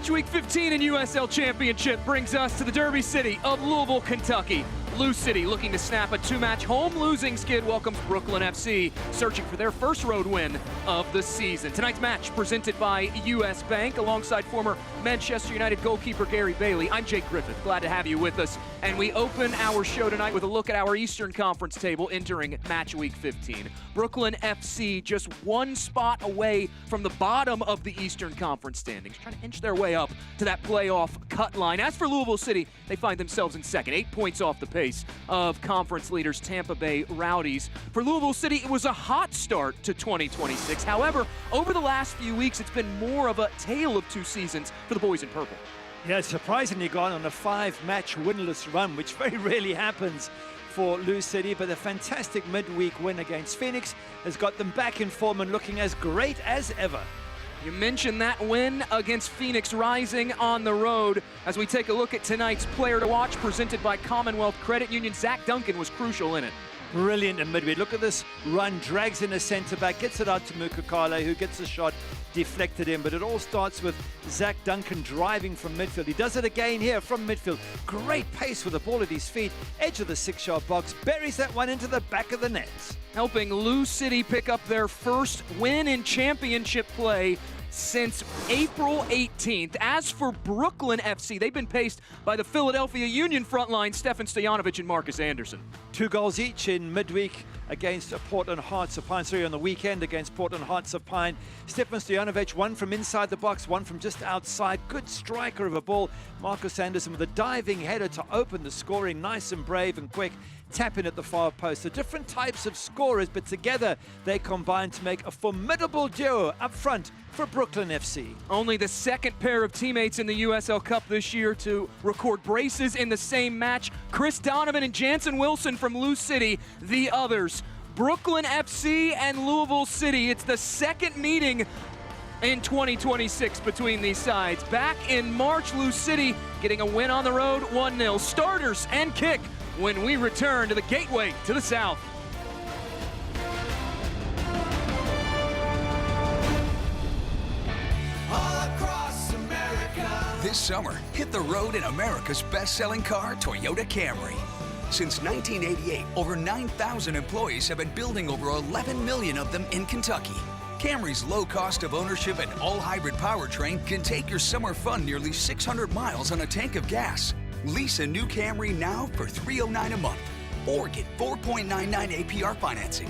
Match week 15 in USL Championship brings us to the Derby City of Louisville, Kentucky. Lou City, looking to snap a two-match home losing skid, welcomes Brooklyn FC, searching for their first road win of the season. Tonight's match presented by US Bank, alongside former Manchester United goalkeeper Gary Bailey. I'm Jake Griffith, glad to have you with us. And we open our show tonight with a look at our Eastern Conference table entering match week 15. Brooklyn FC just one spot away from the bottom of the Eastern Conference standings, trying to inch their way up to that playoff cut line. As for Louisville City, they find themselves in second, 8 points off the pace of conference leaders Tampa Bay Rowdies. For Louisville City, it was a hot start to 2026. However, over the last few weeks, it's been more of a tale of two seasons for the boys in purple. Yeah, it's surprisingly gone on a 5-match winless run, which very rarely happens for Lou City, but a fantastic midweek win against Phoenix has got them back in form and looking as great as ever. You mentioned that win against Phoenix, rising on the road. As we take a look at tonight's player to watch, presented by Commonwealth Credit Union, Zach Duncan was crucial in it. Brilliant in midweek. Look at this run, drags in a centre back, gets it out to Mukakale, who gets a shot deflected in. But it all starts with Zach Duncan driving from midfield. He does it again here from midfield. Great pace with the ball at his feet, edge of the 6-yard box, buries that one into the back of the net. Helping Lou City pick up their first win in championship play since April 18th. As for Brooklyn FC, they've been paced by the Philadelphia Union frontline, Stefan Stojanovic and Marcus Anderson. 2 goals each in midweek against Portland Hearts of Pine. On the weekend against Portland Hearts of Pine. Stefan Stojanovic, one from inside the box, one from just outside. Good striker of a ball. Marcus Anderson with a diving header to open the scoring. Nice and brave and quick. Tap in at the far post. So different types of scorers, but together they combine to make a formidable duo up front for Brooklyn FC. Only the second pair of teammates in the USL Cup this year to record braces in the same match. Chris Donovan and Jansen Wilson from Lou City, the others. Brooklyn FC and Louisville City. It's the second meeting in 2026 between these sides. Back in March, Lou City getting a win on the road, 1-0. Starters and kick when we return to the gateway to the south. This summer, hit the road in America's best-selling car, Toyota Camry. Since 1988, over 9,000 employees have been building over 11 million of them in Kentucky. Camry's low cost of ownership and all-hybrid powertrain can take your summer fun nearly 600 miles on a tank of gas. Lease a new Camry now for $309 a month, or get 4.99 APR financing.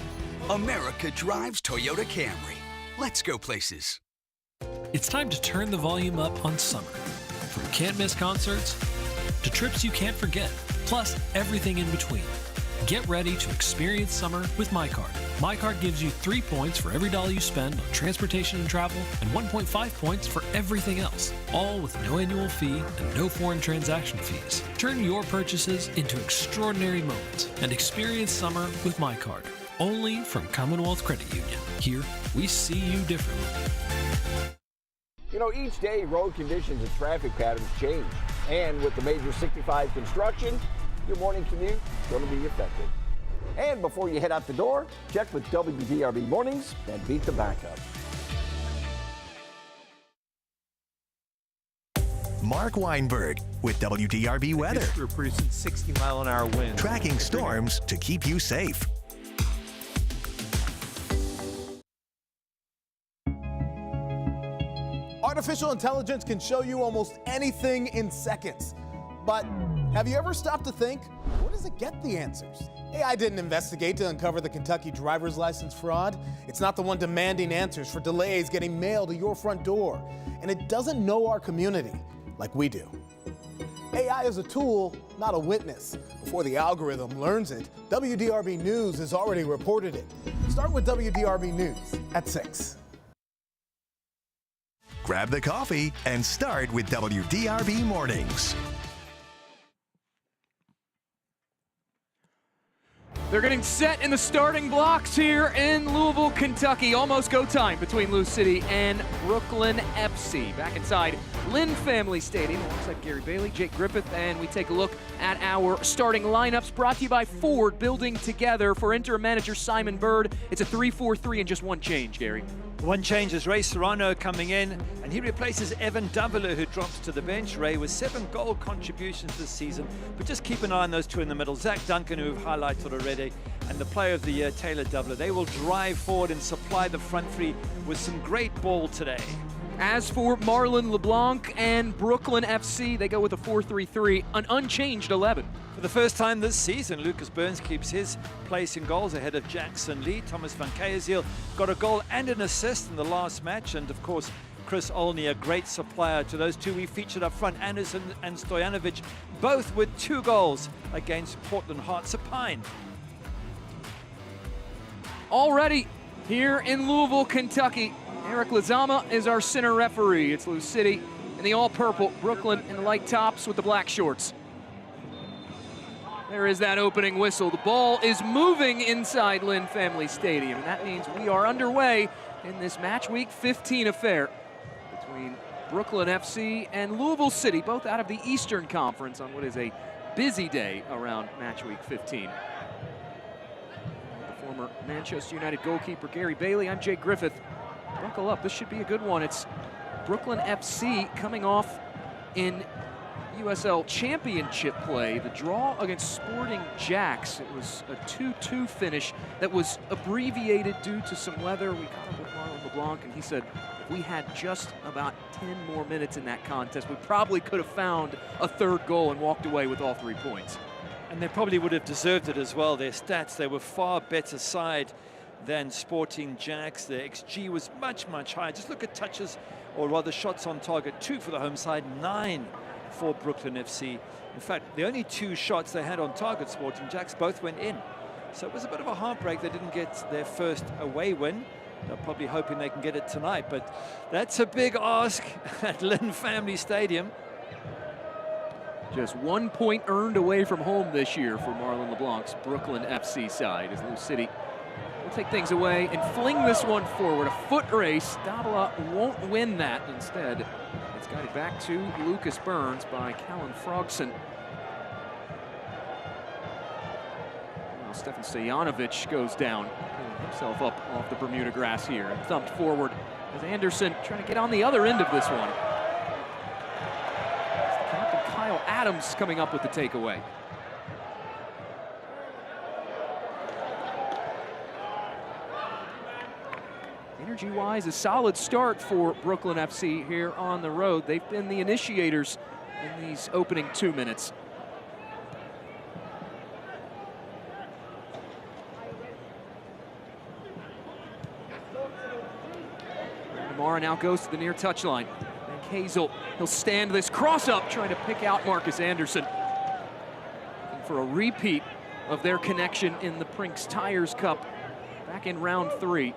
America drives Toyota Camry. Let's go places. It's time to turn the volume up on summer. From can't-miss concerts to trips you can't forget, plus everything in between. Get ready to experience summer with MyCard. MyCard gives you 3 points for every dollar you spend on transportation and travel, and 1.5 points for everything else, all with no annual fee and no foreign transaction fees. Turn your purchases into extraordinary moments and experience summer with MyCard, only from Commonwealth Credit Union. Here, we see you differently. You know, each day road conditions and traffic patterns change. And with the major 65 construction, your morning commute is going to be affected. And before you head out the door, check with WDRB Mornings and beat the backup. Mark Weinberg with WDRB Weather. We're producing 60-mile-an-hour winds. Tracking storms to keep you safe. Artificial intelligence can show you almost anything in seconds. But have you ever stopped to think, where does it get the answers? AI didn't investigate to uncover the Kentucky driver's license fraud. It's not the one demanding answers for delays getting mail to your front door. And it doesn't know our community like we do. AI is a tool, not a witness. Before the algorithm learns it, WDRB News has already reported it. Start with WDRB News at 6. Grab the coffee and start with WDRB Mornings. They're getting set in the starting blocks here in Louisville, Kentucky. Almost go time between Lou City and Brooklyn FC. Back inside Lynn Family Stadium alongside Gary Bailey, Jake Griffith, and we take a look at our starting lineups brought to you by Ford, building together. For interim manager Simon Bird, it's a 3-4-3 and just one change, Gary. One change is Ray Serrano coming in, and he replaces Evan Davila, who drops to the bench. Ray with 7 goal contributions this season, but just keep an eye on those two in the middle. Zach Duncan, who we've highlighted already, and the player of the year, Taylor Davila. They will drive forward and supply the front three with some great ball today. As for Marlon LeBlanc and Brooklyn FC, they go with a 4-3-3, an unchanged 11. For the first time this season, Lucas Burns keeps his place in goals ahead of Jackson Lee. Thomas van Keyerseel got a goal and an assist in the last match. And of course, Chris Olney, a great supplier to those two we featured up front, Anderson and Stojanovic, both with 2 goals against Portland Hearts of Pine. Already here in Louisville, Kentucky, Eric Lizama is our center referee. It's Lou City in the all-purple, Brooklyn in the light tops with the black shorts. There is that opening whistle. The ball is moving inside Lynn Family Stadium, and that means we are underway in this match week 15 affair between Brooklyn FC and Louisville City, both out of the Eastern Conference on what is a busy day around match week 15. The former Manchester United goalkeeper Gary Bailey, I'm Jake Griffith. Buckle up, this should be a good one. It's Brooklyn FC coming off in USL Championship play. The draw against Sporting Jacks. It was a 2-2 finish that was abbreviated due to some weather. We caught up with Marlon LeBlanc, and he said if we had just about 10 more minutes in that contest, we probably could have found a 3rd goal and walked away with all 3 points. And they probably would have deserved it as well. Their stats, they were far better side than Sporting Jacks. Their XG was much, much higher. Just look at touches, or rather shots on target. 2 for the home side, 9 for Brooklyn FC. In fact, the only 2 shots they had on target, Sporting Jacks, both went in. So it was a bit of a heartbreak. They didn't get their first away win. They're probably hoping they can get it tonight, but that's a big ask at Lynn Family Stadium. Just 1 point earned away from home this year for Marlon LeBlanc's Brooklyn FC side, as Lou City will take things away and fling this one forward. A foot race. Davila won't win that. Instead, it's guided back to Lucas Burns by Callan Frogson. Well, Stefan Stojanovic goes down, pulling himself up off the Bermuda grass here, and thumped forward as Anderson trying to get on the other end of this one. It's the captain, Kyle Adams, coming up with the takeaway. Energy-wise, a solid start for Brooklyn FC here on the road. They've been the initiators in these opening 2 minutes. Namara now goes to the near touchline. And Hazel, he'll stand this cross-up, trying to pick out Marcus Anderson. Looking for a repeat of their connection in the Prinks Tires Cup back in round 3.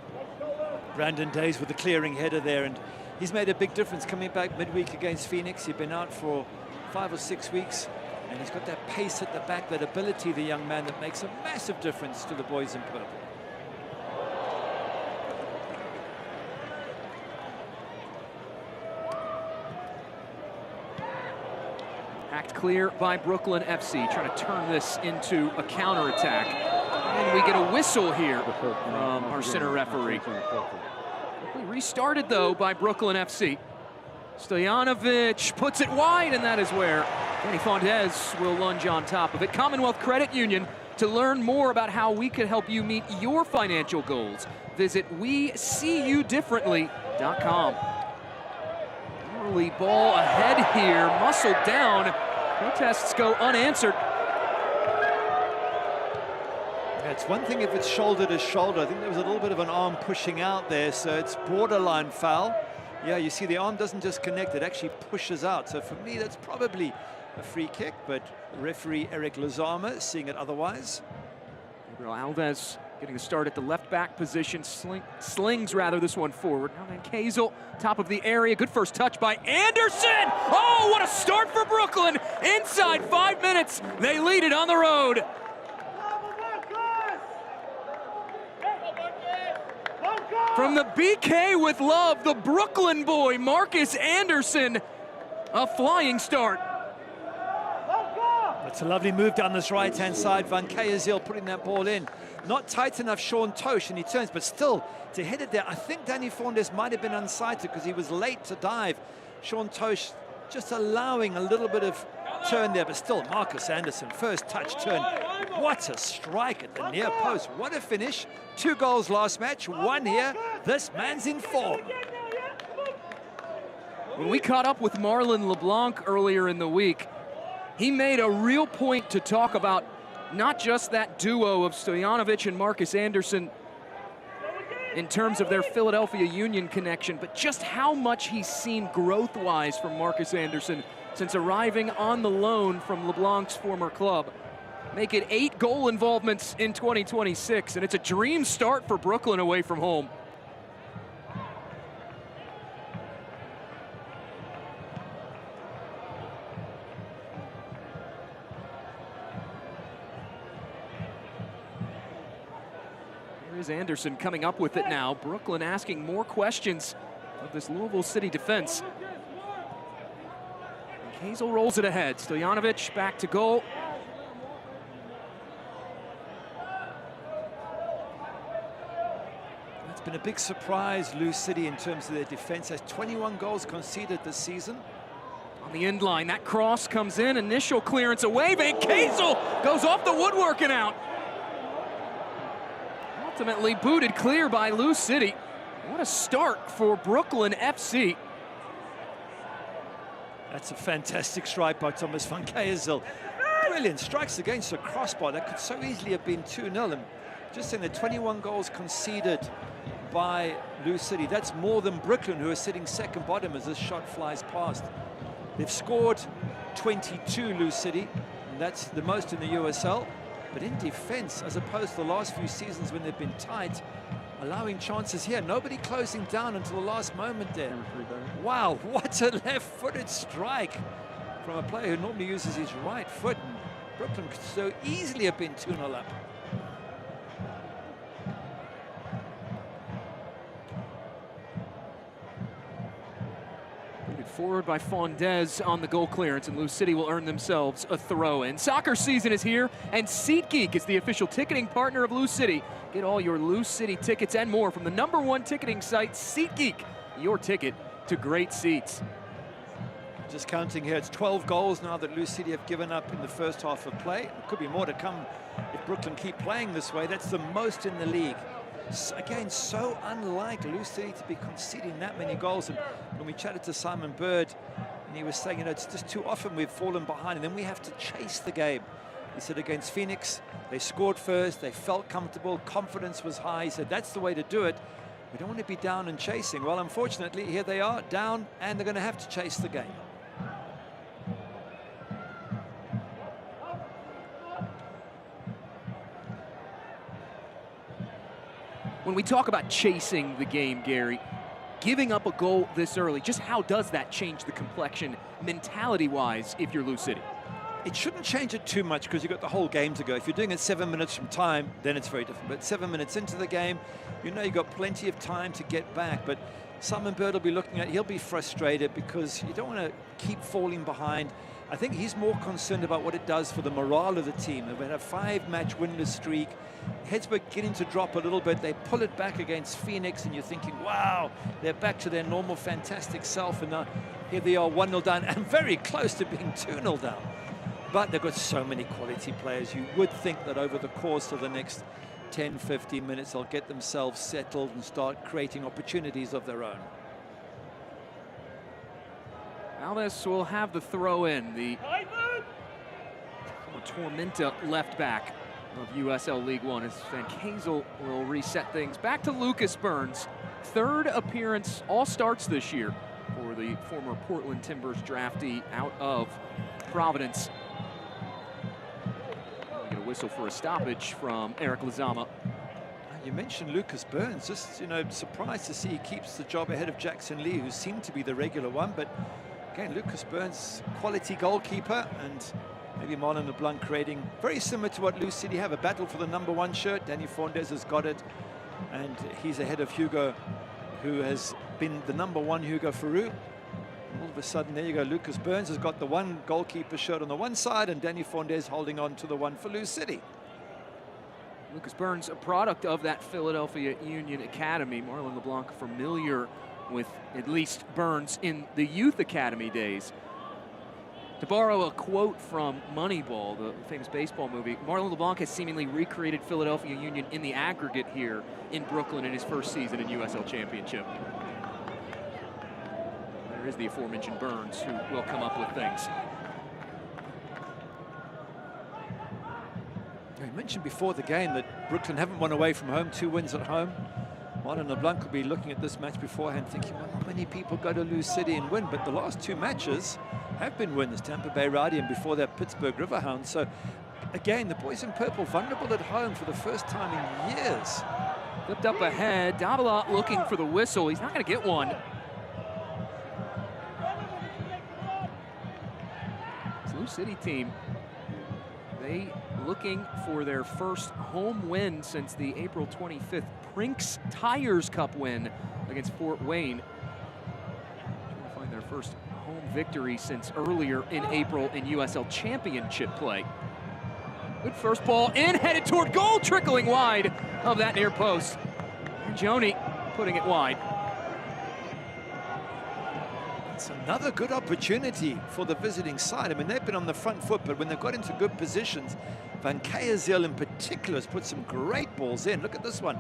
Brandon Days with the clearing header there, and he's made a big difference coming back midweek against Phoenix. He'd been out for 5 or 6 weeks, and he's got that pace at the back, that ability, the young man, that makes a massive difference to the boys in purple. Hacked clear by Brooklyn FC, trying to turn this into a counterattack. And we get a whistle here from our center referee. Quickly restarted, though, by Brooklyn FC. Stojanovic puts it wide, and that is where Danny Fontes will lunge on top of it. Commonwealth Credit Union. To learn more about how we can help you meet your financial goals, visit WeSeeYouDifferently.com. Early ball ahead here, muscled down. Protests go unanswered. It's one thing if it's shoulder to shoulder. I think there was a little bit of an arm pushing out there, so it's borderline foul. Yeah, you see the arm doesn't just connect, it actually pushes out. So for me, that's probably a free kick, but referee Eric Lizama seeing it otherwise. Gabriel Alves getting the start at the left back position, slings rather this one forward. Now then Kazel, top of the area, good first touch by Anderson! Oh, what a start for Brooklyn! Inside 5 minutes, they lead it on the road. From the BK with love, the Brooklyn boy, Marcus Anderson, a flying start. It's a lovely move down this right-hand side. Van Keyeziel putting that ball in. Not tight enough, Sean Tosh, and he turns, but still, to hit it there, I think Danny Fondes might have been unsighted because he was late to dive. Sean Tosh just allowing a little bit of turn there, but still, Marcus Anderson, first touch turn. What a strike at the near post. What a finish. 2 goals last match, 1 here. This man's in form. When we caught up with Marlon LeBlanc earlier in the week, he made a real point to talk about not just that duo of Stojanovic and Marcus Anderson in terms of their Philadelphia Union connection, but just how much he's seen growth-wise from Marcus Anderson since arriving on the loan from LeBlanc's former club. Make it 8 goal involvements in 2026, and it's a dream start for Brooklyn away from home. Here's Anderson coming up with it now. Brooklyn asking more questions of this Louisville City defense. And Hazel rolls it ahead. Stojanovic back to goal. It's been a big surprise, Lou City, in terms of their defense. Has 21 goals conceded this season. On the end line, that cross comes in. Initial clearance away. Van Hazel goes off the woodwork and out. Ultimately booted clear by Lou City. What a start for Brooklyn FC. That's a fantastic strike by Thomas Van Keyeziel. Brilliant strikes against the crossbar. That could so easily have been 2-0. And just in the 21 goals conceded by Lou City. That's more than Brooklyn, who are sitting second bottom as this shot flies past. They've scored 22, Lou City, and that's the most in the USL. But in defense, as opposed to the last few seasons when they've been tight, allowing chances here. Nobody closing down until the last moment there. Wow, what a left-footed strike from a player who normally uses his right foot. And Brooklyn could so easily have been 2-0 up. Forward by Fondes on the goal clearance, and Lou City will earn themselves a throw-in. Soccer season is here, and SeatGeek is the official ticketing partner of Lou City. Get all your Lou City tickets and more from the #1 ticketing site, SeatGeek. Your ticket to great seats. Just counting here, it's 12 goals now that Lou City have given up in the first half of play. There could be more to come if Brooklyn keep playing this way. That's the most in the league. Again, so unlike Lou City to be conceding that many goals. And when we chatted to Simon Bird, and he was saying, you know, it's just too often we've fallen behind and then we have to chase the game. He said against Phoenix, they scored first, they felt comfortable, confidence was high. He said that's the way to do it. We don't want to be down and chasing. Well, unfortunately, here they are, down, and they're going to have to chase the game. When we talk about chasing the game, Gary, giving up a goal this early, just how does that change the complexion mentality-wise if you're Lou City? It shouldn't change it too much because you've got the whole game to go. If you're doing it 7 minutes from time, then it's very different. But 7 minutes into the game, you know you've got plenty of time to get back. But Simon Bird will be looking at, he'll be frustrated because you don't want to keep falling behind. I think he's more concerned about what it does for the morale of the team. They've had a 5-match winless streak. Heads were beginning to drop a little bit. They pull it back against Phoenix, and you're thinking, wow, they're back to their normal, fantastic self. And now here they are 1-0 down and very close to being 2-0 down. But they've got so many quality players. You would think that over the course of the next 10, 15 minutes, they'll get themselves settled and start creating opportunities of their own. Alves will have the throw in. The Tormenta left back of USL League One as Van Hazel will reset things. Back to Lucas Burns. 3rd appearance, all starts this year for the former Portland Timbers draftee out of Providence. We'll get a whistle for a stoppage from Eric Lizama. You mentioned Lucas Burns. Just, you know, surprised to see he keeps the job ahead of Jackson Lee, who seemed to be the regular one. But again, Lucas Burns, quality goalkeeper, and maybe Marlon LeBlanc creating very similar to what Lou City have, a battle for the #1 shirt. Danny Fondes has got it, and he's ahead of Hugo, who has been the #1 Hugo Farou. We'll of a sudden, there you go. Lucas Burns has got the one goalkeeper shirt on the one side, and Danny Fondez holding on to the one for Lou City. Lucas Burns, a product of that Philadelphia Union Academy. Marlon LeBlanc familiar with at least Burns in the youth academy days. To borrow a quote from Moneyball, the famous baseball movie, Marlon LeBlanc has seemingly recreated Philadelphia Union in the aggregate here in Brooklyn in his first season in USL Championship. There is the aforementioned Burns, who will come up with things. I mentioned before the game that Brooklyn haven't won away from home, 2 wins at home. Marlon LeBlanc will be looking at this match beforehand thinking, well, not many people go to Lou City and win, but the last 2 matches have been wins. Tampa Bay Rowdy and before that Pittsburgh Riverhounds. So again, the boys in purple vulnerable at home for the first time in years. Flipped up ahead, Davila looking for the whistle. He's not gonna get one. This Lou City team, they looking for their first home win since the April 25th Brinks Tires Cup win against Fort Wayne. Trying to find their first home victory since earlier in April in USL Championship play. Good first ball in, headed toward goal, trickling wide of that near post. And Joni putting it wide. It's another good opportunity for the visiting side. I mean, they've been on the front foot, but when they've got into good positions, Van Keyerzeel in particular has put some great balls in. Look at this one.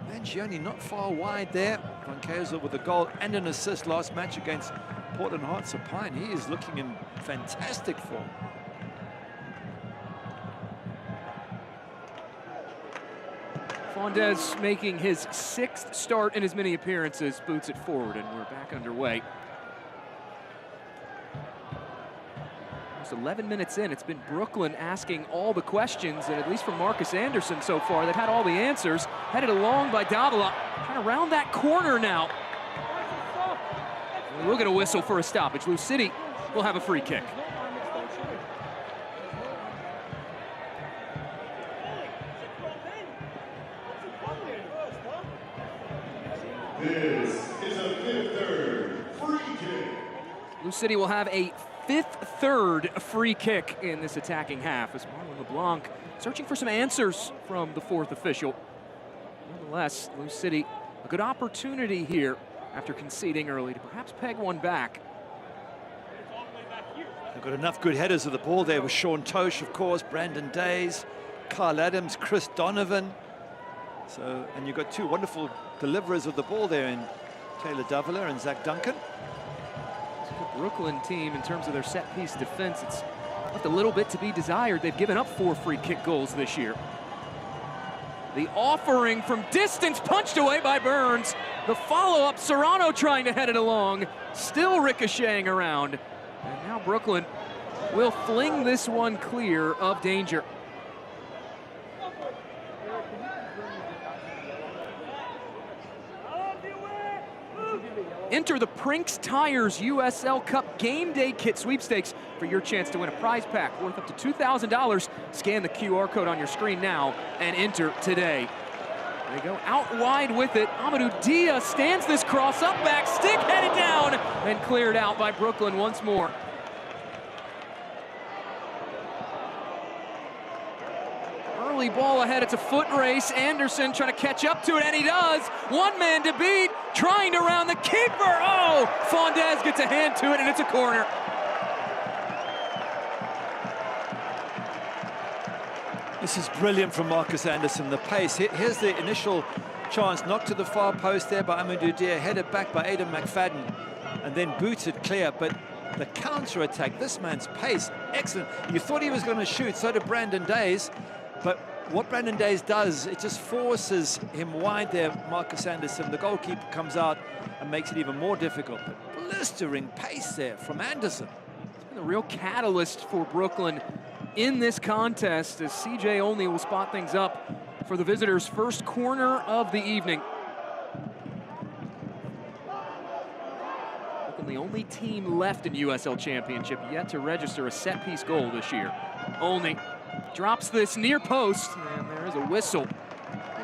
Mangione not far wide there. Van Keyerzeel with a goal and an assist last match against Portland Hearts of Pine. He is looking in fantastic form. Fondez making his 6th start in as many appearances, boots it forward, and we're back underway. Just 11 minutes in, it's been Brooklyn asking all the questions, and at least from Marcus Anderson so far, they've had all the answers. Headed along by Davila, trying to round that corner now. We'll get a whistle for a stoppage. Lou City will have a free kick. This is a 5th third free kick. Lou City will have a 5th third free kick in this attacking half as Marlon LeBlanc searching for some answers from the 4th official. Nonetheless, Lou City, a good opportunity here after conceding early to perhaps peg one back. They've got enough good headers of the ball there with Sean Tosh, of course, Brandon Days, Carl Adams, Chris Donovan. So, and you've got 2 wonderful deliverers of the ball there in Taylor Davila and Zach Duncan. The Brooklyn team, in terms of their set-piece defense, it's left a little bit to be desired. They've given up 4 free kick goals this year. The offering from distance punched away by Burns. The follow-up, Serrano trying to head it along, still ricocheting around. And now Brooklyn will fling this one clear of danger. Enter the Brinks Tires USL Cup Game Day Kit Sweepstakes for your chance to win a prize pack worth up to $2,000. Scan the QR code on your screen now and enter today. They go out wide with it. Amadou Dia stands this cross up back, stick headed down, and cleared out by Brooklyn once more. Early ball ahead, it's a foot race. Anderson trying to catch up to it, and he does. One man to beat, trying to round the keeper. Oh, Fondez gets a hand to it, and it's a corner. This is brilliant from Marcus Anderson, the pace. Here's the initial chance, knocked to the far post there by Amadou Dia, headed back by Aidan McFadden, and then booted clear. But the counter-attack, this man's pace, excellent. You thought he was going to shoot, so did Brandon Days. But what Brandon Days does, it just forces him wide there, Marcus Anderson. The goalkeeper comes out and makes it even more difficult. But blistering pace there from Anderson. It's been a real catalyst for Brooklyn in this contest as CJ Olney will spot things up for the visitors' first corner of the evening. Brooklyn, the only team left in USL Championship yet to register a set-piece goal this year. Olney drops this near post, and there is a whistle,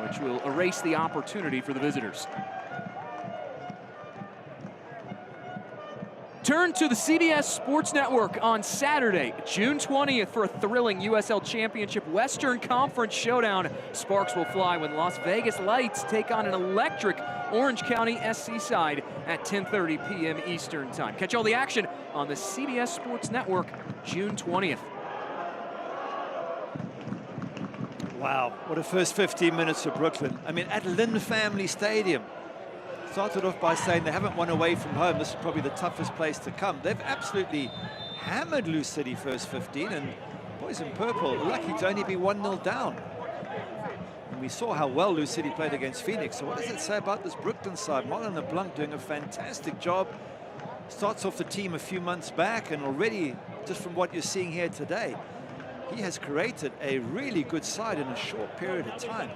which will erase the opportunity for the visitors. Return to the CBS Sports Network on Saturday, June 20th for a thrilling USL Championship Western Conference showdown. Sparks will fly when Las Vegas Lights take on an electric Orange County SC side at 10:30 p.m. Eastern Time. Catch all the action on the CBS Sports Network, June 20th. Wow, what a first 15 minutes for Brooklyn. I mean, at Lynn Family Stadium. Started off by saying they haven't won away from home. This is probably the toughest place to come. They've absolutely hammered Lou City first 15, and boys in purple lucky to only be 1-0 down. And we saw how well Lou City played against Phoenix. So what does it say about this Brooklyn side? Marlon LeBlanc doing a fantastic job. Starts off the team a few months back, and already, just from what you're seeing here today, he has created a really good side in a short period of time.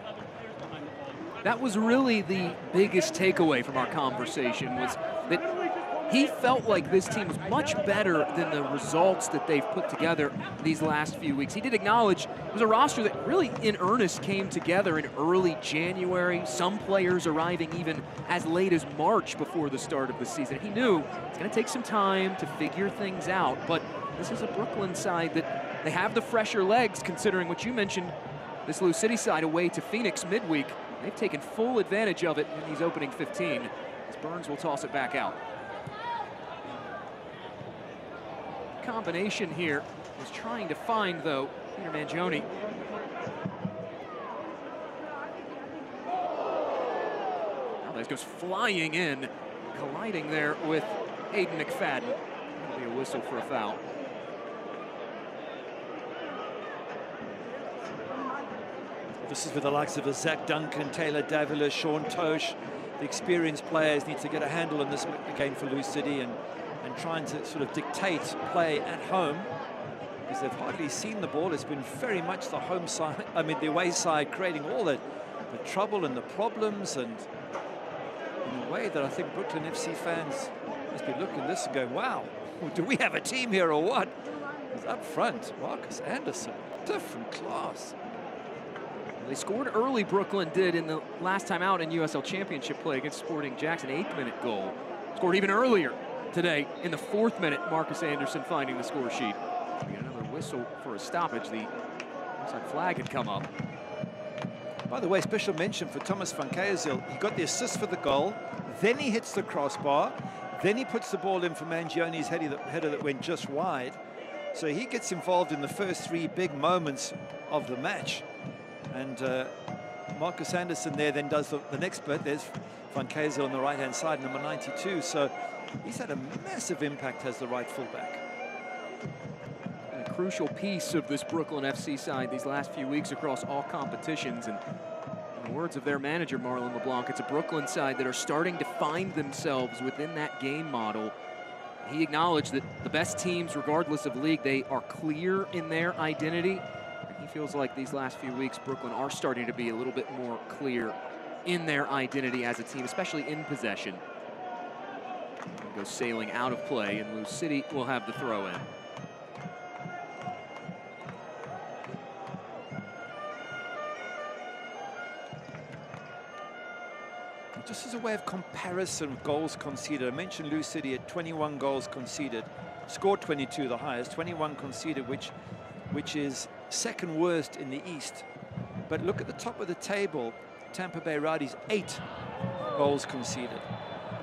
That was really the biggest takeaway from our conversation, was that he felt like this team was much better than the results that they've put together these last few weeks. He did acknowledge it was a roster that really in earnest came together in early January, some players arriving even as late as March before the start of the season. He knew it's going to take some time to figure things out, but this is a Brooklyn side that they have the fresher legs, considering what you mentioned, this Lou City side away to Phoenix midweek. They've taken full advantage of it in these opening 15, as Burns will toss it back out. Combination here was trying to find, though, Peter Mangione. Now this goes flying in, colliding there with Aiden McFadden. That'll be a whistle for a foul. This is with the likes of Zach Duncan, Taylor Davila, Sean Tosh. The experienced players need to get a handle on this game for Lou City and trying to sort of dictate play at home, because they've hardly seen the ball. It's been very much the home side, the away side, creating all the trouble and the problems, and in a way that I think Brooklyn FC fans must be looking at this and going, wow, do we have a team here or what? Because up front, Marcus Anderson, different class. They scored early, Brooklyn did, in the last time out in USL Championship play against Sporting Jackson, 8th-minute goal. Scored even earlier today in the 4th minute, Marcus Anderson finding the score sheet. We get another whistle for a stoppage. The offside flag had come up. By the way, special mention for Thomas van Keezel. He got the assist for the goal, then he hits the crossbar, then he puts the ball in for Mangione's header that went just wide. So he gets involved in the first 3 big moments of the match. And Marcus Anderson there then does the next bit. There's Van Keezel on the right-hand side, number 92. So he's had a massive impact as the right fullback. And a crucial piece of this Brooklyn FC side these last few weeks across all competitions. And in the words of their manager, Marlon LeBlanc, it's a Brooklyn side that are starting to find themselves within that game model. He acknowledged that the best teams, regardless of league, they are clear in their identity. He feels like these last few weeks, Brooklyn are starting to be a little bit more clear in their identity as a team, especially in possession. Goes sailing out of play, and Lou City will have the throw in. Just as a way of comparison of goals conceded, I mentioned Lou City at 21 goals conceded, scored 22, the highest, 21 conceded, which is second worst in the East. But look at the top of the table, Tampa Bay Rowdies, 8 goals conceded.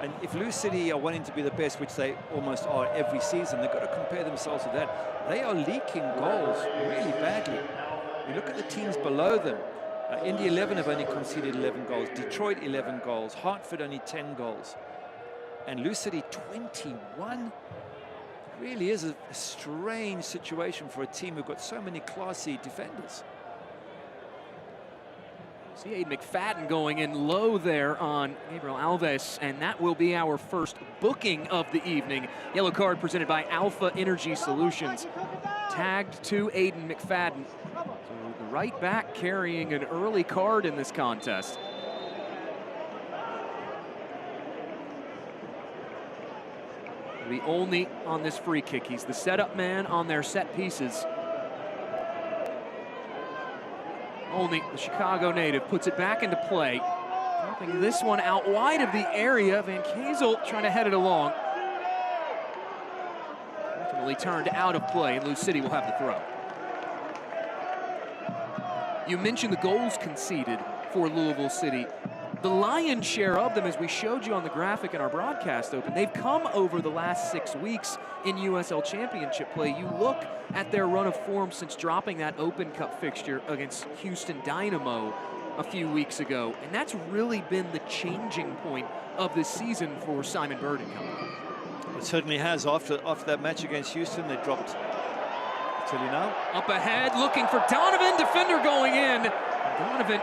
And if Lou City are wanting to be the best, which they almost are every season, they've got to compare themselves with that. They are leaking goals really badly. You look at the teams below them. Indy 11 have only conceded 11 goals, Detroit 11 goals, Hartford only 10 goals. And Lou City 21. Really is a strange situation for a team who've got so many classy defenders. See Aiden McFadden going in low there on Gabriel Alves, and that will be our first booking of the evening. Yellow card presented by Alpha Energy Solutions. Tagged to Aiden McFadden. So the right back carrying an early card in this contest. The only on this free kick. He's the setup man on their set pieces. Only the Chicago native puts it back into play. Dropping this one out wide of the area. Van Keezel trying to head it along. unfortunately turned out of play, and Lou City will have the throw. You mentioned the goals conceded for Louisville City. The lion's share of them, as we showed you on the graphic in our broadcast open, they've come over the last 6 weeks in USL Championship play. You look at their run of form since dropping that Open Cup fixture against Houston Dynamo a few weeks ago, and that's really been the changing point of this season for Simon Bird and company. It certainly has. After that match against Houston, they dropped. I'll tell you now. Up ahead, looking for Donovan, defender going in. Donovan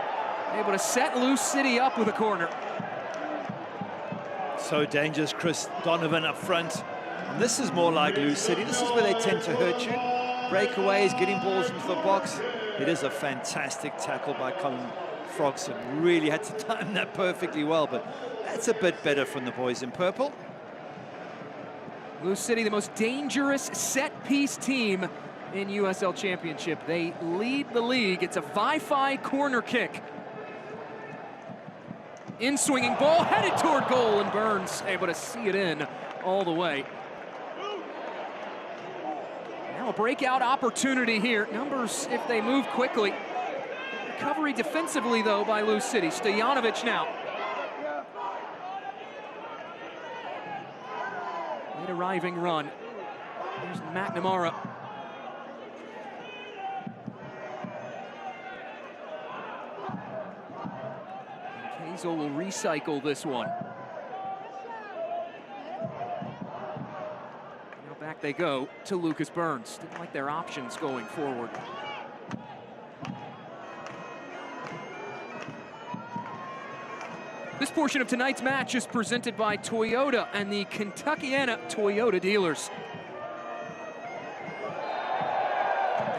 able to set Lou City up with a corner. So dangerous, Chris Donovan up front. And this is more like Lou City. This is where they tend to hurt you. Breakaways, getting balls into the box. It is a fantastic tackle by Colin Frogson. Really had to time that perfectly well, but that's a bit better from the boys in purple. Lou City, the most dangerous set-piece team in USL Championship. They lead the league. It's a Wi-Fi corner kick. In-swinging ball, headed toward goal, and Burns able to see it in all the way. Now a breakout opportunity here. Numbers, if they move quickly. Recovery defensively, though, by Lou City. Stojanovic now. Late arriving run. Here's McNamara. Hazel will recycle this one. Now back they go to Lucas Burns. Didn't like their options going forward. This portion of tonight's match is presented by Toyota and the Kentuckiana Toyota dealers.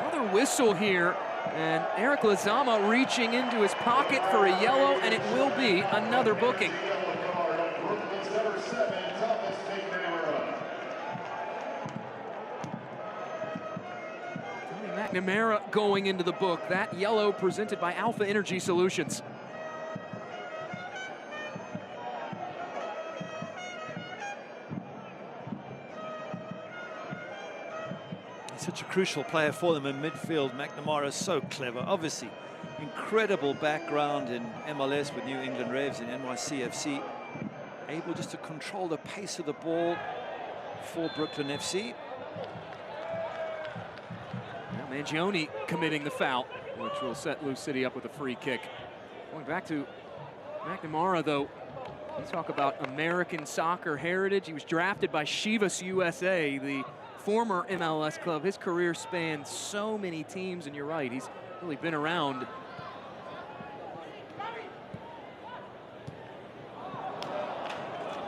Another whistle here, and Eric Lazama reaching into his pocket for a yellow, and it will be another booking. McNamara going into the book. That yellow presented by Alpha Energy Solutions. Such a crucial player for them in midfield. McNamara is so clever. Obviously, incredible background in MLS with New England Revs and NYCFC. Able just to control the pace of the ball for Brooklyn FC. Now Mangione committing the foul, which will set Lou City up with a free kick. Going back to McNamara, though, you talk about American soccer heritage. He was drafted by Chivas USA, the former MLS club. His career spanned so many teams, and you're right, he's really been around.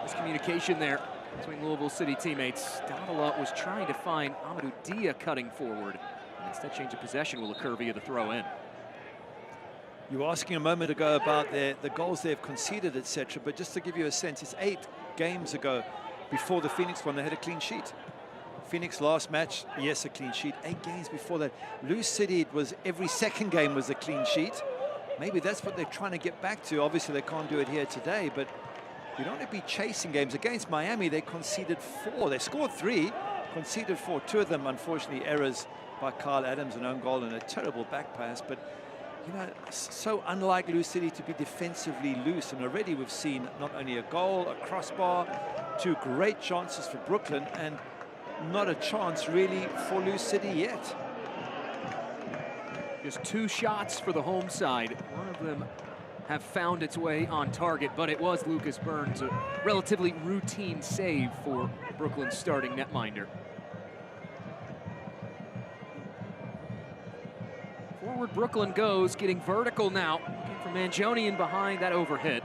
Miscommunication there between Louisville City teammates. Davila was trying to find Amadou Dia cutting forward. Instead, change of possession will occur via the throw in. You were asking a moment ago about the goals they've conceded, etc. But just to give you a sense, it's 8 games ago before the Phoenix one, they had a clean sheet. Phoenix last match, yes, a clean sheet. 8 games before that. Lou City, it was every second game was a clean sheet. Maybe that's what they're trying to get back to. Obviously, they can't do it here today, but you don't want to be chasing games. Against Miami, they conceded 4. They scored 3, conceded 4. 2 of them, unfortunately, errors by Kyle Adams, an own goal and a terrible back pass. But, you know, so unlike Lou City to be defensively loose. And already we've seen not only a goal, a crossbar, 2 great chances for Brooklyn, and not a chance really for Lou City yet. Just 2 shots for the home side. One of them have found its way on target, but it was Lucas Burns, a relatively routine save for Brooklyn's starting netminder. Forward Brooklyn goes, getting vertical now. Looking for Mangione in behind that overhit.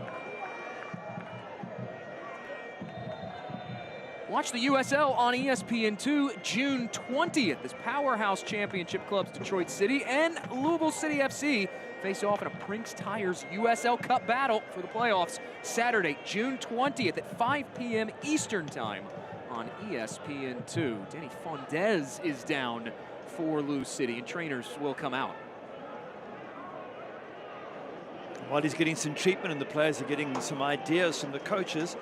Watch the USL on ESPN2 June 20th as Powerhouse Championship clubs Detroit City and Louisville City FC face off in a Brinks Tires USL Cup battle for the playoffs Saturday, June 20th at 5 p.m. Eastern Time on ESPN2. Danny Fondez is down for Lou City, and trainers will come out. While he's getting some treatment and the players are getting some ideas from the coaches,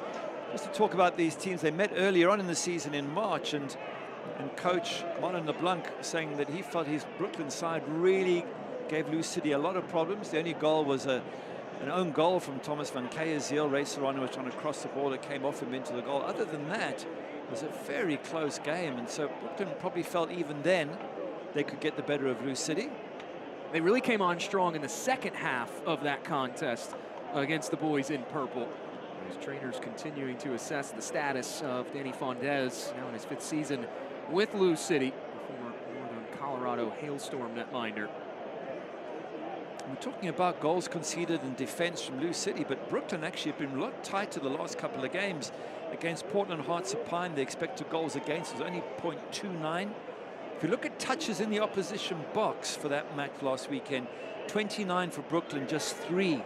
just to talk about these teams, they met earlier on in the season in March, and And coach Martin LeBlanc saying that he felt his Brooklyn side really gave Lou City a lot of problems. The only goal was an own goal from Thomas van Keyerseel. Ray Serrano was trying to cross the ball. It came off him into the goal. Other than that, it was a very close game. And so Brooklyn probably felt even then they could get the better of Lou City. They really came on strong in the second half of that contest against the boys in purple. As trainers continuing to assess the status of Danny Fondez, now in his 5th season with Lou City, former Northern Colorado Hailstorm netminder. We're talking about goals conceded and defense from Lou City, but Brooklyn actually have been a lot tighter the last couple of games. Against Portland Hearts of Pine, the expected goals against was only 0.29. If you look at touches in the opposition box for that match last weekend, 29 for Brooklyn, just 3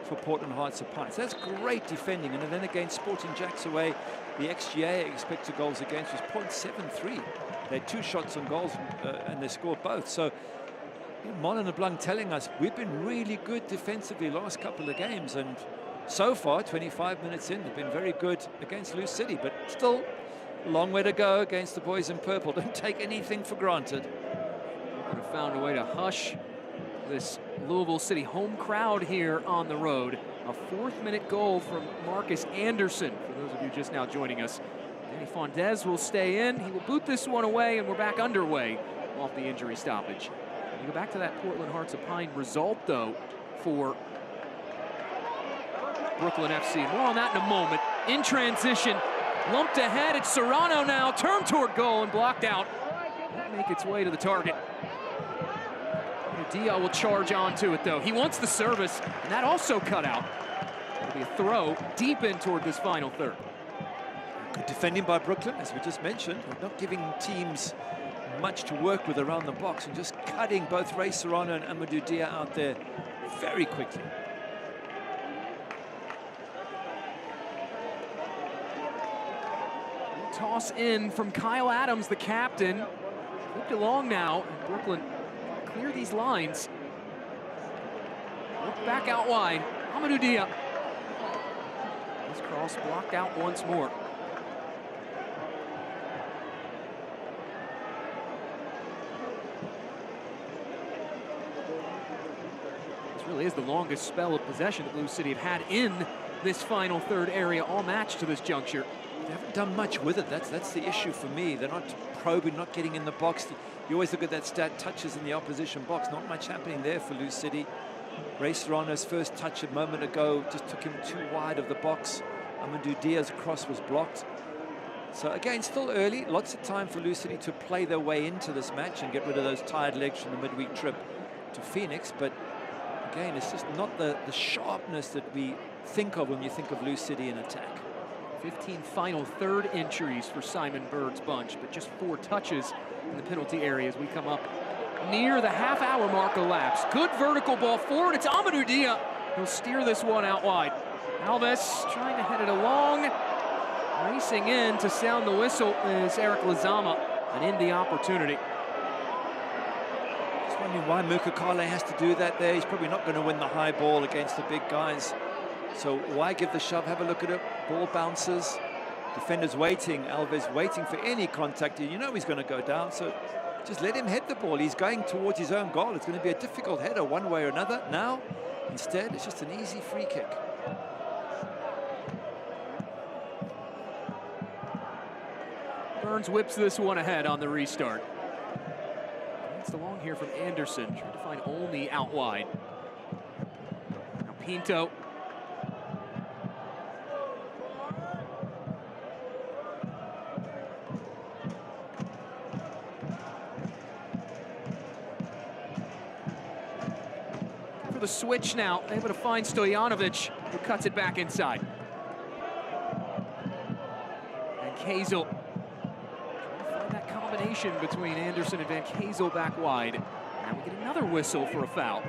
for Portland Hearts of Pine. So that's great defending. And then against Sporting Jacks away, the XGA expected goals against was 0.73. They had 2 shots on goals and they scored both. So Martin LeBlanc telling us we've been really good defensively last couple of games, and so far 25 minutes in they've been very good against Lou City, but still a long way to go against the boys in purple. Don't take anything for granted. Could have found a way to hush this Louisville City home crowd here on the road. A 4th-minute goal from Marcus Anderson, for those of you just now joining us. Danny Fondez will stay in. He will boot this one away, and we're back underway off the injury stoppage. You go back to that Portland Hearts of Pine result, though, for Brooklyn FC. More on that in a moment. In transition, lumped ahead. It's Serrano now, turned toward goal and blocked out. Won't make its way to the target. Dia will charge onto it, though. He wants the service, and that also cut out. It'll be a throw deep in toward this final third. Good defending by Brooklyn, as we just mentioned. We're not giving teams much to work with around the box and just cutting both Ray Serrano and Amadou Dia out there very quickly. Toss in from Kyle Adams, the captain. Flipped along now, and Brooklyn clear these lines. Look back out wide. Amadou Dia. This cross blocked out once more. This really is the longest spell of possession that Lou City have had in this final third area all match to this juncture. They haven't done much with it. That's the issue for me. They're not probing, not getting in the box. You always look at that stat, touches in the opposition box. Not much happening there for Lou City. Ray Serrano's first touch a moment ago just took him too wide of the box. Amadou Dia's cross was blocked. So again, still early. Lots of time for Lou City to play their way into this match and get rid of those tired legs from the midweek trip to Phoenix. But again, it's just not the sharpness that we think of when you think of Lou City in attack. 15 final third entries for Simon Bird's bunch, but just 4 touches in the penalty area as we come up near the half-hour mark elapsed. Good vertical ball forward. It's Amadou Dia. He'll steer this one out wide. Alves trying to head it along. Racing in to sound the whistle is Eric Lazama, and in the opportunity. Just wondering why Mukakale has to do that there. He's probably not going to win the high ball against the big guys. So why give the shove? Have a look at it. Ball bounces. Defenders waiting. Alves waiting for any contact. You know he's going to go down. So just let him head the ball. He's going towards his own goal. It's going to be a difficult header one way or another. Now, instead, it's just an easy free kick. Burns whips this one ahead on the restart. It's the long here from Anderson. Trying to find Olney out wide. Now Pinto. The switch now, able to find Stojanovic, who cuts it back inside. And Kazel, trying to find that combination between Anderson and Van Kazel back wide. Now we get another whistle for a foul.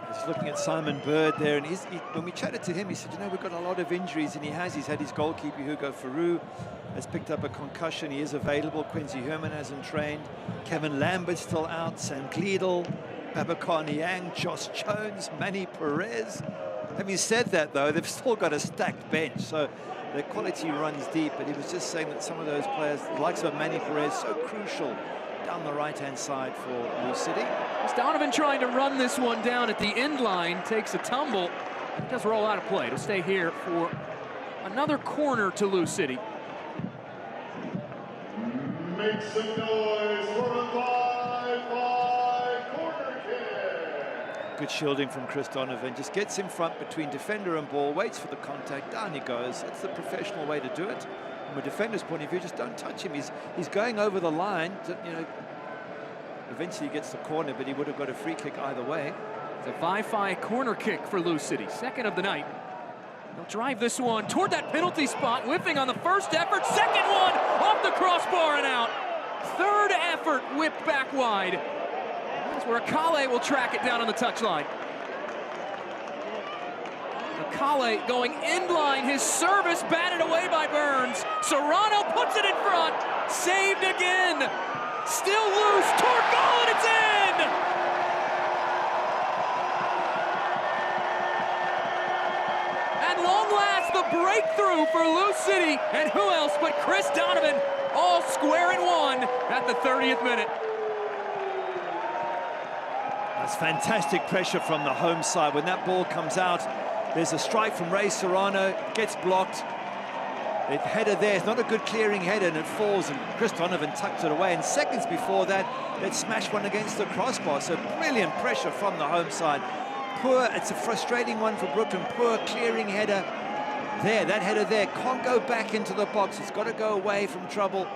Just looking at Simon Bird there, and when we chatted to him, he said, you know, we've got a lot of injuries, and he's had his goalkeeper, Hugo Farou, has picked up a concussion. He is available. Quincy Herman hasn't trained. Kevin Lambert's still out. Sam Gleedle, Babacar Niang, Josh Jones, Manny Perez. Having said that, though, they've still got a stacked bench, so their quality runs deep. But he was just saying that some of those players, the likes of Manny Perez, so crucial down the right-hand side for Lou City. Donovan trying to run this one down at the end line, takes a tumble. It does roll out of play. It'll stay here for another corner to Lou City. Make some noise for a 5-5 corner kick. Good shielding from Chris Donovan. Just gets in front between defender and ball, waits for the contact, down he goes. That's the professional way to do it. From a defender's point of view, just don't touch him. He's going over the line. To, you know, eventually he gets the corner, but he would have got a free kick either way. It's a 5-5 corner kick for Lou City, second of the night. They'll drive this one toward that penalty spot, whipping on the first effort. Second one off the crossbar and out. Third effort whipped back wide. That's where Akale will track it down on the touchline. Akale going end line, his service batted away by Burns. Serrano puts it in front, saved again. Still loose toward goal, and it's in! At long last, the breakthrough for Lou City, and who else but Chris Donovan, all square in one at the 30th minute. That's fantastic pressure from the home side. When that ball comes out, there's a strike from Ray Serrano, gets blocked. The header there is not a good clearing header, and it falls, and Chris Donovan tucked it away. And seconds before that, they'd smashed one against the crossbar. So brilliant pressure from the home side. Poor, it's a frustrating one for Brooklyn. Poor clearing header there. That header there can't go back into the box. It's got to go away from trouble.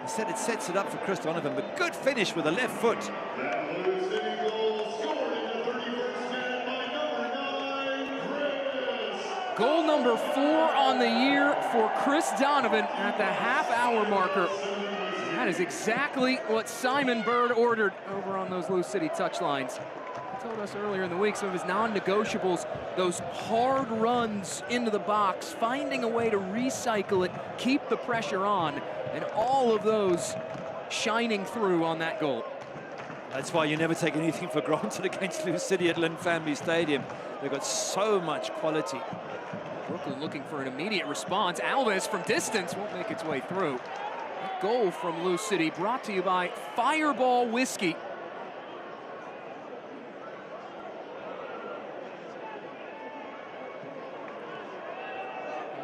Instead, it sets it up for Chris Donovan. But good finish with the left foot. That Lou City goal scored in the 31st minute by number 9, Chris. Goal number 4 on the year for Chris Donovan at the half-hour marker. And that is exactly what Simon Bird ordered over on those Lou City touchlines. He told us earlier in the week some of his non-negotiables, those hard runs into the box, finding a way to recycle it, keep the pressure on, and all of those shining through on that goal. That's why you never take anything for granted against Lou City at Lynn Family Stadium. They've got so much quality. Brooklyn looking for an immediate response. Alves from distance won't make its way through. That goal from Lou City brought to you by Fireball Whiskey.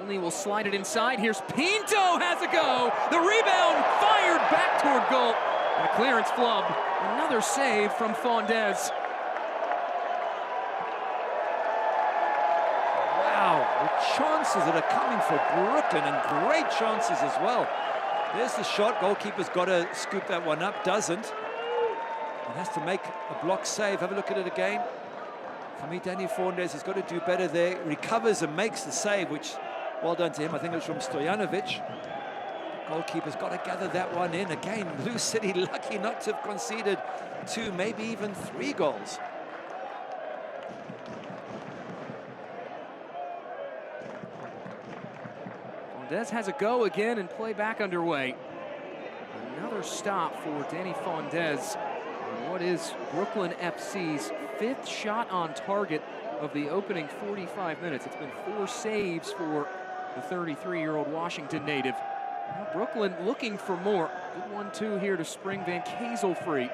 Only will slide it inside. Here's Pinto, has a go. The rebound fired back toward goal. And a clearance flub. Another save from Fondez. Wow, the chances that are coming for Brooklyn, and great chances as well. There's the shot. Goalkeeper's got to scoop that one up. Doesn't. He has to make a block save. Have a look at it again. For me, Danny Fondez has got to do better there. Recovers and makes the save, which, well done to him. I think it was from Stojanovic. Goalkeeper's got to gather that one in. Again, Lou City lucky not to have conceded 2, maybe even 3 goals. Fondez has a go again and play back underway. Another stop for Danny Fondez. What is Brooklyn FC's 5th shot on target of the opening 45 minutes. It's been 4 saves for the 33-year-old Washington native. Now Brooklyn looking for more. Good 1-2 here to spring Van Kazel free.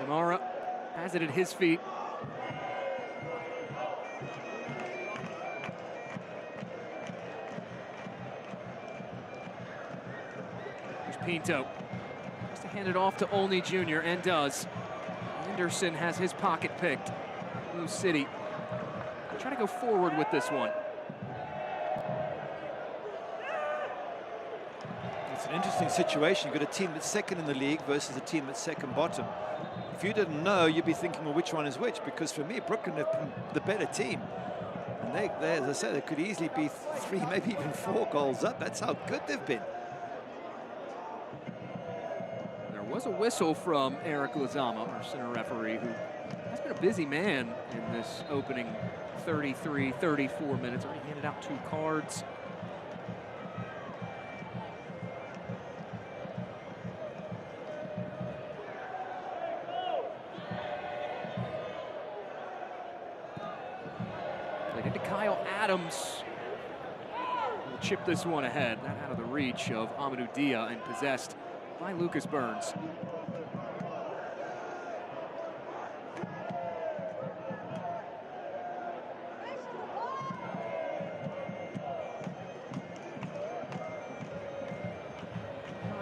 Gamara has it at his feet. Here's Pinto. Has to hand it off to Olney Jr. and does. Anderson has his pocket picked. Blue City try to go forward with this one. It's an interesting situation. You've got a team that's second in the league versus a team that's second bottom. If you didn't know, you'd be thinking, well, which one is which? Because for me, Brooklyn have been the better team. And they, as I said, it could easily be 3, maybe even 4 goals up. That's how good they've been. There was a whistle from Eric Lozama, our center referee, who has been a busy man in this opening 33, 34 minutes. Already handed out 2 cards. Played into Kyle Adams. Will chip this one ahead. That out of the reach of Amadou Dia and possessed by Lucas Burns.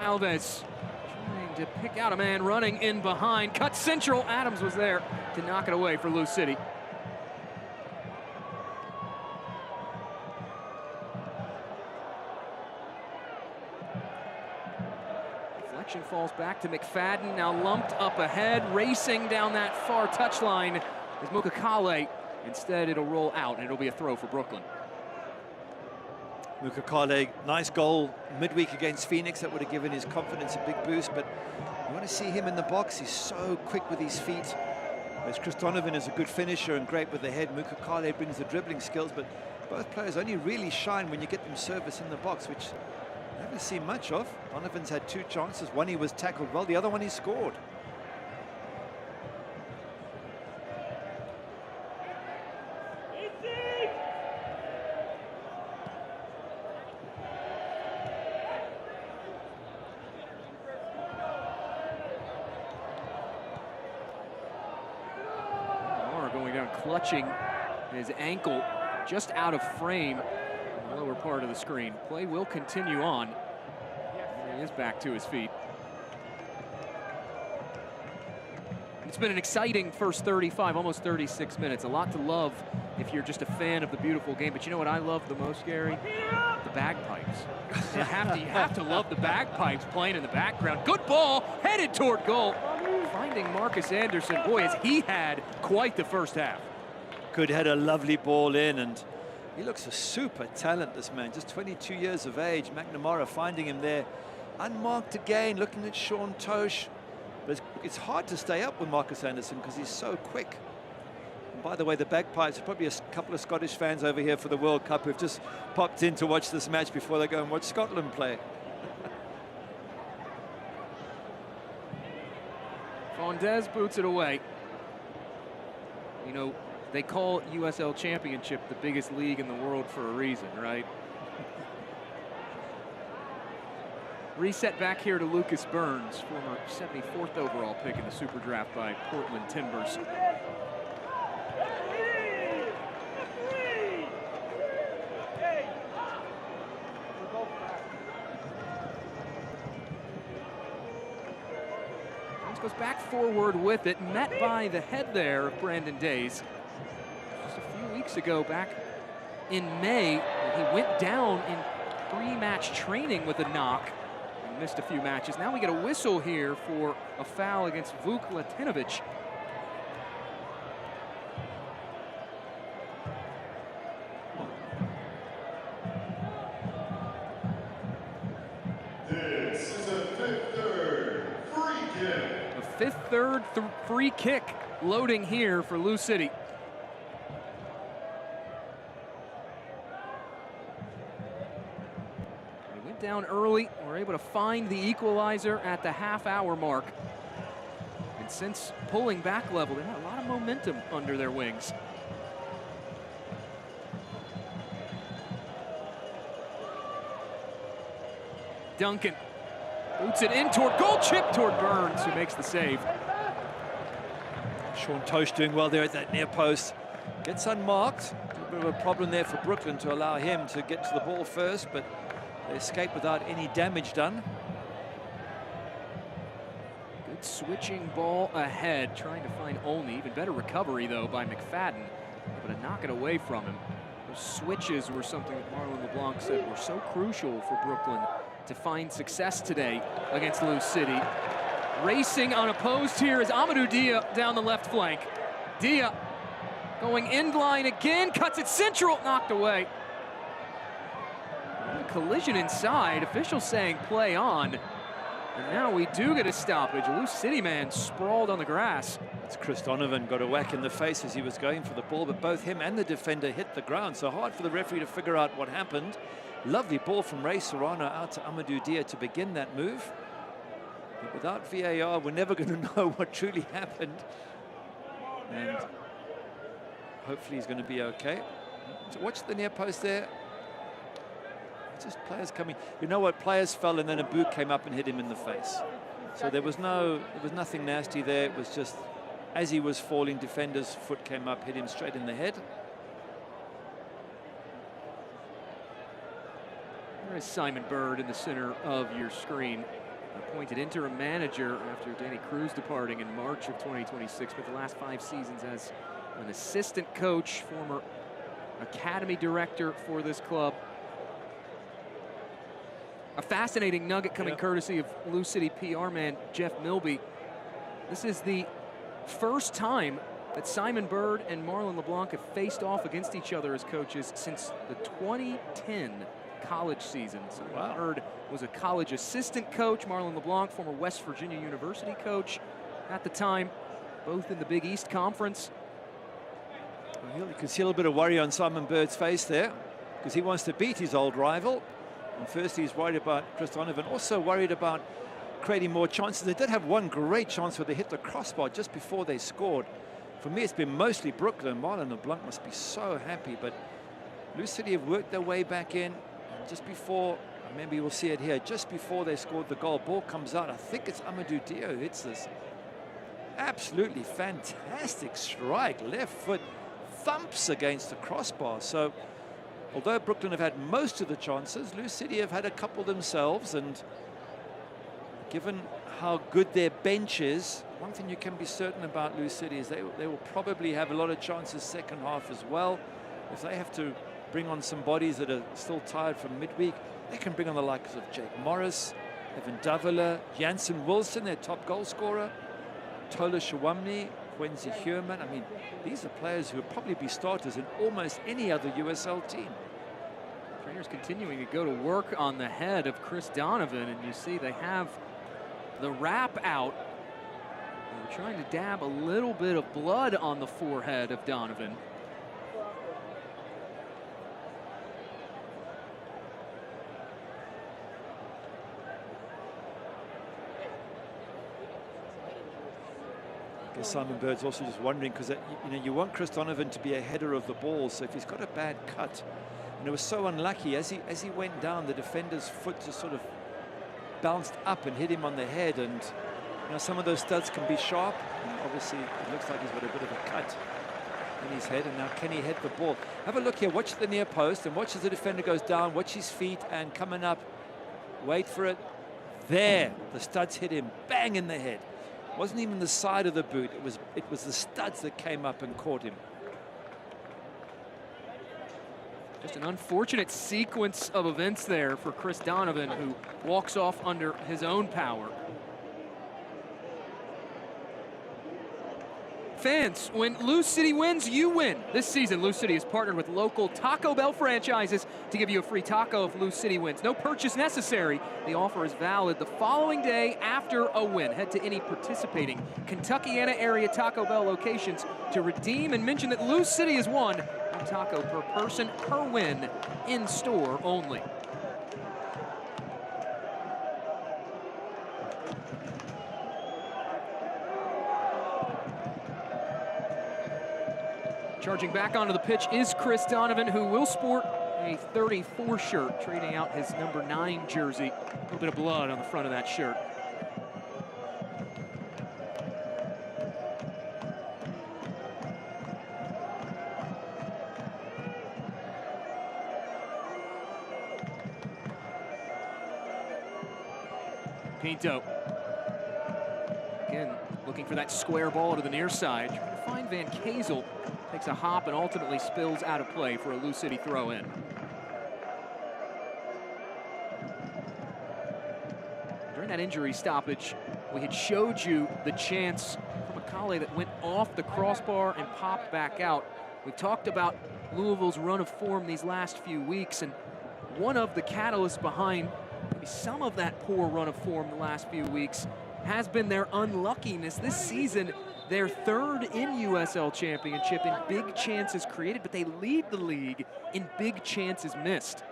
Alves trying to pick out a man running in behind. Cut central. Adams was there to knock it away for Lou City. Deflection falls back to McFadden. Now lumped up ahead. Racing down that far touchline is Mukakale. Instead, it'll roll out and it'll be a throw for Brooklyn. Mukakale, nice goal midweek against Phoenix. That would have given his confidence a big boost, but you want to see him in the box. He's so quick with his feet. Whereas Chris Donovan is a good finisher and great with the head. Mukakale brings the dribbling skills, but both players only really shine when you get them service in the box, which I haven't seen much of. Donovan's had 2 chances. One he was tackled well, the other one he scored. Clutching his ankle just out of frame in the lower part of the screen. Play will continue on. He is back to his feet. It's been an exciting first 35, almost 36 minutes. A lot to love if you're just a fan of the beautiful game. But you know what I love the most, Gary? The bagpipes. You have to love the bagpipes playing in the background. Good ball, headed toward goal. Finding Marcus Anderson. Boy, has he had quite the first half. Could had a lovely ball in, and he looks a super talent, this man, just 22 years of age. McNamara finding him there, unmarked again, looking at Sean Tosh. But it's hard to stay up with Marcus Anderson because he's so quick. And by the way, the bagpipes, probably a couple of Scottish fans over here for the World Cup who've just popped in to watch this match before they go and watch Scotland play. Fondez boots it away. You know, they call USL Championship the biggest league in the world for a reason, right? Reset back here to Lucas Burns, former 74th overall pick in the Super Draft by Portland Timbers. Burns goes back forward with it, met by the head there of Brandon Days. Just a few weeks ago, back in May, he went down in pre-match training with a knock. Missed a few matches. Now we get a whistle here for a foul against Vuk Latinovic. This is a fifth third free kick. A fifth third free kick loading here for Lou City. Down early, we're able to find the equalizer at the half-hour mark. And since pulling back level, they've had a lot of momentum under their wings. Duncan boots it in toward goal, chip toward Burns, who makes the save. Sean Tosh doing well there at that near post. Gets unmarked. A bit of a problem there for Brooklyn to allow him to get to the ball first, but they escape without any damage done. Good switching ball ahead, trying to find Olney. Even better recovery, though, by McFadden. Able to knock it away from him. Those switches were something that Marlon LeBlanc said were so crucial for Brooklyn to find success today against Lou City. Racing unopposed here is Amadou Dia down the left flank. Dia going end line again, cuts it central, knocked away. Collision inside, officials saying play on. And now we do get a stoppage. Lou City man sprawled on the grass. It's Chris Donovan got a whack in the face as he was going for the ball, but both him and the defender hit the ground. So hard for the referee to figure out what happened. Lovely ball from Ray Serrano out to Amadou Dia to begin that move. But without VAR, we're never going to know what truly happened. And hopefully he's going to be okay. Watch the near post there. Just players coming. You know what? Players fell and then a boot came up and hit him in the face. So there was nothing nasty there. It was just as he was falling, defender's foot came up, hit him straight in the head. There is Simon Bird in the center of your screen. Appointed interim manager after Danny Cruz departing in March of 2026, but the last 5 seasons as an assistant coach, former academy director for this club. A fascinating nugget coming courtesy of Lou City PR man Jeff Milby. This is the first time that Simon Bird and Marlon LeBlanc have faced off against each other as coaches since the 2010 college season. So Bird was a college assistant coach. Marlon LeBlanc, former West Virginia University coach at the time, both in the Big East Conference. Well, you can see a little bit of worry on Simon Bird's face there because he wants to beat his old rival. And first he's worried about Chris Donovan, also worried about creating more chances. They did have one great chance where they hit the crossbar just before they scored. For me, it's been mostly Brooklyn. Marlon LeBlanc must be so happy, but Lou City have worked their way back in. Just before, maybe we'll see it here, just before they scored the goal, ball comes out. I think it's Amadou Dio hits this. Absolutely fantastic strike. Left foot thumps against the crossbar. So, although Brooklyn have had most of the chances, Lou City have had a couple themselves, and given how good their bench is, one thing you can be certain about Lou City is they will probably have a lot of chances second half as well. If they have to bring on some bodies that are still tired from midweek, they can bring on the likes of Jake Morris, Evan Davila, Jansen Wilson, their top goal scorer, Tola Shawamni, Quincy Human. I mean, these are players who would probably be starters in almost any other USL team. Trainers continuing to go to work on the head of Chris Donovan, and you see they have the wrap out. They're trying to dab a little bit of blood on the forehead of Donovan. I guess Simon Bird's also just wondering because you want Chris Donovan to be a header of the ball. So if he's got a bad cut, and it was so unlucky as he went down, the defender's foot just sort of bounced up and hit him on the head. And some of those studs can be sharp. And obviously, it looks like he's got a bit of a cut in his head. And now can he head the ball? Have a look here. Watch the near post and watch as the defender goes down. Watch his feet and coming up. Wait for it. There, the studs hit him bang in the head. Wasn't even the side of the boot. It was the studs that came up and caught him. Just an unfortunate sequence of events there for Chris Donovan, who walks off under his own power. Fans, when Lou City wins, you win. This season, Lou City has partnered with local Taco Bell franchises to give you a free taco if Lou City wins. No purchase necessary. The offer is valid the following day after a win. Head to any participating Kentuckiana area Taco Bell locations to redeem and mention that Lou City has won. One taco per person per win, in store only. Charging back onto the pitch is Chris Donovan, who will sport a 34 shirt, trading out his number 9 jersey. A little bit of blood on the front of that shirt. Pinto. Again, looking for that square ball to the near side. Trying to find Van Kazel. Takes a hop and ultimately spills out of play for a Lou City throw-in. During that injury stoppage, we had showed you the chance from Akale that went off the crossbar and popped back out. We talked about Louisville's run of form these last few weeks, and one of the catalysts behind maybe some of that poor run of form the last few weeks has been their unluckiness this season. They're third in USL Championship in big chances created, but they lead the league in big chances missed.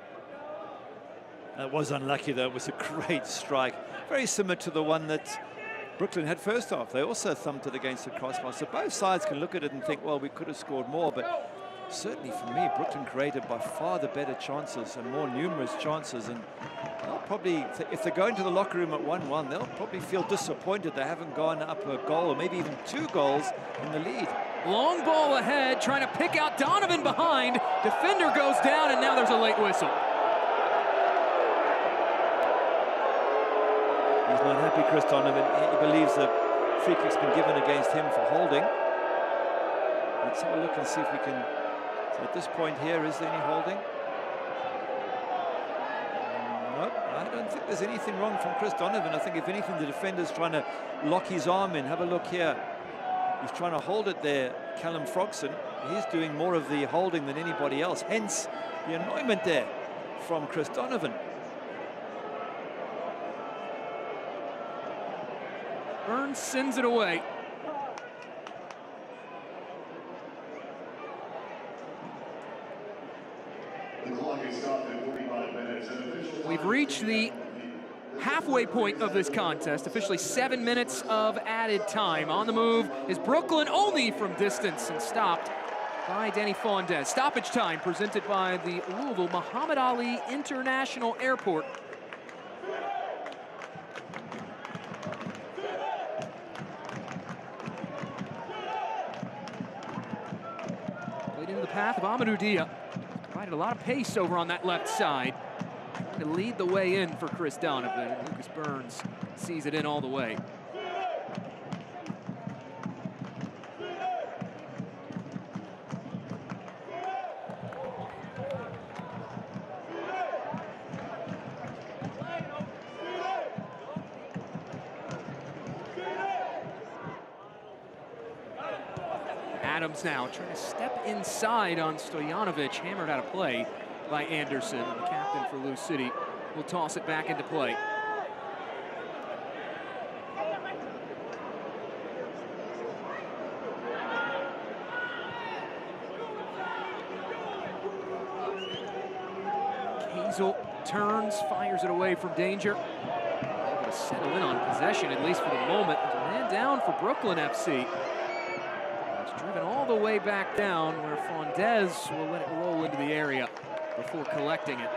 That was unlucky, though. It was a great strike. Very similar to the one that Brooklyn had first half. They also thumped it against the crossbar. So both sides can look at it and think, well, we could have scored more. But certainly for me, Brooklyn created by far the better chances and more numerous chances. And they'll probably, if they go into the locker room at 1-1, they'll probably feel disappointed they haven't gone up a goal or maybe even 2 goals in the lead. Long ball ahead, trying to pick out Donovan behind. Defender goes down, and now there's a late whistle. He's not happy, Chris Donovan. He believes that free kick's been given against him for holding. Let's have a look and see if we can. So at this point here, is there any holding? Nope, I don't think there's anything wrong from Chris Donovan. I think if anything, the defender's trying to lock his arm in. Have a look here. He's trying to hold it there, Callum Frogson. He's doing more of the holding than anybody else. Hence the annoyment there from Chris Donovan. Burns sends it away. The clock is stopped at 45 minutes. We've reached the halfway point of this contest. Officially 7 minutes of added time. On the move is Brooklyn, only from distance, and stopped by Danny Fondez. Stoppage time presented by the Louisville Muhammad Ali International Airport. Played into the path of Amadou Dia. Provided a lot of pace over on that left side. Trying to lead the way in for Chris Donovan, and Lucas Burns sees it in all the way. Adams now trying to step inside on Stojanovic, hammered out of play by Anderson. The captain for Lou City will toss it back into play. Hazel turns, fires it away from danger. Able to settle in on possession, at least for the moment. There's a man down for Brooklyn FC. It's driven all the way back down, where Fondez will let it roll into the area before collecting it.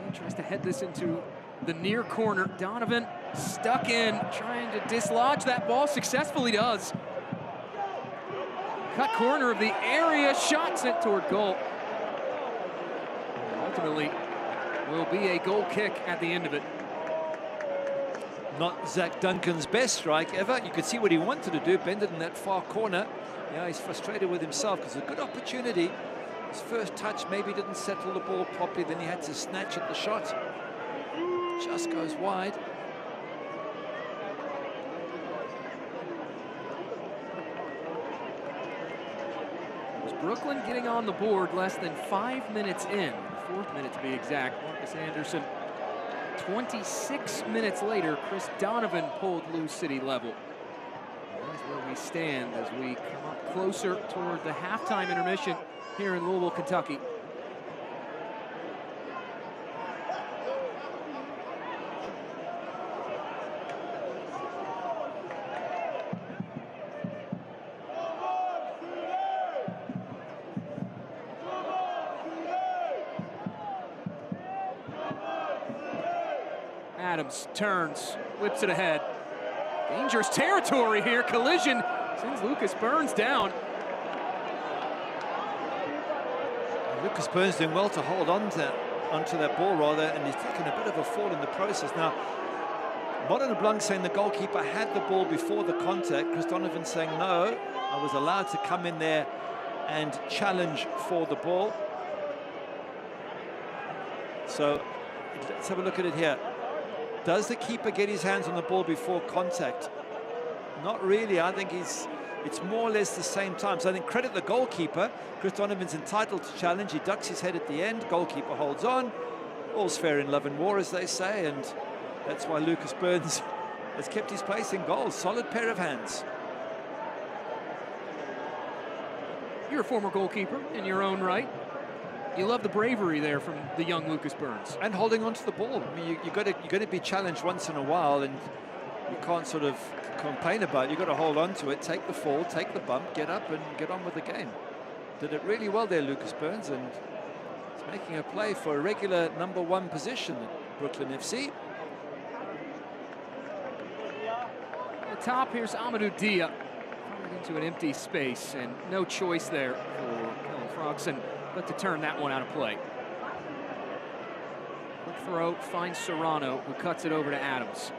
He tries to head this into the near corner. Donovan stuck in, trying to dislodge that ball. Successfully does. Cut corner of the area, shot sent toward goal. Ultimately, will be a goal kick at the end of it. Not Zach Duncan's best strike ever. You could see what he wanted to do, bend it in that far corner. Yeah, he's frustrated with himself because it's a good opportunity. His first touch maybe didn't settle the ball properly, then he had to snatch at the shot. Just goes wide. Brooklyn getting on the board less than 5 minutes in, the 4th minute to be exact. Marcus Anderson, 26 minutes later, Chris Donovan pulled Lou City level. And that's where we stand as we come up closer toward the halftime intermission here in Louisville, Kentucky. Adams turns, whips it ahead. Dangerous territory here, collision, sends Lucas Burns down. Lucas Burns doing well to hold onto that ball rather, and he's taken a bit of a fall in the process. Now, Modern LeBlanc saying the goalkeeper had the ball before the contact. Chris Donovan saying no, I was allowed to come in there and challenge for the ball. So let's have a look at it here. Does the keeper get his hands on the ball before contact? Not really. I think it's more or less the same time. So I think credit the goalkeeper. Chris Donovan's entitled to challenge. He ducks his head at the end. Goalkeeper holds on. All's fair in love and war, as they say, and that's why Lucas Burns has kept his place in goal. Solid pair of hands. You're a former goalkeeper in your own right. You love the bravery there from the young Lucas Burns. And holding on to the ball. I mean, you got to be challenged once in a while, and you can't sort of complain about it. You've got to hold on to it, take the fall, take the bump, get up and get on with the game. Did it really well there, Lucas Burns, and he's making a play for a regular #1 position at Brooklyn FC. At the top, here's Amadou Dia into an empty space, and no choice there for Kellen Froxson but to turn that one out of play. Quick throw finds Serrano, who cuts it over to Adams.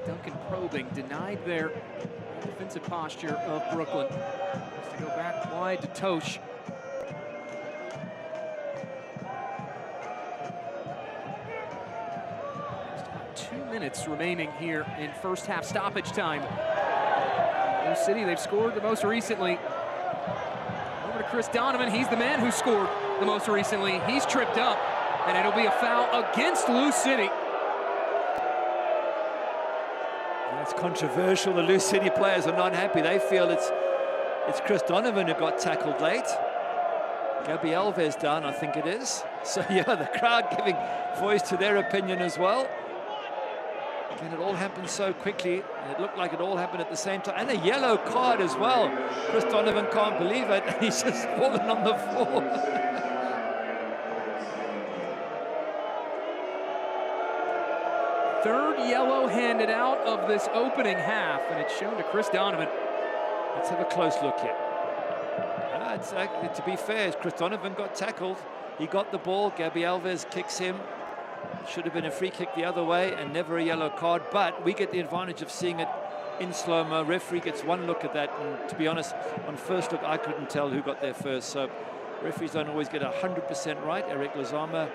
Duncan probing, denied their defensive posture of Brooklyn. Has to go back wide to Tosh. 2 minutes remaining here in first half stoppage time. Blue City, they've scored the most recently. Over to Chris Donovan. He's the man who scored the most recently. He's tripped up, and it'll be a foul against Blue City. That's controversial. The Blue City players are not happy. They feel it's Chris Donovan who got tackled late. Gabby Alves down, I think it is. So yeah, the crowd giving voice to their opinion as well. And it all happened so quickly. It looked like it all happened at the same time. And a yellow card as well. Chris Donovan can't believe it. He's just fallen on the floor. Third yellow handed out of this opening half, and it's shown to Chris Donovan. Let's have a close look here. To be fair, Chris Donovan got tackled. He got the ball. Gabby Alves kicks him. Should have been a free kick the other way and never a yellow card, but we get the advantage of seeing it in slow-mo. Referee gets one look at that, and to be honest, on first look, I couldn't tell who got there first. So referees don't always get 100% right. Eric Lazama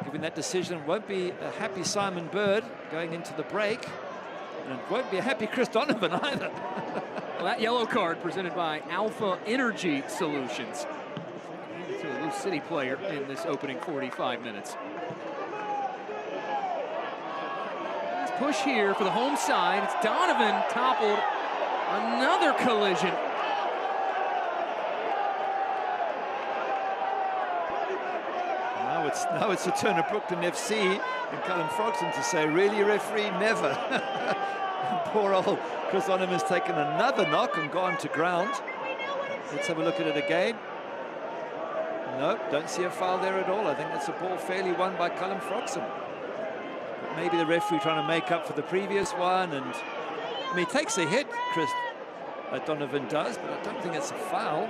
giving that decision. Won't be a happy Simon Bird going into the break, and it won't be a happy Chris Donovan either. Well, that yellow card presented by Alpha Energy Solutions to a Blue City player in this opening 45 minutes. Last push here for the home side. It's Donovan toppled. Another collision. Now it's the turn of Brooklyn FC and Callum Froxson to say, really, referee? Never. Poor old Chris Donovan's taken another knock and gone to ground. Let's have a look at it again. Nope, don't see a foul there at all. I think that's a ball fairly won by Callum Froxson. But maybe the referee trying to make up for the previous one. And I mean, he takes a hit, Chris Donovan does, but I don't think it's a foul.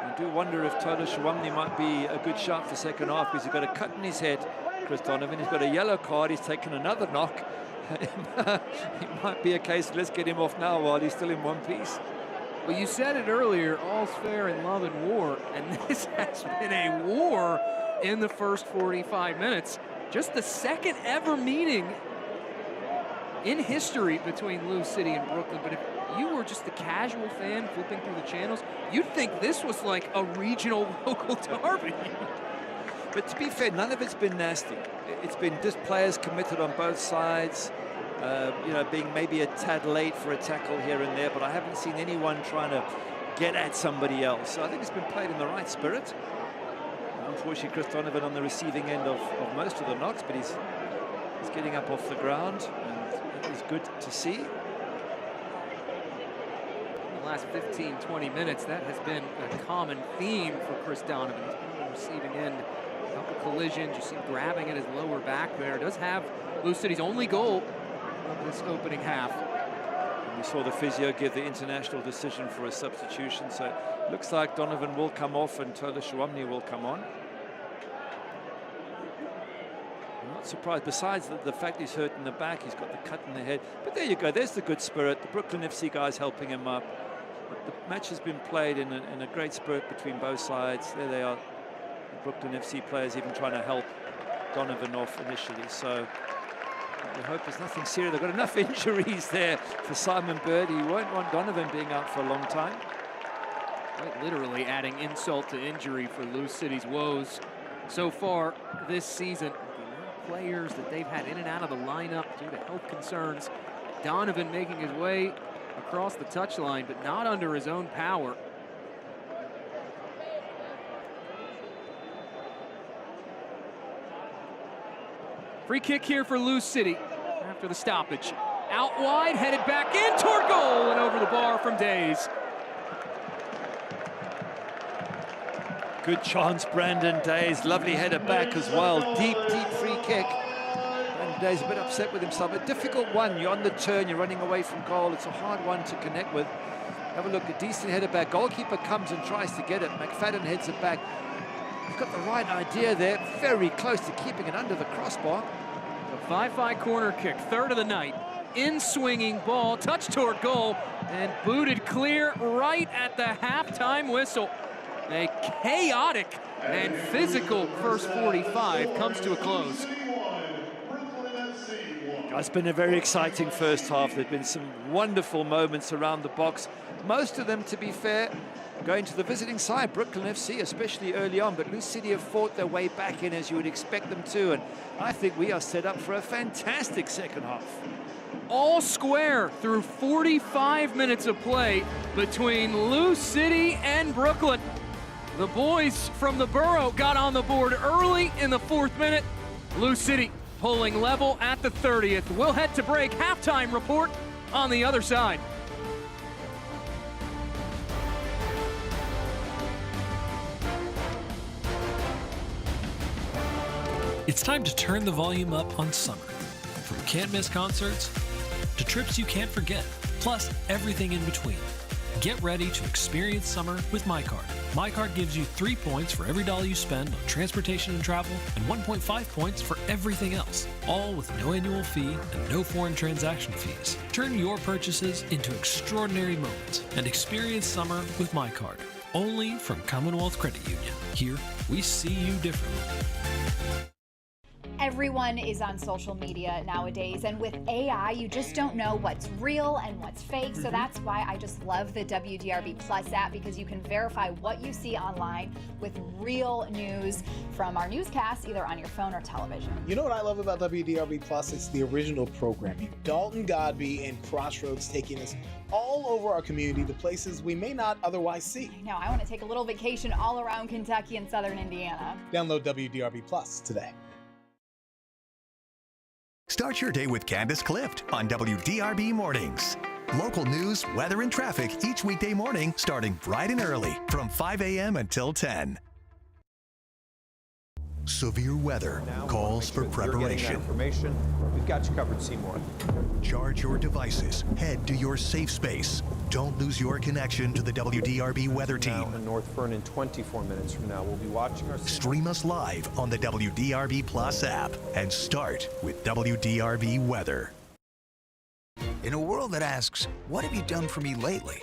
I do wonder if Tola Shawamni might be a good shot for second half, because he's got a cut in his head, Chris Donovan. He's got a yellow card. He's taken another knock. It might be a case, let's get him off now while he's still in one piece. Well, you said it earlier, all's fair in love and war, and this has been a war in the first 45 minutes. Just the second ever meeting in history between Blue City and Brooklyn. But if you were just a casual fan flipping through the channels, you'd think this was like a regional local derby. But to be fair, none of it's been nasty. It's been just players committed on both sides, you know, being maybe a tad late for a tackle here and there, but I haven't seen anyone trying to get at somebody else. So I think it's been played in the right spirit. Unfortunately, Chris Donovan on the receiving end of most of the knocks, but he's getting up off the ground, and it is good to see. In the last 15, 20 minutes, that has been a common theme for Chris Donovan. He's been on the receiving end. A couple collisions, you see him grabbing at his lower back there. Does have Blue City's only goal of this opening half. And we saw the physio give the international decision for a substitution, so it looks like Donovan will come off and Tola Shawamni will come on. I'm not surprised, besides the fact he's hurt in the back, he's got the cut in the head. But there you go, there's the good spirit. The Brooklyn FC guys helping him up. The match has been played in a great spirit between both sides. There they are. Brooklyn FC players even trying to help Donovan off initially. So we hope there's nothing serious. They've got enough injuries there for Simon Bird. He won't want Donovan being out for a long time. Quite literally adding insult to injury for Lou City's woes so far this season. The amount of players that they've had in and out of the lineup due to health concerns. Donovan making his way across the touchline, but not under his own power. Free kick here for Lou City after the stoppage. Out wide, headed back in toward goal and over the bar from Days. Good chance, Brandon Days. Lovely header back as well. Deep, deep free kick. Brandon Days a bit upset with himself. A difficult one. You're on the turn. You're running away from goal. It's a hard one to connect with. Have a look. A decent header back. Goalkeeper comes and tries to get it. McFadden heads it back. He's got the right idea there. Very close to keeping it under the crossbar. A 5-5 corner kick. Third of the night. In swinging ball. Touch toward goal. And booted clear right at the halftime whistle. A chaotic and physical first 45 comes to a close. It's been a very exciting first half. There have been some wonderful moments around the box. Most of them, to be fair, going to the visiting side, Brooklyn FC, especially early on. But Lou City have fought their way back in as you would expect them to. And I think we are set up for a fantastic second half. All square through 45 minutes of play between Lou City and Brooklyn. The boys from the Borough got on the board early in the 4th minute. Lou City pulling level at the 30th. We'll head to break. Halftime report on the other side. It's time to turn the volume up on summer. From can't miss concerts to trips you can't forget, plus everything in between. Get ready to experience summer with MyCard. MyCard gives you 3 points for every dollar you spend on transportation and travel, and 1.5 points for everything else, all with no annual fee and no foreign transaction fees. Turn your purchases into extraordinary moments and experience summer with MyCard. Only from Commonwealth Credit Union. Here, we see you differently. Everyone is on social media nowadays, and with AI, you just don't know what's real and what's fake. So that's why I just love the WDRB Plus app, because you can verify what you see online with real news from our newscasts, either on your phone or television. You know what I love about WDRB Plus? It's the original programming. Dalton Godby and Crossroads taking us all over our community to places we may not otherwise see. I know, I want to take a little vacation all around Kentucky and southern Indiana. Download WDRB Plus today. Start your day with Candace Clift on WDRB Mornings. Local news, weather, and traffic each weekday morning starting bright and early from 5 a.m. until 10. Severe weather calls for preparation. Information. We've got you covered, Seymour. Charge your devices. Head to your safe space. Don't lose your connection to the WDRB weather team. Now in North Vernon, 24 minutes from now, we'll be watching our... Stream us live on the WDRB Plus app and start with WDRB weather. In a world that asks, what have you done for me lately?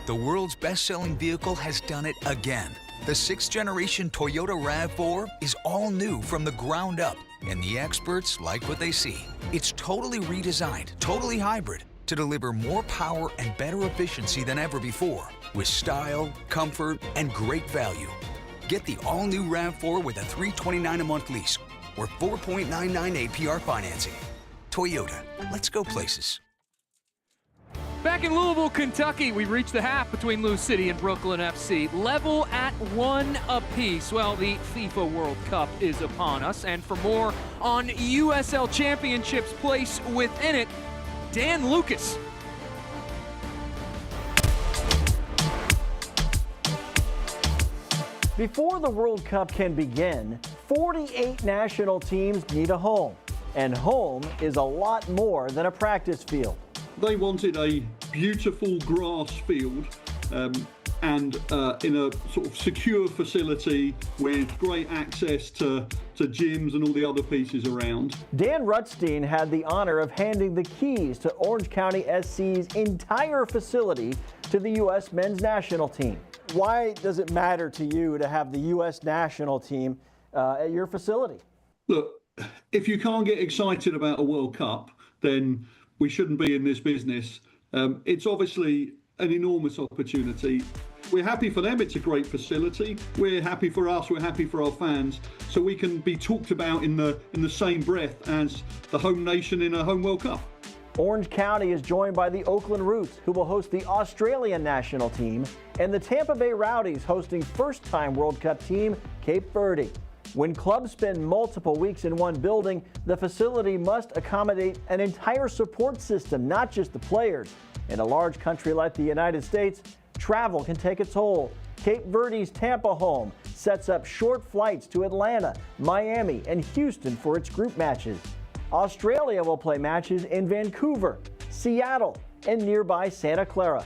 The world's best-selling vehicle has done it again. The 6th-generation Toyota RAV4 is all new from the ground up, and the experts like what they see. It's totally redesigned, totally hybrid, to deliver more power and better efficiency than ever before, with style, comfort, and great value. Get the all-new RAV4 with a $329 a month lease or 4.99 APR financing. Toyota, let's go places. Back in Louisville, Kentucky, we reached the half between Lou City and Brooklyn FC. Level at 1 apiece. Well, the FIFA World Cup is upon us. And for more on USL Championship's place within it, Dan Lucas. Before the World Cup can begin, 48 national teams need a home. And home is a lot more than a practice field. They wanted a beautiful grass field and in a sort of secure facility with great access to gyms and all the other pieces around. Dan Rutstein had the honor of handing the keys to Orange County SC's entire facility to the U.S. men's national team. Why does it matter to you to have the U.S. national team at your facility? Look, if you can't get excited about a World Cup, then we shouldn't be in this business. It's obviously an enormous opportunity. We're happy for them, it's a great facility. We're happy for us, we're happy for our fans, so we can be talked about in the same breath as the home nation in a home World Cup. Orange County is joined by the Oakland Roots, who will host the Australian national team, and the Tampa Bay Rowdies hosting first-time World Cup team Cape Verde. When clubs spend multiple weeks in one building, the facility must accommodate an entire support system, not just the players. In a large country like the United States, travel can take a toll. Cape Verde's Tampa home sets up short flights to Atlanta, Miami, and Houston for its group matches. Australia will play matches in Vancouver, Seattle, and nearby Santa Clara.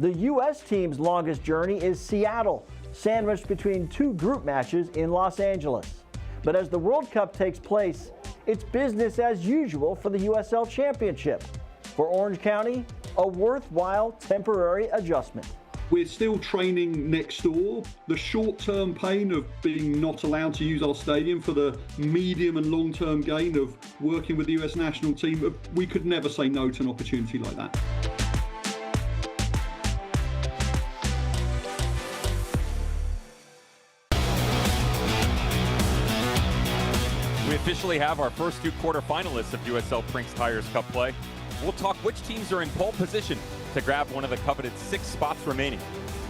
The U.S. team's longest journey is Seattle, sandwiched between two group matches in Los Angeles. But as the World Cup takes place, it's business as usual for the USL Championship. For Orange County, a worthwhile temporary adjustment. We're still training next door. The short-term pain of being not allowed to use our stadium for the medium and long-term gain of working with the US national team, we could never say no to an opportunity like that. We officially have our first two quarterfinalists of USL Brinks Tires Cup play. We'll talk which teams are in pole position to grab one of the coveted 6 spots remaining.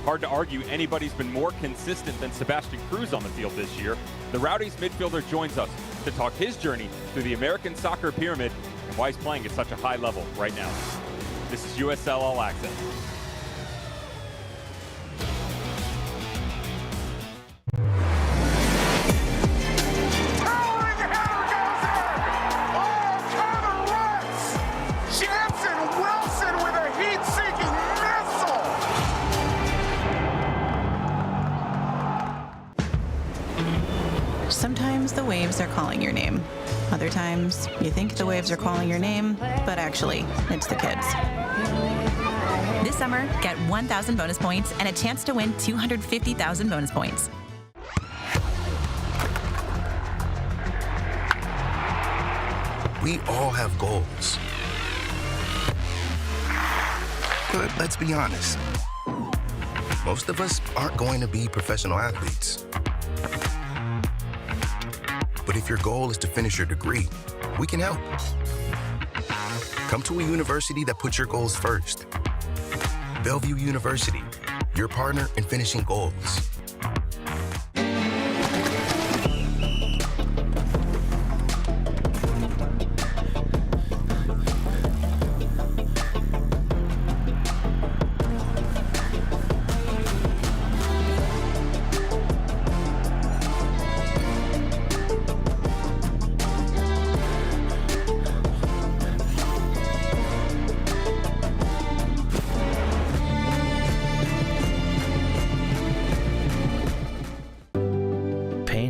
Hard to argue anybody's been more consistent than Sebastian Cruz on the field this year. The Rowdies midfielder joins us to talk his journey through the American soccer pyramid and why he's playing at such a high level right now. This is USL All Access. Sometimes the waves are calling your name. Other times, you think the waves are calling your name, but actually, it's the kids. This summer, get 1,000 bonus points and a chance to win 250,000 bonus points. We all have goals. But let's be honest. Most of us aren't going to be professional athletes. But if your goal is to finish your degree, we can help. Come to a university that puts your goals first. Bellevue University, your partner in finishing goals.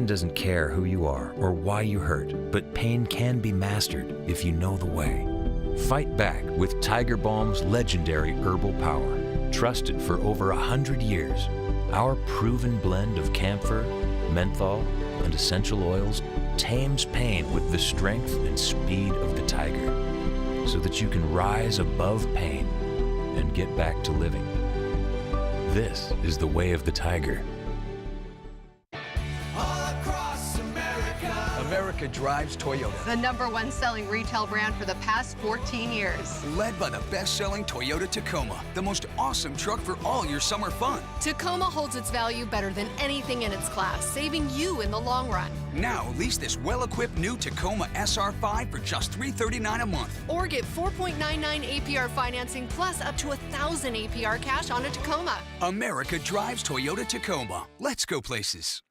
Doesn't care who you are or why you hurt, but pain can be mastered if you know the way. Fight back with Tiger Balm's legendary herbal power. Trusted for over 100 years, our proven blend of camphor, menthol, and essential oils tames pain with the strength and speed of the tiger, so that you can rise above pain and get back to living. This is the way of the tiger. America drives Toyota. The #1 selling retail brand for the past 14 years. Led by the best-selling Toyota Tacoma, the most awesome truck for all your summer fun. Tacoma holds its value better than anything in its class, saving you in the long run. Now, lease this well-equipped new Tacoma SR5 for just $339 a month. Or get 4.99 APR financing plus up to $1,000 APR cash on a Tacoma. America drives Toyota Tacoma. Let's go places.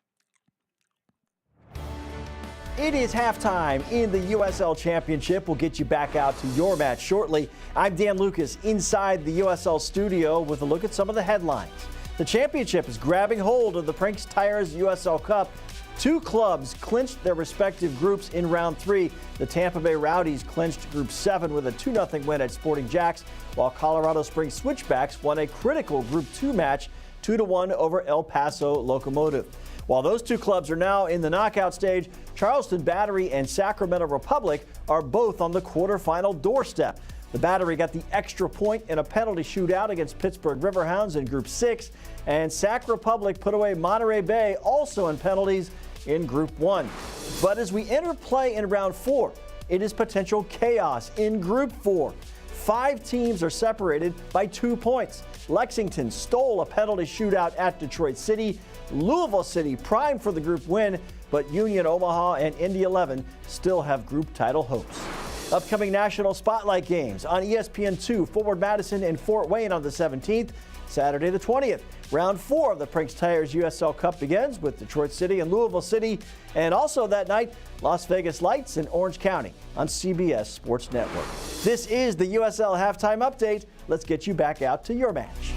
It is halftime in the USL Championship. We'll get you back out to your match shortly. I'm Dan Lucas inside the USL studio with a look at some of the headlines. The championship is grabbing hold of the Brinks Tires USL Cup. 2 clubs clinched their respective groups in round 3. The Tampa Bay Rowdies clinched Group 7 with a 2-0 win at Sporting Jacks, while Colorado Springs Switchbacks won a critical Group 2 match 2-1 over El Paso Locomotive. While those 2 clubs are now in the knockout stage, Charleston Battery and Sacramento Republic are both on the quarterfinal doorstep. The Battery got the extra point in a penalty shootout against Pittsburgh Riverhounds in Group 6, and Sac Republic put away Monterey Bay also in penalties in Group 1. But as we enter play in Round 4, it is potential chaos in Group 4. 5 teams are separated by 2 points. Lexington stole a penalty shootout at Detroit City. Louisville City primed for the group win, but Union Omaha and Indy 11 still have group title hopes. Upcoming national spotlight games on ESPN2, Forward Madison and Fort Wayne on the 17th. Saturday the 20th, Round 4 of the Prinks Tires USL Cup begins with Detroit City and Louisville City. And also that night, Las Vegas Lights in Orange County on CBS Sports Network. This is the USL Halftime Update. Let's get you back out to your match.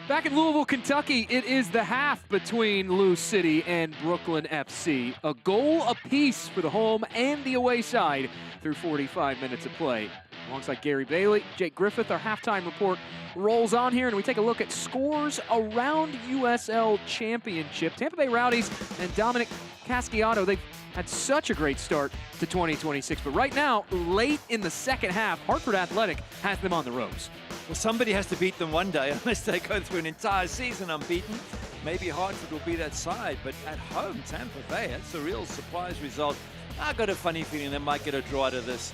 Back in Louisville, Kentucky, it is the half between Lou City and Brooklyn FC. A goal apiece for the home and the away side through 45 minutes of play. Alongside Gary Bailey, Jake Griffith, our halftime report rolls on here, and we take a look at scores around USL Championship. Tampa Bay Rowdies and Dominic Casciato, they've had such a great start to 2026, but right now, late in the second half, Hartford Athletic has them on the ropes. Well, somebody has to beat them one day, unless they go through an entire season unbeaten. Maybe Hartford will be that side, but at home, Tampa Bay, that's a real surprise result. I've got a funny feeling they might get a draw out of this,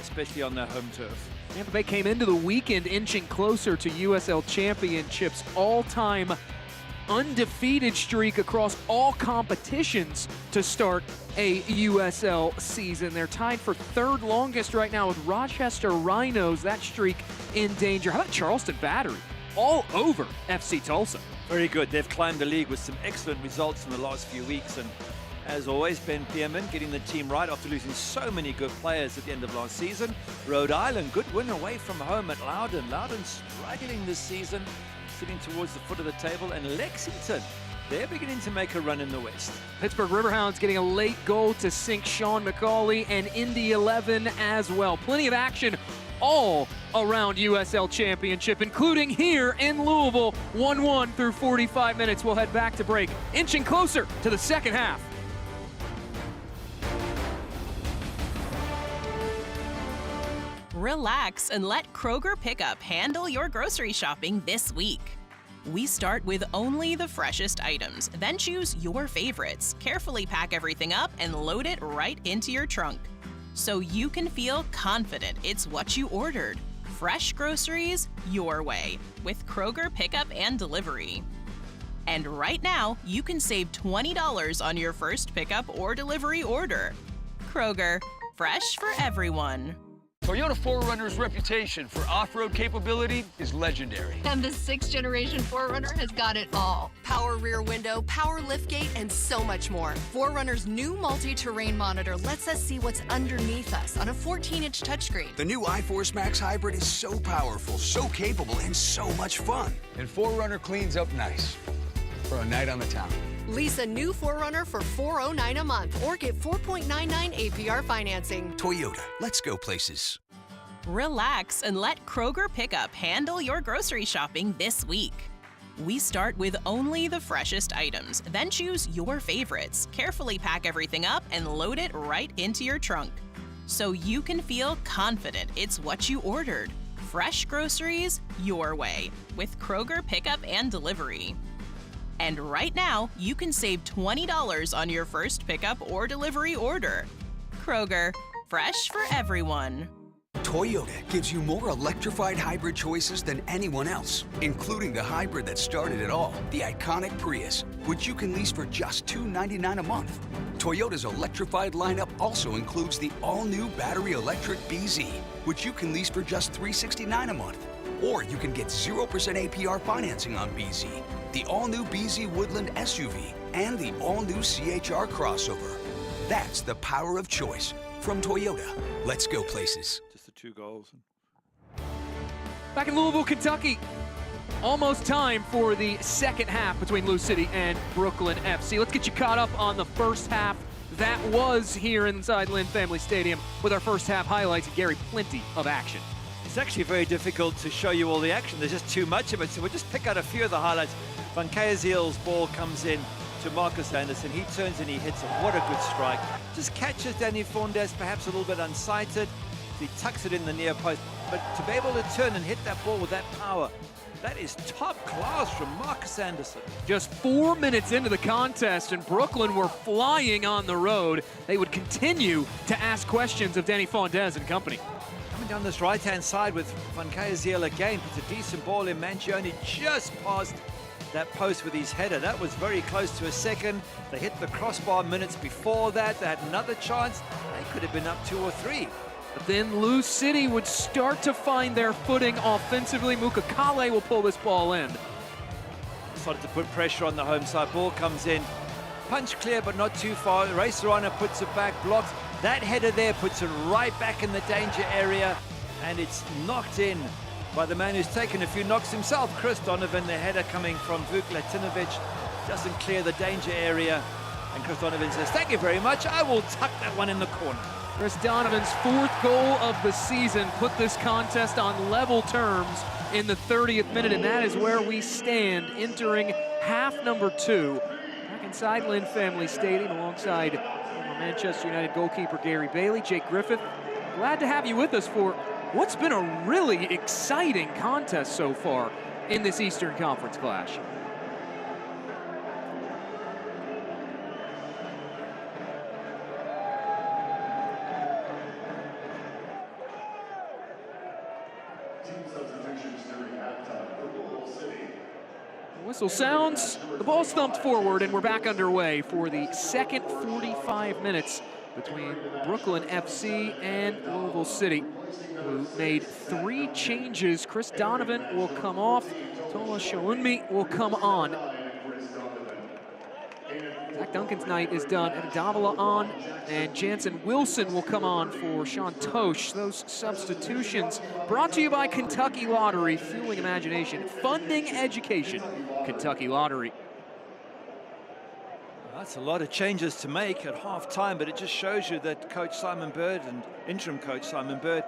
especially on their home turf. Tampa Bay came into the weekend inching closer to USL Championship's all-time undefeated streak across all competitions to start a USL season. They're tied for third longest right now with Rochester Rhinos. That streak in danger. How about Charleston Battery? All over FC Tulsa. Very good. They've climbed the league with some excellent results in the last few weeks. And as always, Ben Pierman getting the team right after losing so many good players at the end of last season. Rhode Island, good win away from home at Loudoun. Loudoun struggling this season, sitting towards the foot of the table. And Lexington, they're beginning to make a run in the West. Pittsburgh Riverhounds getting a late goal to sink Sean McCauley, and Indy 11 as well. Plenty of action all around USL Championship, including here in Louisville. 1-1 through 45 minutes. We'll head back to break, inching closer to the second half. Relax and let Kroger Pickup handle your grocery shopping this week. We start with only the freshest items, then choose your favorites, carefully pack everything up, and load it right into your trunk, so you can feel confident it's what you ordered. Fresh groceries your way with Kroger Pickup and Delivery. And right now, you can save $20 on your first pickup or delivery order. Kroger, fresh for everyone. Toyota 4Runner's reputation for off-road capability is legendary. And the 6th generation 4Runner has got it all. Power rear window, power liftgate, and so much more. 4Runner's new multi-terrain monitor lets us see what's underneath us on a 14-inch touchscreen. The new iForce Max Hybrid is so powerful, so capable, and so much fun. And 4Runner cleans up nice for a night on the town. Lease a new 4Runner for $409 a month or get 4.99 APR financing. Toyota, let's go places. Relax and let Kroger Pickup handle your grocery shopping this week. We start with only the freshest items, then choose your favorites, carefully pack everything up, and load it right into your trunk, so you can feel confident it's what you ordered. Fresh groceries your way with Kroger Pickup and Delivery. And right now, you can save $20 on your first pickup or delivery order. Kroger, fresh for everyone. Toyota gives you more electrified hybrid choices than anyone else, including the hybrid that started it all, the iconic Prius, which you can lease for just $299 a month. Toyota's electrified lineup also includes the all-new battery electric BZ, which you can lease for just $369 a month. Or you can get 0% APR financing on BZ, the all-new BZ Woodland SUV, and the all-new CHR crossover. That's the power of choice from Toyota. Let's go places. Just the 2 goals. Back in Louisville, Kentucky, almost time for the second half between Lou City and Brooklyn FC. Let's get you caught up on the first half that was here inside Lynn Family Stadium with our first half highlights. Gary, plenty of action. It's actually very difficult to show you all the action. There's just too much of it, so we'll just pick out a few of the highlights. Van Keeziel's ball comes in to Marcus Anderson. He turns and he hits it. What a good strike. Just catches Danny Fondes, perhaps a little bit unsighted. He tucks it in the near post. But to be able to turn and hit that ball with that power, that is top class from Marcus Anderson. Just 4 minutes into the contest, and Brooklyn were flying on the road. They would continue to ask questions of Danny Fondes and company. Coming down this right-hand side with Van Kayziel again, puts a decent ball in. Mangione just past that post with his header. That was very close to a second. They hit the crossbar minutes before that. They had another chance. They could have been up 2 or 3. But then Lou City would start to find their footing offensively. Mukakale will pull this ball in. Started to put pressure on the home side. Ball comes in. Punch clear, but not too far. Racerana puts it back, blocks. That header there puts it right back in the danger area, and it's knocked in by the man who's taken a few knocks himself, Chris Donovan. The header coming from Vuk Latinovic doesn't clear the danger area, and Chris Donovan says, "Thank you very much. I will tuck that one in the corner." Chris Donovan's 4th goal of the season put this contest on level terms in the 30th minute, and that is where we stand entering half number 2. Back inside Lynn Family Stadium alongside former Manchester United goalkeeper Gary Bailey, Jake Griffith. Glad to have you with us for what's been a really exciting contest so far in this Eastern Conference clash. Whistle sounds, the ball's thumped forward, and we're back underway for the second 45 minutes between Brooklyn FC and Louisville City, who made 3 changes. Chris Donovan will come off, Tola Shaunmi will come on. Zach Duncan's night is done, and Davila on, and Jansen Wilson will come on for Sean Tosh. Those substitutions brought to you by Kentucky Lottery, fueling imagination, funding education. Kentucky Lottery. That's a lot of changes to make at half-time, but it just shows you that Coach Simon Bird and interim coach Simon Bird,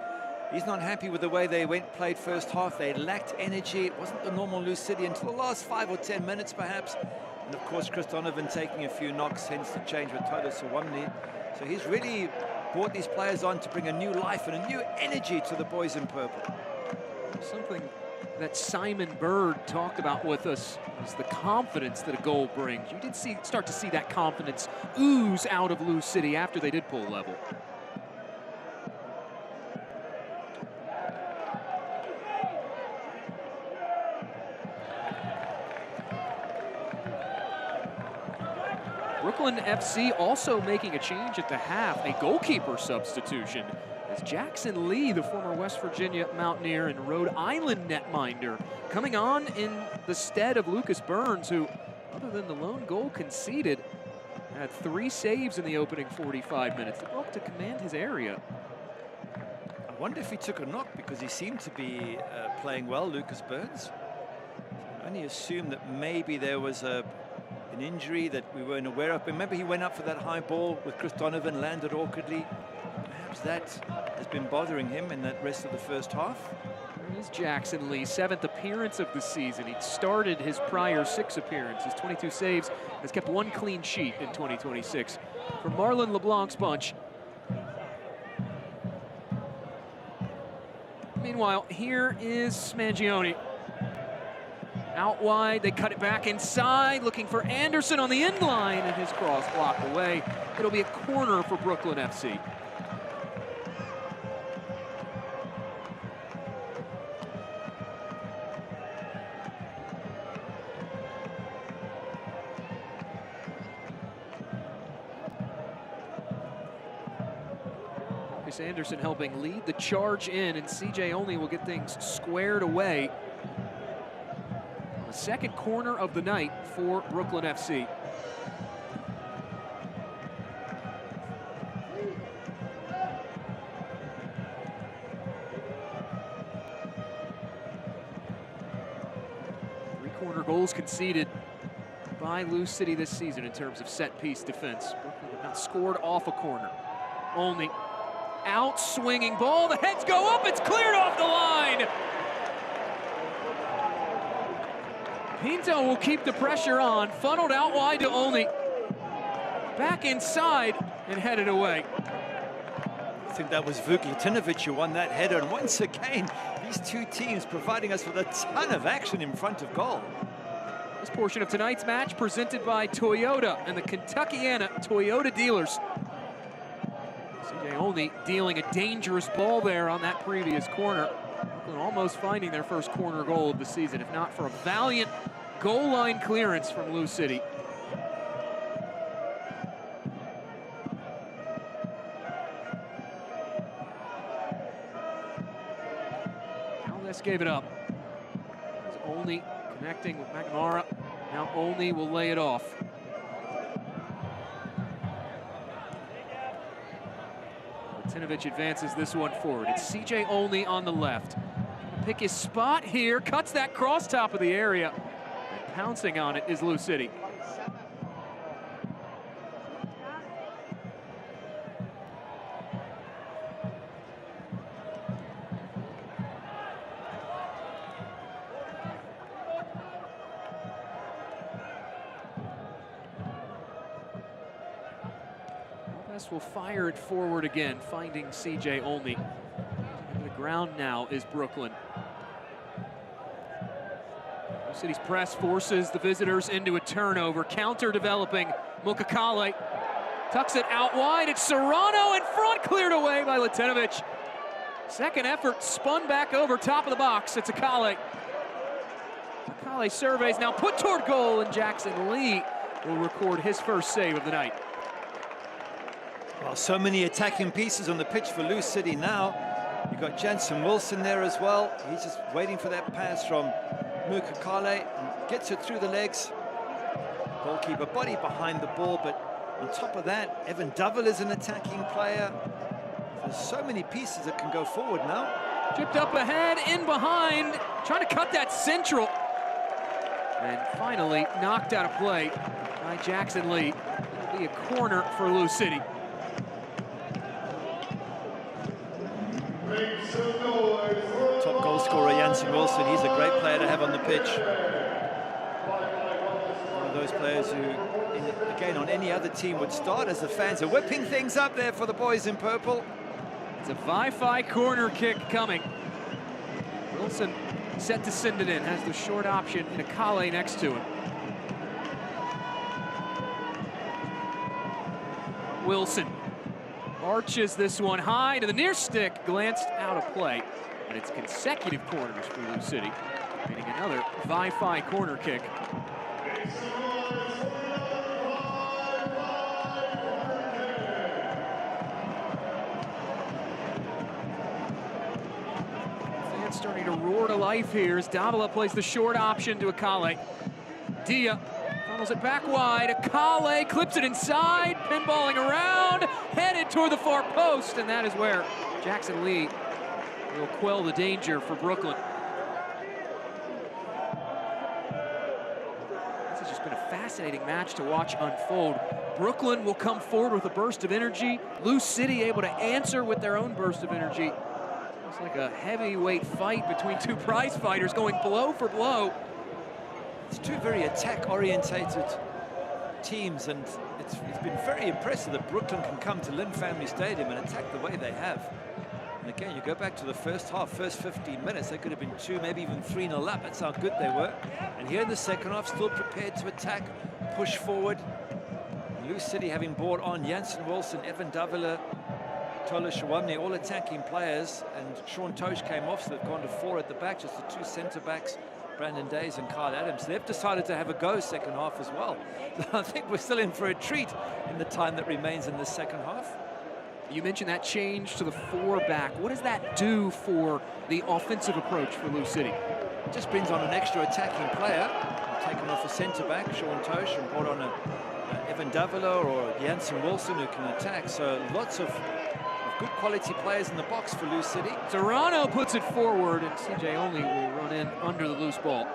he's not happy with the way they played first half. They lacked energy. It wasn't the normal Lou City until the last 5 or 10 minutes, perhaps. And of course, Chris Donovan taking a few knocks, hence the change with Tola Shaunmi. So he's really brought these players on to bring a new life and a new energy to the boys in purple. Something that Simon Bird talked about with us was the confidence that a goal brings. You did start to see that confidence ooze out of Lou City after they did pull level. Brooklyn FC also making a change at the half, a goalkeeper substitution, as Jackson Lee, the former West Virginia Mountaineer and Rhode Island netminder, coming on in the stead of Lucas Burns, who, other than the lone goal conceded, had 3 saves in the opening 45 minutes. He broke to command his area. I wonder if he took a knock, because he seemed to be playing well, Lucas Burns. I only assumed that maybe there was an injury that we weren't aware of. Remember, he went up for that high ball with Chris Donovan, landed awkwardly. Perhaps that has been bothering him in that rest of the first half. There is Jackson Lee, 7th appearance of the season. He'd started his prior 6 appearances, 22 saves, has kept 1 clean sheet in 2026. For Marlon LeBlanc's bunch. Meanwhile, here is Mangione. Out wide, they cut it back inside, looking for Anderson on the end line, and his cross blocked away. It'll be a corner for Brooklyn FC. Marcus Anderson helping lead the charge in, and CJ Only will get things squared away. Second corner of the night for Brooklyn FC. Three corner goals conceded by Lou City this season in terms of set-piece defense. Brooklyn have not scored off a corner. Only out swinging ball. The heads go up. It's cleared off the line. Pinto will keep the pressure on, funneled out wide to Olney. Back inside and headed away. I think that was Vuglitinovic who won that header, and once again, these two teams providing us with a ton of action in front of goal. This portion of tonight's match presented by Toyota and the Kentuckiana Toyota dealers. CJ Olney dealing a dangerous ball there on that previous corner. Almost finding their first corner goal of the season, if not for a valiant goal line clearance from Lou City. Valdez gave it up. Olney connecting with McNamara. Now Olney will lay it off. Tinovic advances this one forward. It's CJ Olney on the left. Pick his spot here, cuts that cross top of the area. And pouncing on it is Lou City. Will fire it forward again, finding CJ Olney. The ground now is Brooklyn. Lou City's press forces the visitors into a turnover. Counter developing. Mukakale tucks it out wide. It's Serrano in front, cleared away by Latinovic. Second effort, spun back over top of the box. It's Akale. Akale surveys, now put toward goal, and Jackson Lee will record his first save of the night. Well, so many attacking pieces on the pitch for Lou City now. You've got Jansen Wilson there as well. He's just waiting for that pass from Mukakale and gets it through the legs. Goalkeeper body behind the ball, but on top of that, Evan Dovell is an attacking player. There's so many pieces that can go forward now. Chipped up ahead, in behind, trying to cut that central. And finally knocked out of play by Jackson Lee. It'll be a corner for Lou City. Top goal scorer Jansen Wilson, he's a great player to have on the pitch. One of those players who, again, on any other team would start, as the fans are whipping things up there for the boys in purple. It's a Wi-Fi corner kick coming. Wilson set to send it in, has the short option in Akale next to him. Wilson arches this one high to the near stick, glanced out of play. And it's consecutive corners for Lou City, meaning another Wi-Fi corner kick. Fans starting to roar to life here as Davila plays the short option to Akale. Dia funnels it back wide. Akale clips it inside, pinballing around, headed toward the far post, and that is where Jackson Lee will quell the danger for Brooklyn. This has just been a fascinating match to watch unfold. Brooklyn will come forward with a burst of energy. Lou City able to answer with their own burst of energy. It's like a heavyweight fight between two prize fighters going blow for blow. It's two very attack-orientated teams, and it's been very impressive that Brooklyn can come to Lynn Family Stadium and attack the way they have. And again, you go back to the first half, first 15 minutes, they could have been 2, maybe even 3-0 up. That's how good they were. And here in the second half, still prepared to attack, push forward. Lou City having brought on Jansen Wilson, Evan Davila, Tola Shawamni, all attacking players, and Sean Tosh came off, so they've gone to 4 at the back, just the 2 centre-backs, Brandon Days and Kyle Adams. They've decided to have a go second half as well. I think we're still in for a treat in the time that remains in the second half. You mentioned that change to the 4-back. What does that do for the offensive approach for Lou City? It just brings on an extra attacking player. Taken off a centre-back, Sean Tosh, and brought on a Evan Davila or Jansen Wilson who can attack. So lots of good quality players in the box for Lou City. Serrano puts it forward, and CJ Olney will run in under the loose ball.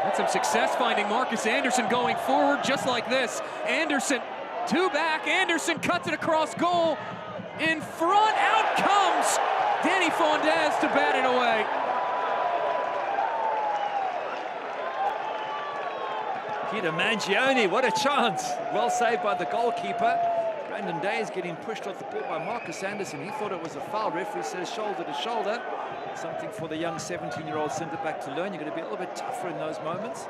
Had some success finding Marcus Anderson going forward just like this. Anderson, 2 back. Anderson cuts it across goal. In front, out comes Danny Fondez to bat it away. Peter Mangione, what a chance. Well saved by the goalkeeper. Brandon Days getting pushed off the ball by Marcus Anderson. He thought it was a foul. Referee says shoulder to shoulder. Something for the young 17-year-old centre-back to learn. You're going to be a little bit tougher in those moments.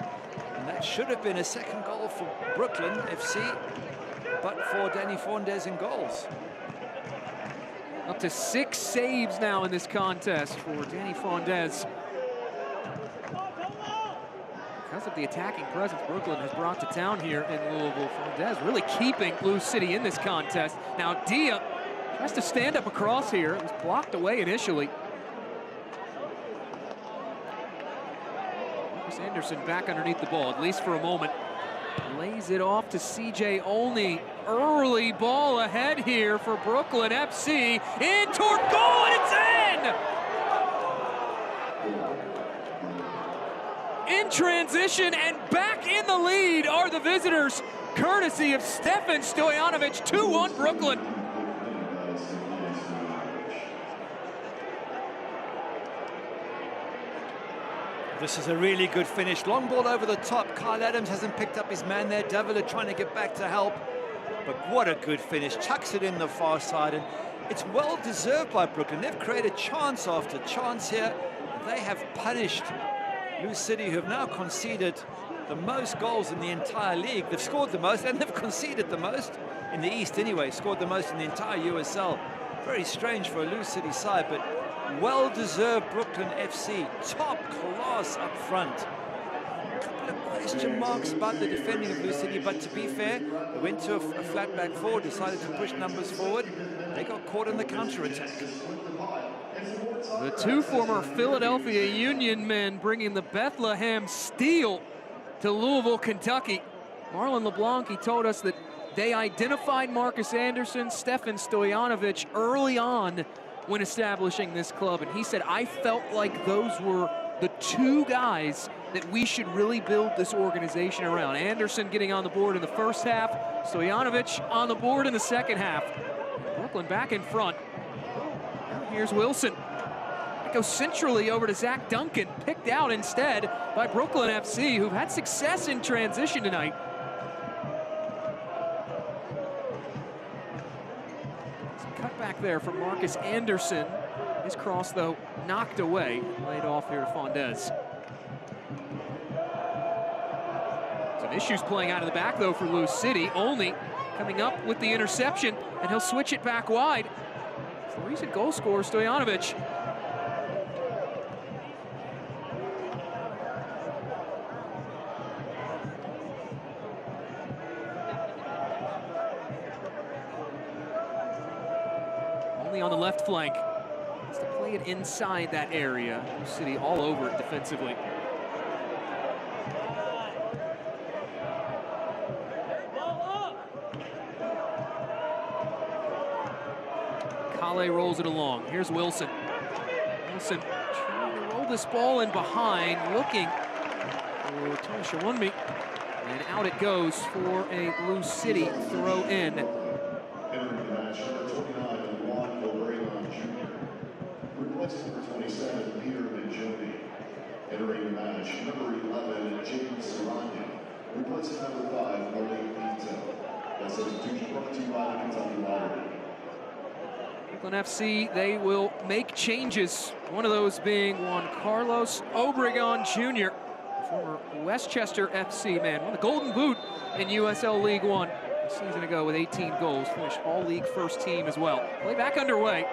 And that should have been a second goal for Brooklyn FC, but for Danny Fondes in goals. Up to 6 saves now in this contest for Danny Fondes. Because of the attacking presence Brooklyn has brought to town here in Louisville, Fondes really keeping Lou City in this contest. Now Dia tries to stand up across here. It was blocked away initially. Marcus Anderson back underneath the ball, at least for a moment. Lays it off to CJ Olney. Early ball ahead here for Brooklyn FC. In toward goal, and it's in! In transition and back in the lead are the visitors, courtesy of Stefan Stojanovic. 2-1 Brooklyn. This is a really good finish. Long ball over the top. Kyle Adams hasn't picked up his man there. Davila trying to get back to help. But what a good finish. Chucks it in the far side. And it's well deserved by Brooklyn. They've created chance after chance here. They have punished Lou City, who have now conceded the most goals in the entire league. They've scored the most and they've conceded the most in the East anyway. Scored the most in the entire USL. Very strange for a Lou City side, but well-deserved Brooklyn FC. Top class up front. A couple of question marks about the defending of Lou City, but to be fair, they went to a flat back forward, decided to push numbers forward. They got caught in the counter-attack. The 2 former Philadelphia Union men bringing the Bethlehem Steel to Louisville, Kentucky. Marlon LeBlanc, he told us that they identified Marcus Anderson, Stefan Stojanovic early on when establishing this club, and he said, I felt like those were the 2 guys that we should really build this organization around. Anderson getting on the board in the first half, Stojanovic on the board in the second half. Brooklyn back in front. Here's Wilson. It goes centrally over to Zach Duncan, picked out instead by Brooklyn FC, who've had success in transition tonight. Cut back there from Marcus Anderson. His cross, though, knocked away. Laid off here to Fondes. Some issues playing out of the back, though, for Lou City. Olney coming up with the interception, and he'll switch it back wide. It's the recent goal scorer, Stojanovic. On the left flank. Has to play it inside that area. Lou City all over it defensively. Kale rolls it along. Here's Wilson. Wilson trying to roll this ball in behind, looking for Tosha Wunmi. And out it goes for a Lou City throw in. Number 27, Peter Mangione. Entering the match, number 11, James Saranya. Replacing number 5, Malik Pinto. That substitution brought to you by the Kentucky Lottery. Brooklyn FC, they will make changes. One of those being Juan Carlos Obregon Jr., former Westchester FC man. Won the Golden Boot in USL League One a season ago with 18 goals. Finished all-league first team as well. Play back underway.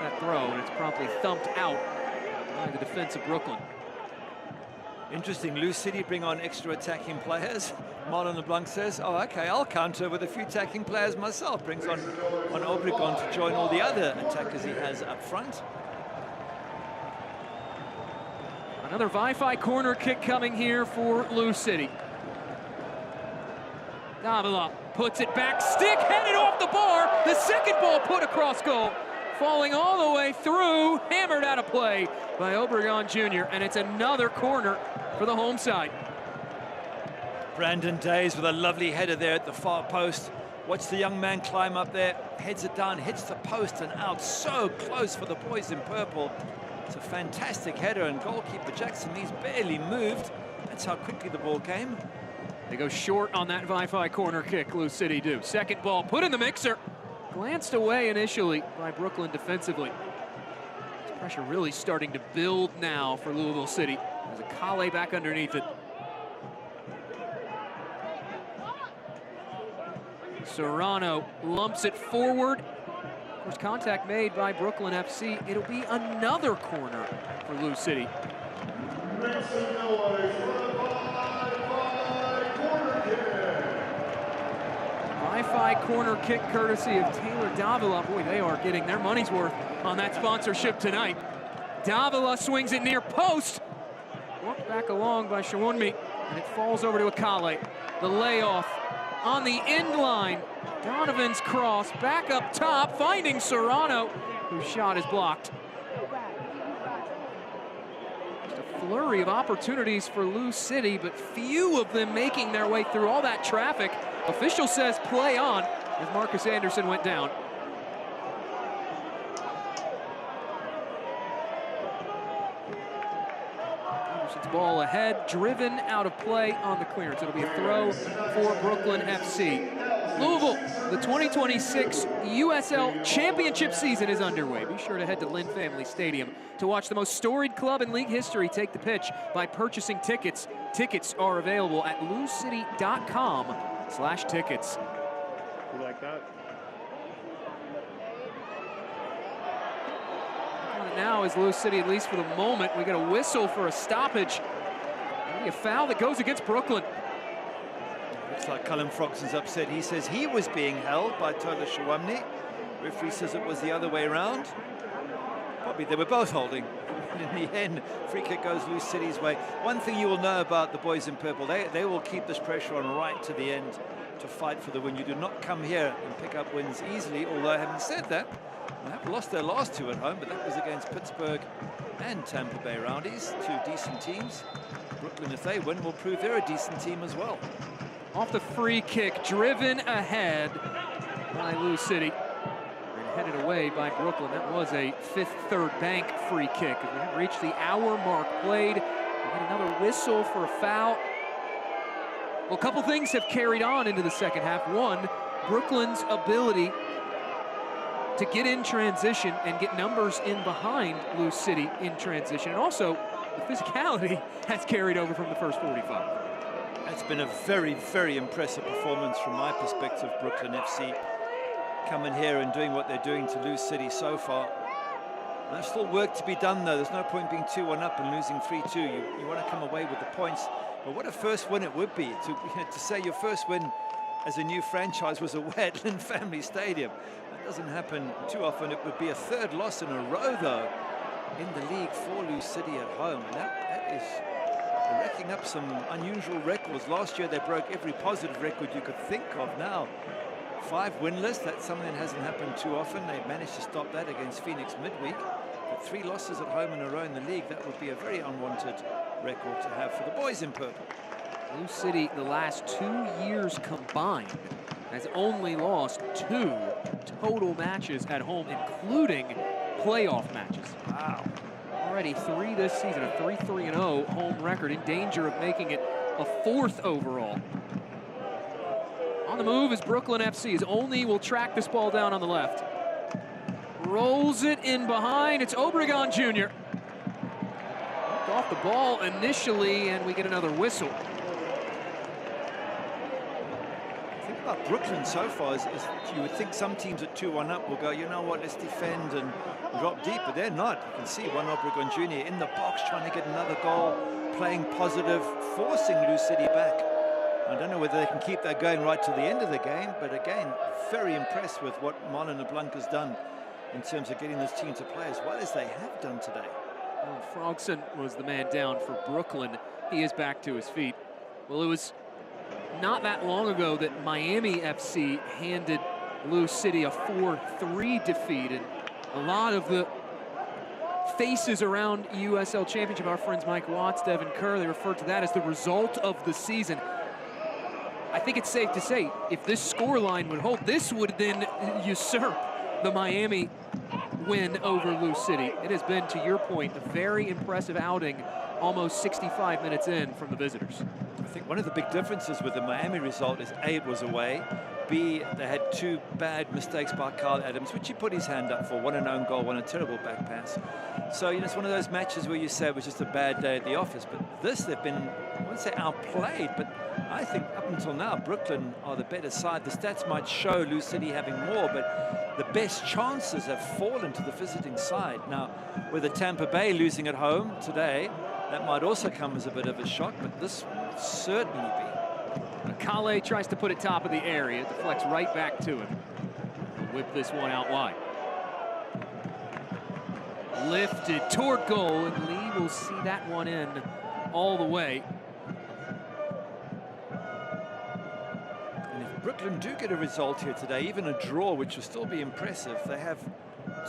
That throw, and it's promptly thumped out by the defense of Brooklyn. Interesting, Lou City bring on extra attacking players. Marlon LeBlanc says, oh, okay, I'll counter with a few attacking players myself. Brings on Obregon to join all the other attackers he has up front. Another Wi-Fi corner kick coming here for Lou City. Davila puts it back, stick headed off the bar. The second ball put across goal. Falling all the way through, hammered out of play by Obregon Jr., and it's another corner for the home side. Brandon Days with a lovely header there at the far post. Watch the young man climb up there, heads it down, hits the post and out. So close for the boys in purple. It's a fantastic header, and goalkeeper Jackson Lee's barely moved. That's how quickly the ball came. They go short on that Wi-Fi corner kick, Lou City do. Second ball put in the mixer. Glanced away initially by Brooklyn defensively. This pressure really starting to build now for Louisville City. There's a Kale back underneath it. Serrano lumps it forward. First contact made by Brooklyn FC. It'll be another corner for Lou City. Wi-Fi corner kick courtesy of Taylor Davila. Boy, they are getting their money's worth on that sponsorship tonight. Davila swings it near post. Walked back along by Shawunmi, and it falls over to Akale. The layoff on the end line. Donovan's cross back up top, finding Serrano, whose shot is blocked. Just a flurry of opportunities for Lou City, but few of them making their way through all that traffic. Official says play on as Marcus Anderson went down. Anderson's ball ahead, driven out of play on the clearance. It'll be a throw for Brooklyn FC. Louisville, the 2026 USL Championship season is underway. Be sure to head to Lynn Family Stadium to watch the most storied club in league history take the pitch by purchasing tickets. Tickets are available at loucity.com/tickets. You like that? Now is Lou City, at least for the moment. We get a whistle for a stoppage. Maybe a foul that goes against Brooklyn. Looks like Cullen Frogson's upset. He says he was being held by Tola Shawunmi. Referee says it was the other way around. Probably they were both holding. In the end, free kick goes Lou City's way. One thing you will know about the boys in purple, they will keep this pressure on right to the end to fight for the win. You do not come here and pick up wins easily, although having said that, they have lost their last two at home, but that was against Pittsburgh and Tampa Bay Rowdies, two decent teams. Brooklyn, if they win, will prove they're a decent team as well. Off the free kick, driven ahead by Lou City. And headed away by Brooklyn. That was a Fifth Third Bank free kick. As we have reached the hour mark played, we get another whistle for a foul. Well, a couple things have carried on into the second half. One, Brooklyn's ability to get in transition and get numbers in behind Lou City in transition. And also, the physicality has carried over from the first 45. It's been a very, very impressive performance from my perspective, Brooklyn FC. Coming here and doing what they're doing to Lou City so far. There's still work to be done, though. There's no point being 2-1 up and losing 3-2. You want to come away with the points. But what a first win it would be to say your first win as a new franchise was away at Lynn Family Stadium. That doesn't happen too often. It would be a third loss in a row, though, in the league for Lou City at home. And that is racking up some unusual records. Last year they broke every positive record you could think of. Now 5 winless, that's something that hasn't happened too often. They managed to stop that against Phoenix midweek, but 3 losses at home in a row in the league, that would be a very unwanted record to have for the boys in purple. Lou City, the last 2 years combined, has only lost 2 total matches at home, including playoff matches. Wow. Already 3 this season, a 3-3-0 home record, in danger of making it a 4th overall. On the move is Brooklyn FC, as Olney will track this ball down on the left. Rolls it in behind, it's Obregon Jr. Off the ball initially, and we get another whistle. The thing about Brooklyn so far is you would think some teams at 2-1 up will go, you know what, let's defend and drop deep, but they're not. You can see one Obregon Jr. in the box trying to get another goal, playing positive, forcing Lou City back. I don't know whether they can keep that going right to the end of the game, but again, very impressed with what Marlon LeBlanc has done in terms of getting this team to play as well as they have done today. Well, Frogson was the man down for Brooklyn. He is back to his feet. Well, it was not that long ago that Miami FC handed Lou City a 4-3 defeat, and a lot of the faces around USL Championship, our friends Mike Watts, Devin Kerr, they refer to that as the result of the season. I think it's safe to say, if this scoreline would hold, this would then usurp the Miami win over Lou City. It has been, to your point, a very impressive outing, almost 65 minutes in from the visitors. I think one of the big differences with the Miami result is A, it was away. B, they had 2 bad mistakes by Kyle Adams, which he put his hand up for. One an own goal, one a terrible back pass. So, you know, it's one of those matches where you say it was just a bad day at the office. But this, they've been, I wouldn't say outplayed, but I think up until now, Brooklyn are the better side. The stats might show Lou City having more, but the best chances have fallen to the visiting side. Now, with the Tampa Bay losing at home today, that might also come as a bit of a shock, but this will certainly be. Kale tries to put it top of the area. It deflects right back to him. Whip this one out wide. Lifted toward goal, and Lee will see that one in all the way. And if Brooklyn do get a result here today, even a draw, which will still be impressive, they have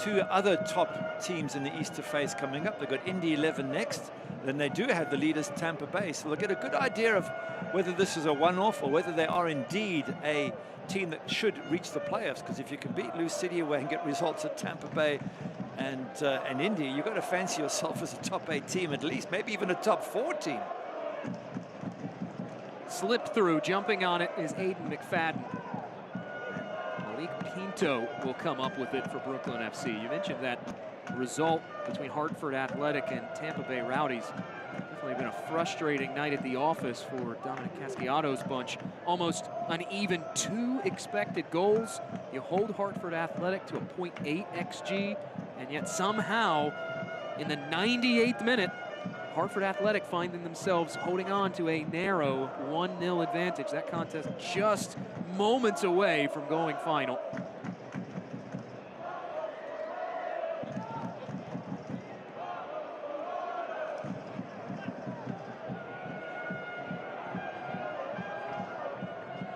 2 other top teams in the East to face coming up. They've got Indy 11 next. Then they do have the leaders Tampa Bay. So they'll get a good idea of whether this is a one-off or whether they are indeed a team that should reach the playoffs. Because if you can beat Lou City away and get results at Tampa Bay and Indy, you've got to fancy yourself as a top 8 team at least, maybe even a top 4 team. Slipped through, jumping on it is Aiden McFadden. Malik Pinto will come up with it for Brooklyn FC. You mentioned that result between Hartford Athletic and Tampa Bay Rowdies. Definitely been a frustrating night at the office for Dominic Casciato's bunch. Almost an even 2 expected goals. You hold Hartford Athletic to a .8 XG, and yet somehow in the 98th minute, Hartford Athletic finding themselves holding on to a narrow 1-0 advantage. That contest just moments away from going final.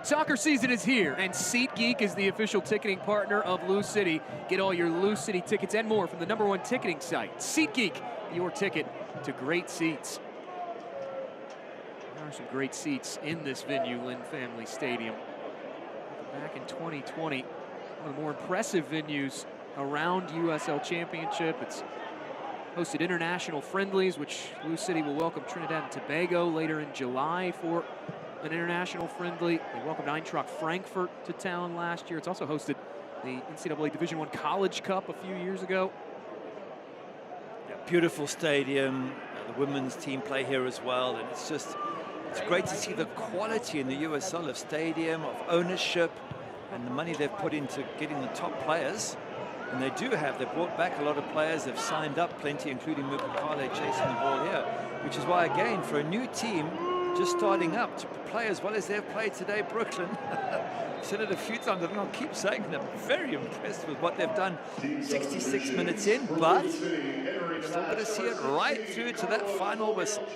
Soccer season is here, and SeatGeek is the official ticketing partner of Lou City. Get all your Lou City tickets and more from the #1 ticketing site, SeatGeek, your ticket to great seats. There are some great seats in this venue, Lynn Family Stadium. Back in 2020, one of the more impressive venues around USL Championship. It's hosted international friendlies, which Lou City will welcome Trinidad and Tobago later in July for an international friendly. They welcomed Eintracht Frankfurt to town last year. It's also hosted the NCAA Division I College Cup a few years ago. Yeah, beautiful stadium. The women's team play here as well, and it's great to see the quality in the USL of stadium, of ownership, and the money they've put into getting the top players. And they brought back a lot of players. They've signed up plenty, including Mukakale chasing the ball here, which is why, again, for a new team just starting up, to play as well as they've played today, Brooklyn. I've said it a few times, and I'll keep saying it. I'm very impressed with what they've done 66 minutes in, but we've still got to see it right through to that final whistle.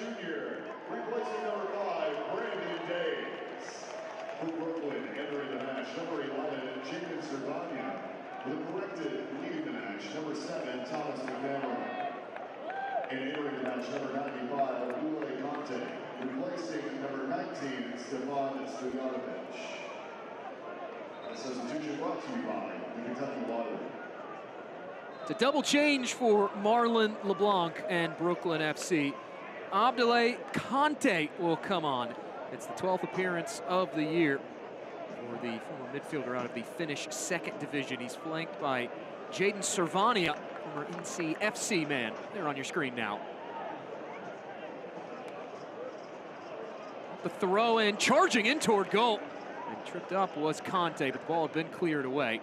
Brooklyn entering the match, number 11, Jacob Servania. Corrected, leading the match, number 7, Thomas McCameron. And entering the match, number 95, Abdullah Conte. Replacing number 19, Stefan Stoyanovich. That substitution brought to you by the Kentucky Lottery. It's a double change for Marlon LeBlanc and Brooklyn FC. Abdullah Conte will come on. It's the 12th appearance of the year for the former midfielder out of the Finnish 2nd division. He's flanked by Jaden Servania, former NCFC man. They're on your screen now. The throw in, charging in toward goal. And tripped up was Conte, but the ball had been cleared away.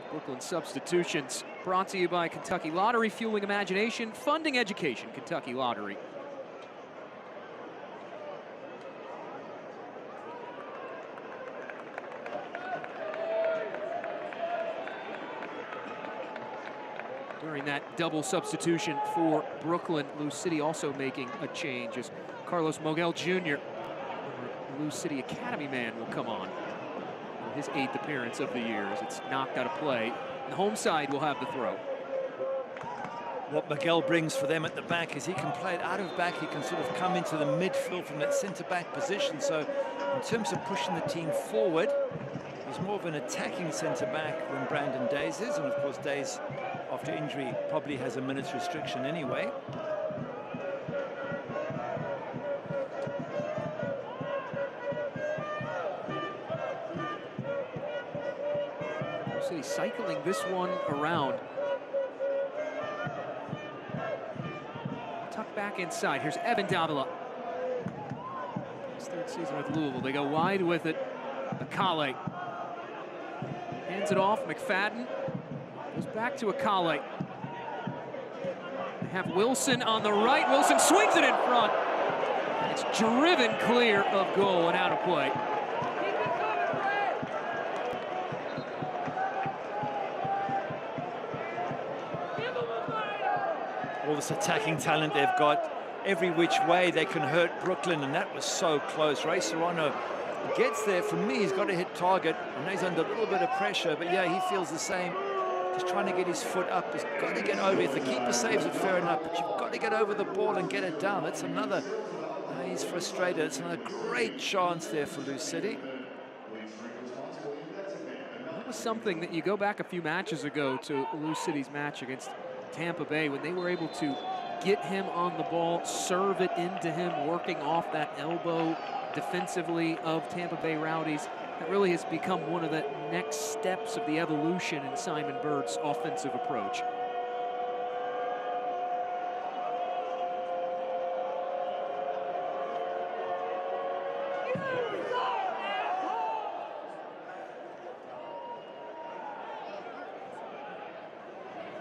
Brooklyn substitutions brought to you by Kentucky Lottery, fueling imagination, funding education. Kentucky Lottery. During that double substitution for Brooklyn, Lou City also making a change as Carlos Mogel Jr., Lou City Academy man, will come on for his 8th appearance of the year as it's knocked out of play. And the home side will have the throw. What Miguel brings for them at the back is he can play it out of back. He can sort of come into the midfield from that centre-back position. So in terms of pushing the team forward, he's more of an attacking centre-back than Brandon Days is. And of course, Days after injury, probably has a minute's restriction anyway. So he's cycling this one around. Tuck back inside. Here's Evan Davila. His third season with Louisville. They go wide with it. Akale hands it off. McFadden goes back to Akale. They have Wilson on the right. Wilson swings it in front. It's driven clear of goal and out of play. All this attacking talent they've got, every which way they can hurt Brooklyn, and that was so close. Ray Serrano gets there. For me, he's got to hit target. I know he's under a little bit of pressure, but yeah, he feels the same. Just trying to get his foot up. He's got to get over. If the keeper saves it, fair enough, but you've got to get over the ball and get it down. That's another, he's frustrated. It's another great chance there for Lou City. That was something that you go back a few matches ago to Lou City's match against Tampa Bay, when they were able to get him on the ball, serve it into him, working off that elbow defensively of Tampa Bay Rowdies. That really has become one of the next steps of the evolution in Simon Bird's offensive approach.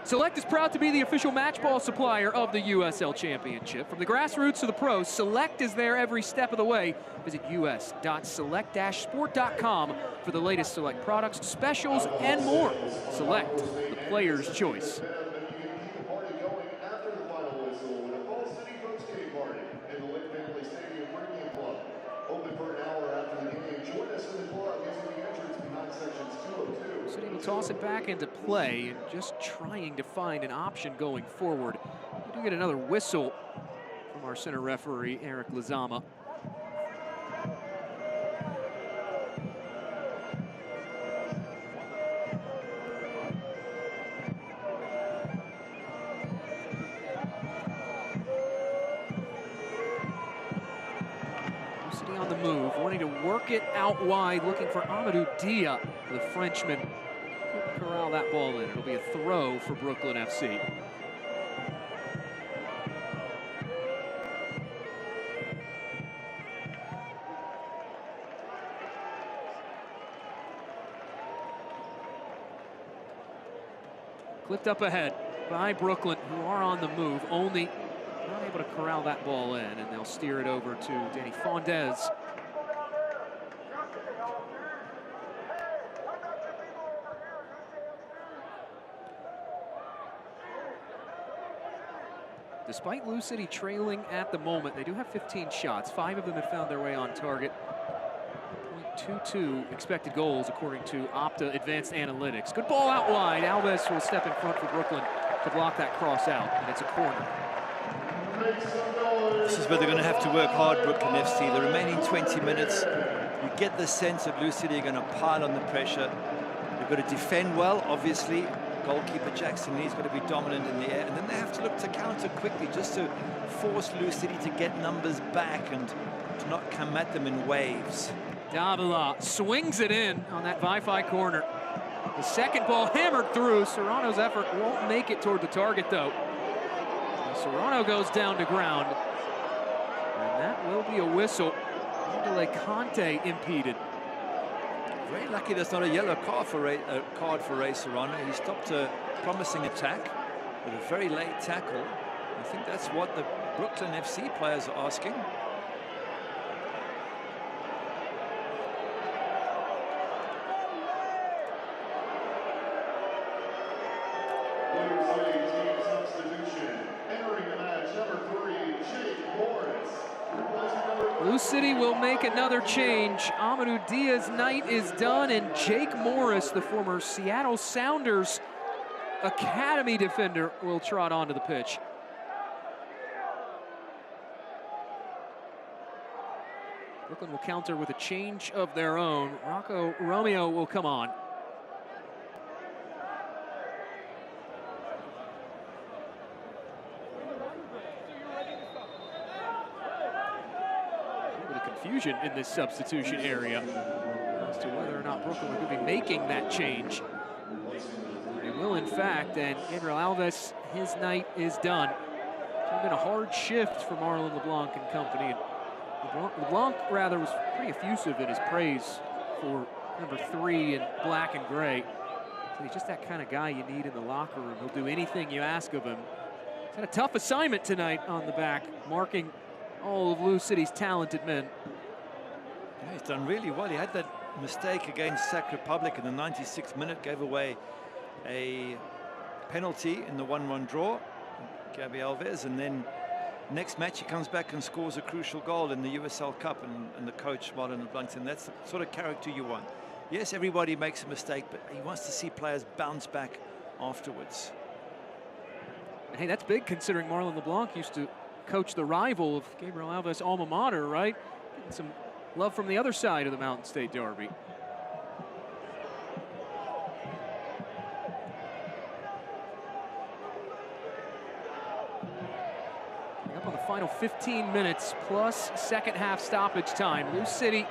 Select is proud to be the official match ball supplier of the USL Championship. From the grassroots to the pros, Select is there every step of the way. Visit us.select-sport.com for the latest Select products, specials, and more. Select, the player's choice. City will toss it back into play and just trying to find an option going forward. We do get another whistle from our center referee, Eric Lizama. City on the move, wanting to work it out wide, looking for Amadou Dia, the Frenchman. Corral that ball in. It'll be a throw for Brooklyn FC. Clipped up ahead by Brooklyn, who are on the move, only not able to corral that ball in, and they'll steer it over to Danny Fondez. Despite Lou City trailing at the moment, they do have 15 shots. 5 of them have found their way on target. 0.22 expected goals according to Opta Advanced Analytics. Good ball out wide. Alves will step in front for Brooklyn to block that cross out, and it's a corner. This is where they're going to have to work hard, Brooklyn FC. The remaining 20 minutes, you get the sense that Lou City are going to pile on the pressure. They've got to defend well, obviously. Goalkeeper Jackson Lee's got to be dominant in the air, and then they have to look to counter quickly just to force Lou City to get numbers back and to not come at them in waves. Davila swings it in on that Wi-Fi corner. The second ball hammered through. Serrano's effort won't make it toward the target, though. Serrano goes down to ground, and that will be a whistle. Angele Conte impeded. Very lucky there's not a yellow card for Ray Serrano. He stopped a promising attack with a very late tackle. I think that's what the Brooklyn FC players are asking. Lou City will make another change. Amadou Dia's night is done, and Jake Morris, the former Seattle Sounders Academy defender, will trot onto the pitch. Brooklyn will counter with a change of their own. Rocco Romeo will come on. confusion in this substitution area as to whether or not Brooklyn will be making that change. They will, in fact, and Gabriel Alves, his night is done. It's been a hard shift for Marlon LeBlanc and company. And LeBlanc, rather, was pretty effusive in his praise for number 3 in black and gray. So he's just that kind of guy you need in the locker room. He'll do anything you ask of him. He's had a tough assignment tonight on the back, marking all of Lou City's talented men. Yeah, he's done really well. He had that mistake against Czech Republic in the 96th minute, gave away a penalty in the 1-1 draw, Gabi Alves, and then next match he comes back and scores a crucial goal in the USL Cup, and the coach Marlon LeBlanc, and that's the sort of character you want. Yes, everybody makes a mistake, but he wants to see players bounce back afterwards. Hey, that's big considering Marlon LeBlanc used to coach the rival of Gabriel Alves' alma mater, right? Getting some love from the other side of the Mountain State Derby. Up on the final 15 minutes plus second half stoppage time. Lou City,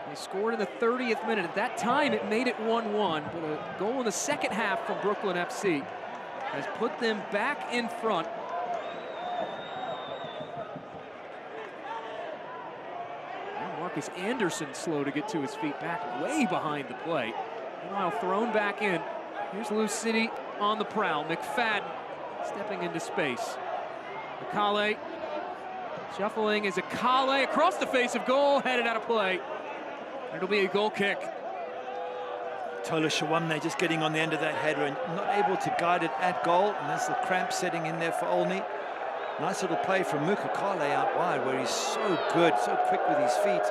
they scored in the 30th minute. At that time, it made it 1-1, but a goal in the second half from Brooklyn FC has put them back in front. Now Marcus Anderson slow to get to his feet, back way behind the play. Meanwhile, thrown back in. Here's Lou City on the prowl. McFadden stepping into space. Akale shuffling is Akale across the face of goal, headed out of play. It'll be a goal kick. Tola Shawamne just getting on the end of that header and not able to guide it at goal. And there's the cramp setting in there for Olney. Nice little play from Mukakale out wide, where he's so good, so quick with his feet.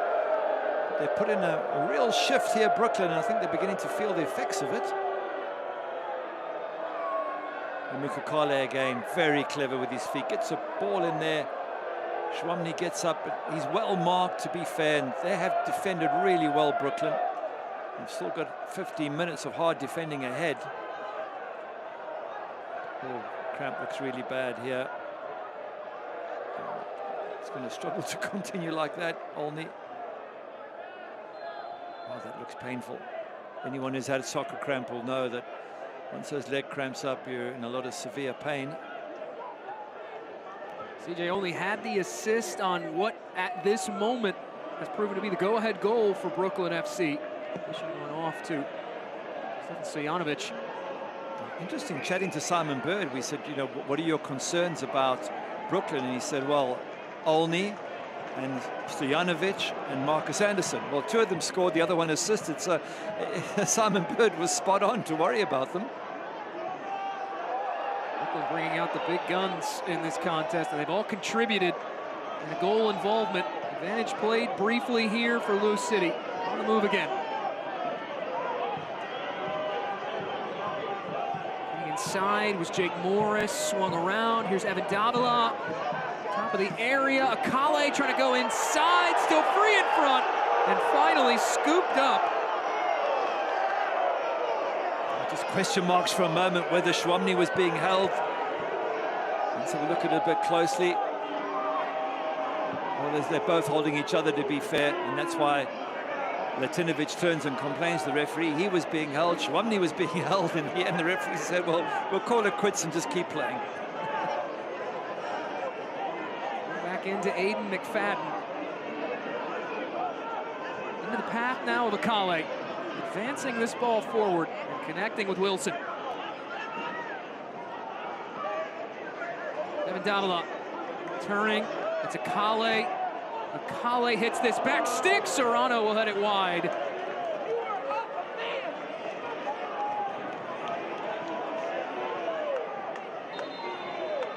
They put in a real shift here, Brooklyn, and I think they're beginning to feel the effects of it. And Mukakale again, very clever with his feet. Gets a ball in there. Shawamne gets up, but he's well marked, to be fair, and they have defended really well, Brooklyn. They've still got 15 minutes of hard defending ahead. Oh, cramp looks really bad here. It's going to struggle to continue like that, Olney. Oh, that looks painful. Anyone who's had a soccer cramp will know that once those leg cramps up, you're in a lot of severe pain. CJ only had the assist on what, at this moment, has proven to be the go-ahead goal for Brooklyn FC. Pushing one off to Stefan Stojanovic. Interesting, chatting to Simon Bird, we said, you know, what are your concerns about Brooklyn? And he said, well, Olney and Stojanovic and Marcus Anderson. Well, 2 of them scored, the other one assisted, so Simon Bird was spot on to worry about them. Brooklyn bringing out the big guns in this contest, and they've all contributed in a goal involvement. Advantage played briefly here for Lou City. On the move again. Inside was Jake Morris, swung around. Here's Evan Davila, top of the area. Akale trying to go inside, still free in front, and finally scooped up. Just question marks for a moment whether Shawamne was being held. Let's have a look at it a bit closely. Well, they're both holding each other, to be fair, and that's why Latinovic turns and complains to the referee. He was being held, Shawamne was being held, and the referee said, well, we'll call it quits and just keep playing. Back into Aiden McFadden. Into the path now of Akale. Advancing this ball forward and connecting with Wilson. Evan Davila turning. It's Akale. Akale hits this back stick. Serrano will head it wide.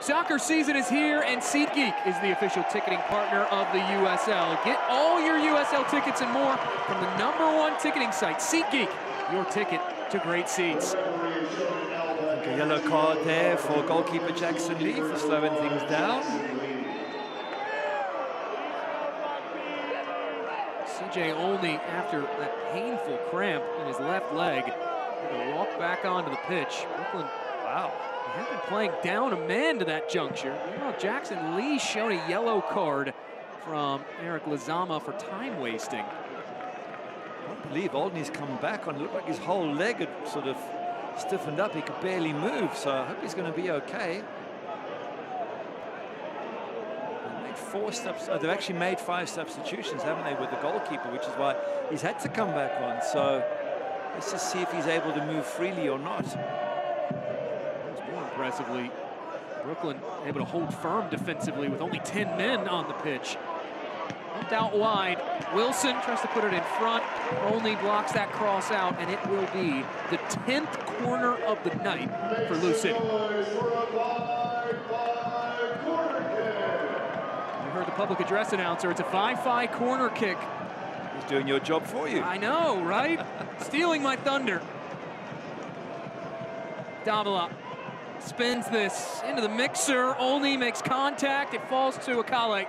Soccer season is here, and SeatGeek is the official ticketing partner of the USL. Get all your USL tickets and more from the #1 ticketing site, SeatGeek, your ticket to great seats. A yellow card there for goalkeeper Jackson Lee for slowing things down. CJ Olney, after that painful cramp in his left leg, had to walk back onto the pitch. Brooklyn, wow, they have been playing down a man to that juncture. Meanwhile, Jackson Lee shown a yellow card from Eric Lizama for time wasting. I can't believe Aldney's come back on. It looked like his whole leg had sort of stiffened up. He could barely move, so I hope he's going to be okay. They made 4 steps. They've actually made 5 substitutions, haven't they, with the goalkeeper, which is why he's had to come back on. So let's just see if he's able to move freely or not. More impressively, Brooklyn able to hold firm defensively with only 10 men on the pitch. Bumped out wide. Wilson tries to put it in front, only blocks that cross out, and it will be the 10th corner of the night for Lou City. You heard the public address announcer. It's a 5-5 corner kick. He's doing your job for you. I know, right? Stealing my thunder. Davila spins this into the mixer, only makes contact. It falls to Akale.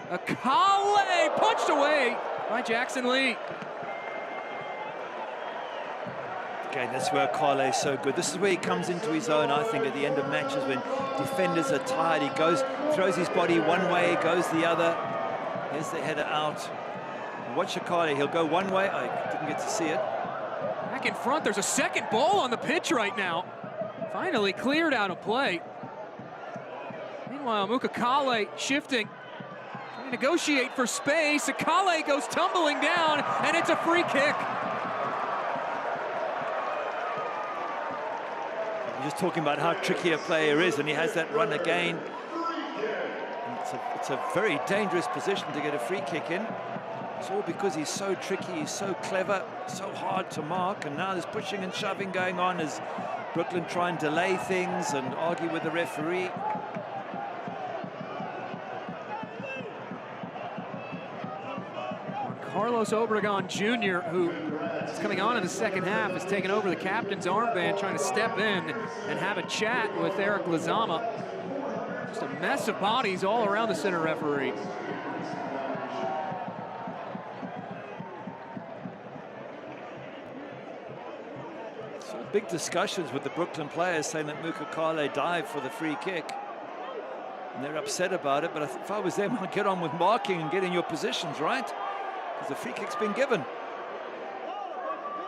Akale punched away by Jackson Lee. Okay, that's where Akale is so good. This is where he comes into his own, I think, at the end of matches when defenders are tired. He goes, throws his body one way, goes the other. Here's the header out. Watch Akale, he'll go one way. I didn't get to see it. Back in front, there's a second ball on the pitch right now. Finally cleared out of play. Meanwhile, Mukakale shifting, trying to negotiate for space. Akale goes tumbling down, and it's a free kick. We're just talking about how tricky a player is, and he has that run again. It's a very dangerous position to get a free kick in. It's all because he's so tricky, he's so clever, so hard to mark, and now there's pushing and shoving going on as Brooklyn try and delay things and argue with the referee. Carlos Obregon Jr., who is coming on in the second half, has taken over the captain's armband, trying to step in and have a chat with Eric Lizama. Just a mess of bodies all around the center referee. Big discussions with the Brooklyn players saying that Mukakale dived for the free kick. And they're upset about it, but if I was them, I'd get on with marking and getting your positions, right? Because the free kick's been given.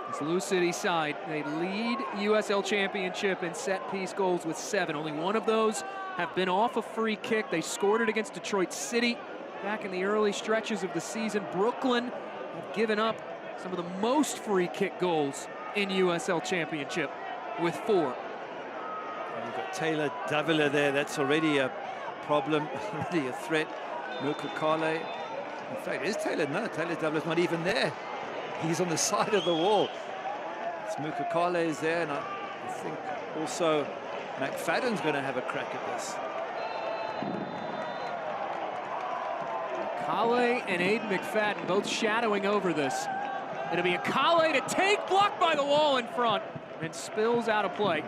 It's Lou City side. They lead USL Championship in set-piece goals with 7. Only one of those have been off a free kick. They scored it against Detroit City back in the early stretches of the season. Brooklyn have given up some of the most free kick goals in USL Championship with 4. And you've got Taylor Davila there. That's already a problem, already a threat. Mukakale. In fact, is Taylor? No, Taylor Davila's not even there. He's on the side of the wall. It's Mukakale is there, and I think also McFadden's going to have a crack at this. Akale and Aiden McFadden both shadowing over this. It'll be Akale to take, blocked by the wall in front, and spills out of play.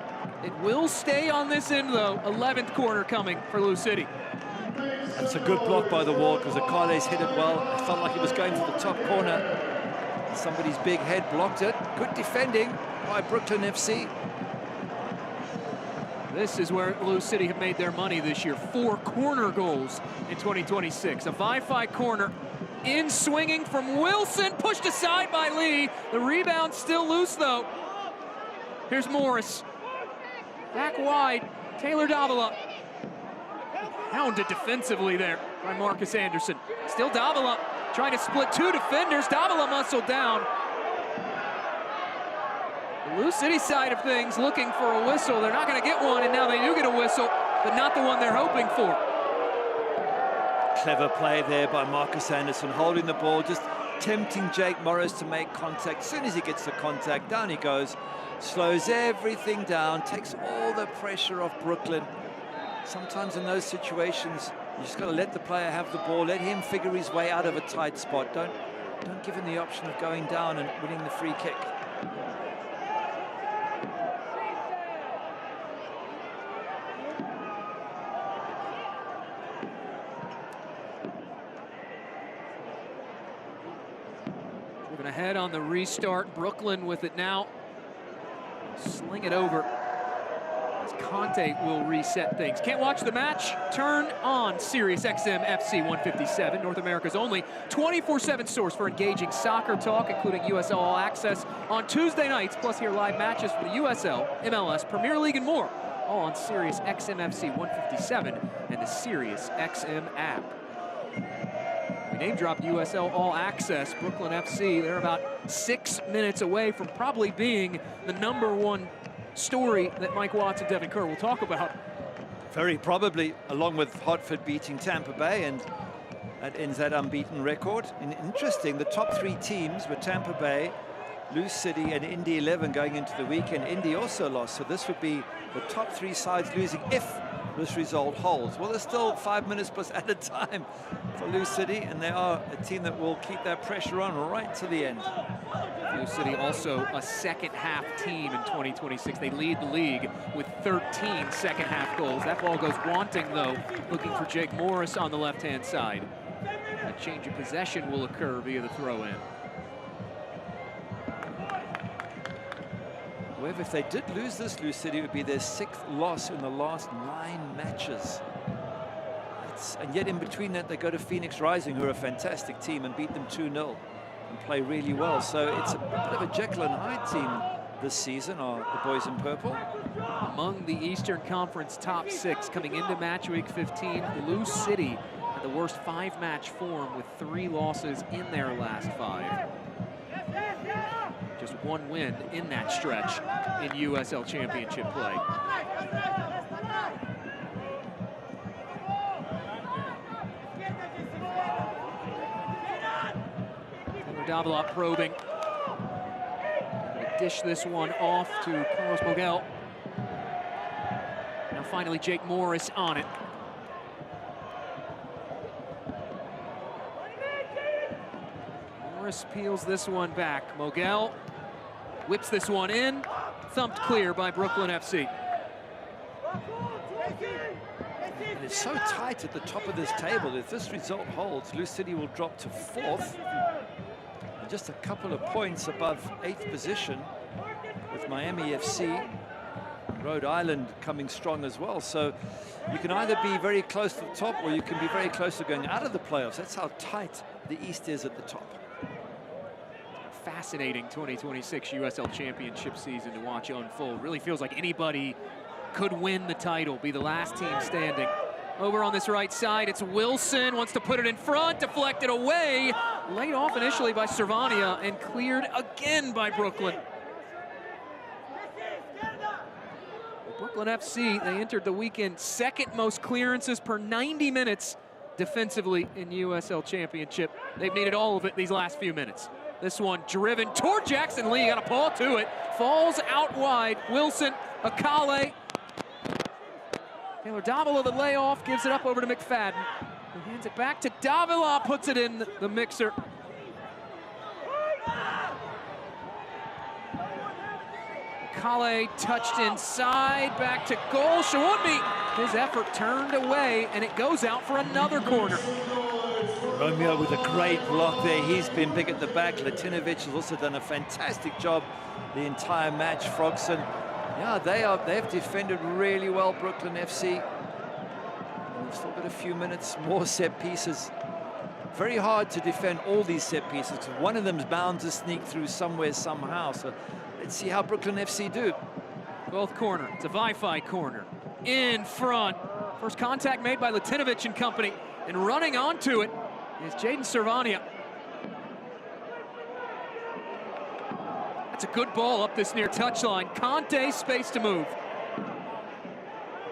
It will stay on this end, though. 11th corner coming for Lou City. That's a good block by the wall because Akale's hit it well. It felt like he was going for the top corner. Somebody's big head blocked it. Good defending by Brooklyn FC. This is where Lou City have made their money this year. 4 corner goals in 2026. A 5-5 corner. In swinging from Wilson, pushed aside by Lee. The rebound still loose, though. Here's Morris. Back wide, Taylor Davila. Hounded defensively there by Marcus Anderson. Still Davila trying to split 2 defenders. Davila muscled down. The Lou City side of things looking for a whistle. They're not going to get one, and now they do get a whistle, but not the one they're hoping for. Clever play there by Marcus Anderson, holding the ball, just tempting Jake Morris to make contact. As soon as he gets the contact, down he goes, slows everything down, takes all the pressure off Brooklyn. Sometimes in those situations, you just got to let the player have the ball, let him figure his way out of a tight spot. Don't give him the option of going down and winning the free kick. Ahead on the restart. Brooklyn with it now. Sling it over. Conte will reset things. Can't watch the match? Turn on Sirius XM FC 157, North America's only 24/7 source for engaging soccer talk, including USL All Access on Tuesday nights, plus hear live matches for the USL, MLS, Premier League, and more, all on Sirius XM FC 157 and the Sirius XM app. We name dropped USL All Access. Brooklyn FC, they're about 6 minutes away from probably being the #1 story that Mike Watts and Devin Kerr will talk about. Very probably, along with Hartford beating Tampa Bay, and that ends that unbeaten record. And interesting, the top 3 teams were Tampa Bay, Lou City, and Indy 11 going into the weekend. Indy also lost, so this would be the top 3 sides losing if this result holds. Well, there's still 5 minutes plus at a time for Lou City, and they are a team that will keep that pressure on right to the end. Lou City also a second-half team in 2026. They lead the league with 13 second-half goals. That ball goes wanting, though, looking for Jake Morris on the left-hand side. A change of possession will occur via the throw-in. However, if they did lose this, Lou City, it would be their 6th loss in the last 9 matches. And yet in between that, they go to Phoenix Rising, who are a fantastic team, and beat them 2-0 and play really well. So it's a bit of a Jekyll and Hyde team this season, are the boys in purple. Among the Eastern Conference top 6 coming into match week 15, Lou City had the worst 5-match form with 3 losses in their last 5. Just 1 win in that stretch in USL Championship play. Davila probing. Gonna dish this one off to Carlos Mogel. Now finally Jake Morris on it. Morris peels this one back. Mogel whips this one in. Thumped clear by Brooklyn FC. And it's so tight at the top of this table. If this result holds, Lou City will drop to 4th. Just a couple of points above 8th position, with Miami FC, Rhode Island coming strong as well. So you can either be very close to the top, or you can be very close to going out of the playoffs. That's how tight the East is at the top. Fascinating 2026 USL Championship season to watch unfold. Really feels like anybody could win the title, be the last team standing. Over on this right side, it's Wilson, wants to put it in front, deflected away. Laid off initially by Servania and cleared again by Brooklyn. Brooklyn FC, they entered the weekend 2nd most clearances per 90 minutes defensively in USL Championship. They've needed all of it these last few minutes. This one driven toward Jackson Lee, got a paw to it, falls out wide. Wilson, Akale. Taylor Davila, the layoff, gives it up over to McFadden, who hands it back to Davila, puts it in the mixer. Kale touched inside, back to goal. Shawunmi, his effort turned away, and it goes out for another corner. Romeo with a great block there. He's been big at the back. Latinovic has also done a fantastic job the entire match. Frogson, yeah, they've defended really well, Brooklyn FC. And they've still got a few minutes, more set pieces. Very hard to defend all these set pieces, because one of them's bound to sneak through somewhere, somehow. So let's see how Brooklyn FC do. 12th corner, it's a Wi-Fi corner. In front, first contact made by Latinovic and company, and running onto it is Jaden Servania. That's a good ball up this near touchline. Conte, space to move.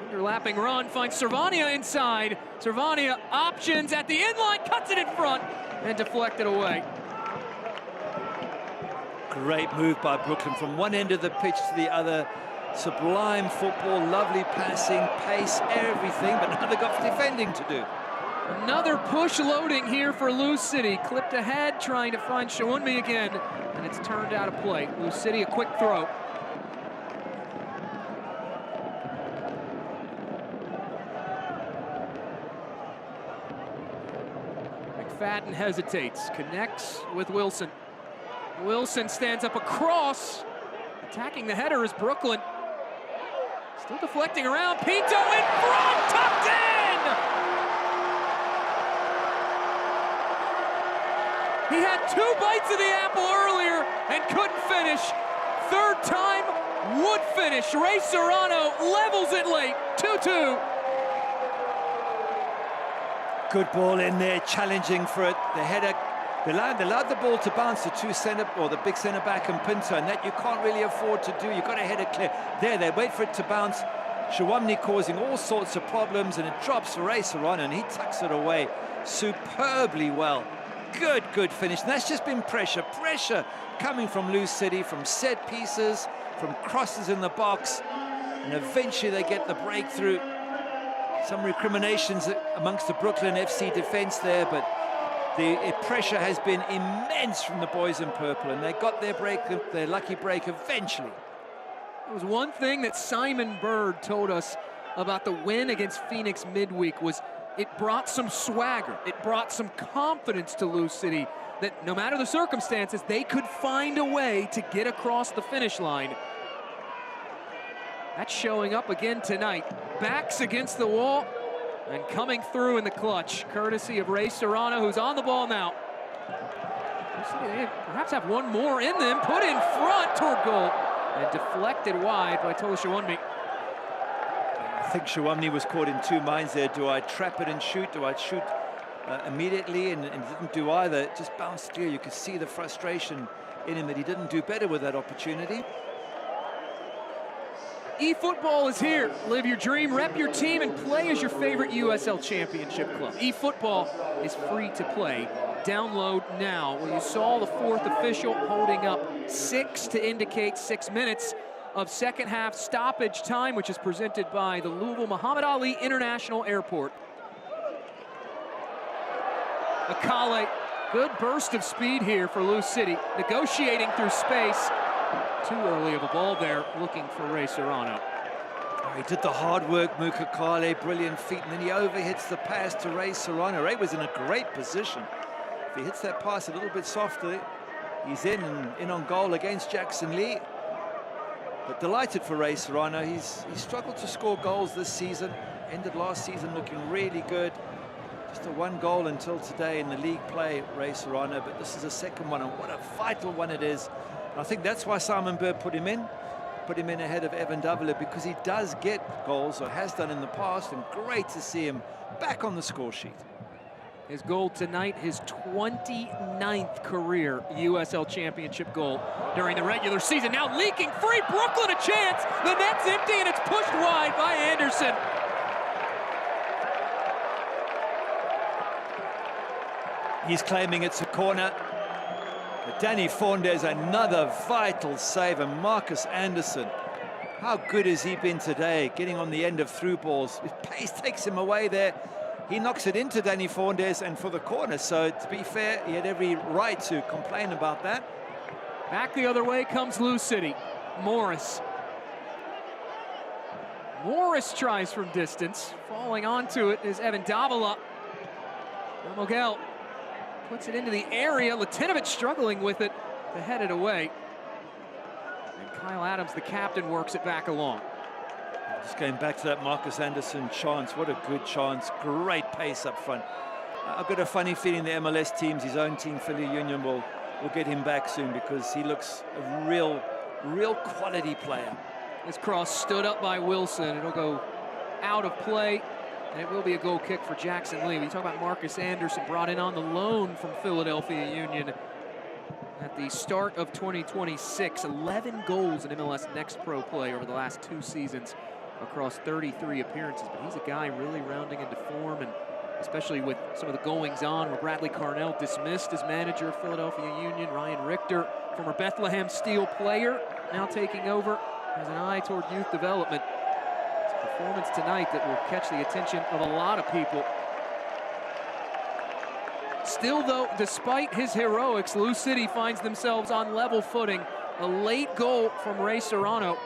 Underlapping run, finds Servania inside. Servania options at the inline, cuts it in front, and deflected away. Great move by Brooklyn from one end of the pitch to the other. Sublime football, lovely passing, pace, everything, but now they've got defending to do. Another push loading here for Lou City. Clipped ahead, trying to find Shawunmi again, and it's turned out of play. Lou City, a quick throw. McFadden hesitates, connects with Wilson. Wilson stands up across. Attacking the header is Brooklyn. Still deflecting around. Pinto in front, tucked in! He had 2 bites of the apple earlier and couldn't finish. Third time would finish. Ray Serrano levels it late, 2-2. Good ball in there, challenging for it. The header, they allowed the ball to bounce to the big centre back and Pinto, and that you can't really afford to do. You've got to head it clear. There, they wait for it to bounce. Shawamni causing all sorts of problems, and it drops for Ray Serrano, and he tucks it away superbly well. Good finish. And that's just been pressure coming from Lou City, from set pieces, from crosses in the box, and eventually they get the breakthrough. Some recriminations amongst the Brooklyn FC defense there, but the pressure has been immense from the boys in purple, and they got their lucky break eventually. There was one thing that Simon Bird told us about the win against Phoenix midweek was it brought some swagger. It brought some confidence to Lou City that no matter the circumstances, they could find a way to get across the finish line. That's showing up again tonight. Backs against the wall and coming through in the clutch, courtesy of Ray Serrano, who's on the ball now. Lou City, they perhaps have one more in them, put in front toward goal, and deflected wide by Tola Shawamni. I think Shawamni was caught in 2 minds there. Do I trap it and shoot? Do I shoot immediately? And didn't do either. It just bounced clear. You could see the frustration in him that he didn't do better with that opportunity. eFootball is here. Live your dream, rep your team, and play as your favorite USL Championship club. eFootball is free to play. Download now. Well, you saw the 4th official holding up 6 to indicate 6 minutes of second half stoppage time, which is presented by the Louisville Muhammad Ali International Airport. Akale, good burst of speed here for Lou City, negotiating through space. Too early of a ball there, looking for Ray Serrano. He did the hard work, Muka Kale, brilliant feet, and then he overhits the pass to Ray Serrano. Ray was in a great position. If he hits that pass a little bit softer, he's in on goal against Jackson Lee. But delighted for Ray Serrano. He's struggled to score goals this season. Ended last season looking really good. Just a 1 goal until today in the league play, Ray Serrano. But this is a second one, and what a vital one it is. And I think that's why Simon Bird put him in ahead of Evan Davila, because he does get goals, or has done in the past, and great to see him back on the score sheet. His goal tonight, his 29th career USL Championship goal during the regular season. Now leaking free, Brooklyn a chance. The net's empty and it's pushed wide by Anderson. He's claiming it's a corner. But Danny Fernandez, another vital save, and Marcus Anderson. How good has he been today, getting on the end of through balls. His pace takes him away there. He knocks it into Danny Fernandez and for the corner. So to be fair, he had every right to complain about that. Back the other way comes Lou City. Morris tries from distance. Falling onto it is Evan Davila. Mogel puts it into the area. Latinovic struggling with it to head it away. And Kyle Adams, the captain, works it back along. Just going back to that Marcus Anderson chance. What a good chance. Great pace up front. I've got a funny feeling the MLS teams, his own team, Philly Union, will get him back soon, because he looks a real quality player. This cross stood up by Wilson. It'll go out of play, and it will be a goal kick for Jackson Lee. We talk about Marcus Anderson, brought in on the loan from Philadelphia Union at the start of 2026. 11 goals in MLS Next Pro play over the last 2 seasons across 33 appearances. But he's a guy really rounding into form, and especially with some of the goings-on where Bradley Carnell dismissed as manager of Philadelphia Union. Ryan Richter, former Bethlehem Steel player, now taking over, has an eye toward youth development. It's a performance tonight that will catch the attention of a lot of people. Still, though, despite his heroics, Lou City finds themselves on level footing. A late goal from Ray Serrano.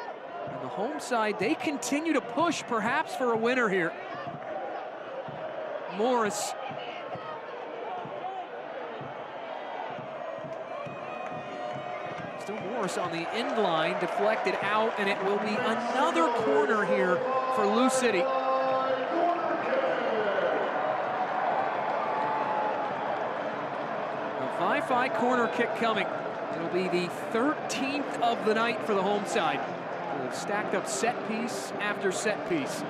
And the home side, they continue to push, perhaps for a winner here. Morris. Still Morris on the end line, deflected out, and it will be another corner here for Lou City. A 5-5 corner kick coming. It'll be the 13th of the night for the home side. They've stacked up set piece after set piece.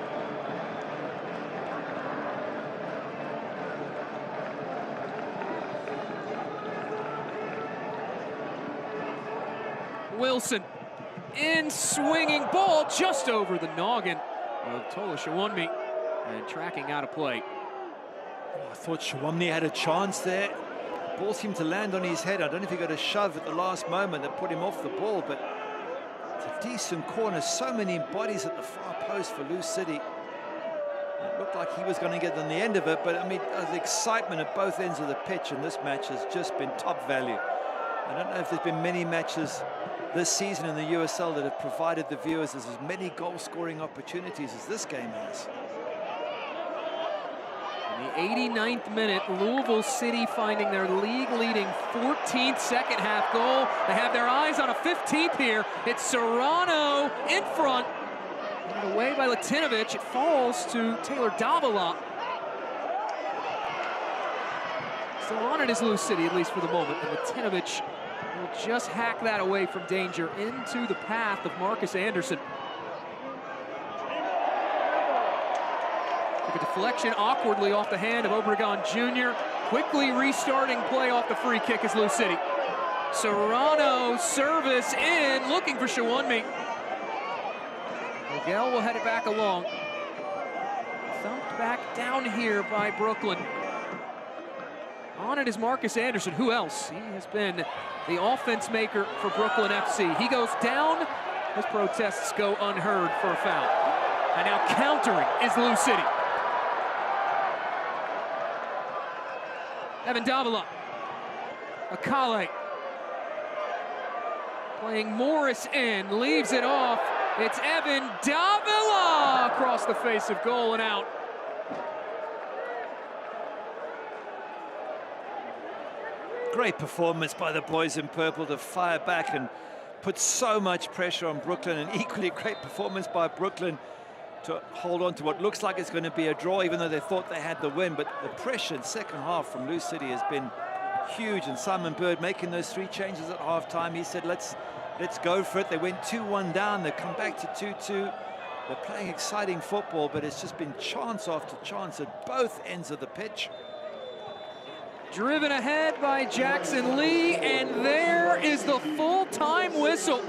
Wilson in swinging ball just over the noggin of Tola Shawunmi and tracking out of play. I thought Shawunmi had a chance there. Ball seemed to land on his head. I don't know if he got a shove at the last moment that put him off the ball, but it's a decent corner. So many bodies at the far post for Lou City. It looked like he was going to get on the end of it, but I mean, the excitement at both ends of the pitch in this match has just been top value. I don't know if there's been many matches this season in the USL that have provided the viewers as many goal-scoring opportunities as this game has. In the 89th minute, Louisville City finding their league-leading 14th second-half goal. They have their eyes on a 15th here. It's Serrano in front. And away by Latinovic. It falls to Taylor Davila. Still on it is Lou City, at least for the moment. And Latinovic will just hack that away from danger into the path of Marcus Anderson. Took a deflection awkwardly off the hand of Obregon Jr. Quickly restarting play off the free kick is Lou City. Serrano service in, looking for Shawunmi. Miguel will head it back along. Thumped back down here by Brooklyn. On it is Marcus Anderson. Who else? He has been the offense maker for Brooklyn FC. He goes down. His protests go unheard for a foul. And now countering is Lou City. Evan Davila. Akale. Playing Morris in. Leaves it off. It's Evan Davila across the face of goal and out. Great performance by the boys in purple to fire back and put so much pressure on Brooklyn, and equally great performance by Brooklyn to hold on to what looks like it's going to be a draw, even though they thought they had the win. But the pressure in second half from Lou City has been huge, and Simon Bird making those 3 changes at halftime. He said, let's go for it. They went 2-1 down. They've come back to 2-2. They're playing exciting football, but it's just been chance after chance at both ends of the pitch. Driven ahead by Jackson Lee, and there is the full-time whistle.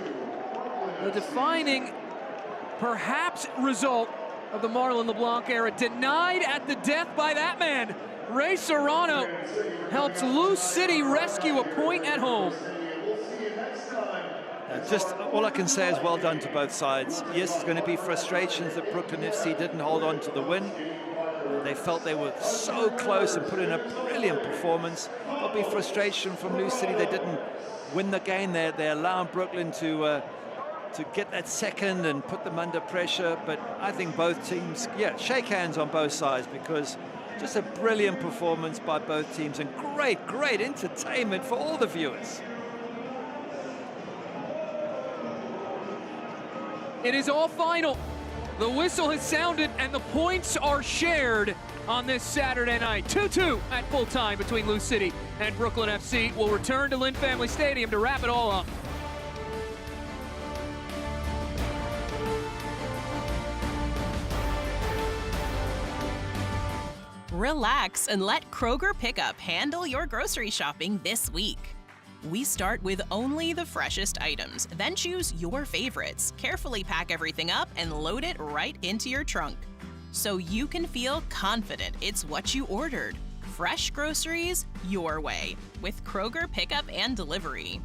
The defining, perhaps, result of the Marlon LeBlanc era, denied at the death by that man. Ray Serrano helps Lou City rescue a point at home. Just all I can say is well done to both sides. Yes, there's going to be frustrations that Brooklyn FC didn't hold on to the win. They felt they were so close and put in a brilliant performance. There'll be frustration from Lou City. They didn't win the game. They allowed Brooklyn to get that second and put them under pressure. But I think both teams, yeah, shake hands on both sides, because just a brilliant performance by both teams and great entertainment for all the viewers. It is all final. The whistle has sounded and the points are shared on this Saturday night. 2-2 at full time between Lou City and Brooklyn FC. We'll return to Lynn Family Stadium to wrap it all up. Relax and let Kroger Pickup handle your grocery shopping this week. We start with only the freshest items, then choose your favorites, carefully pack everything up, and load it right into your trunk, so you can feel confident it's what you ordered. Fresh groceries your way with Kroger Pickup and Delivery.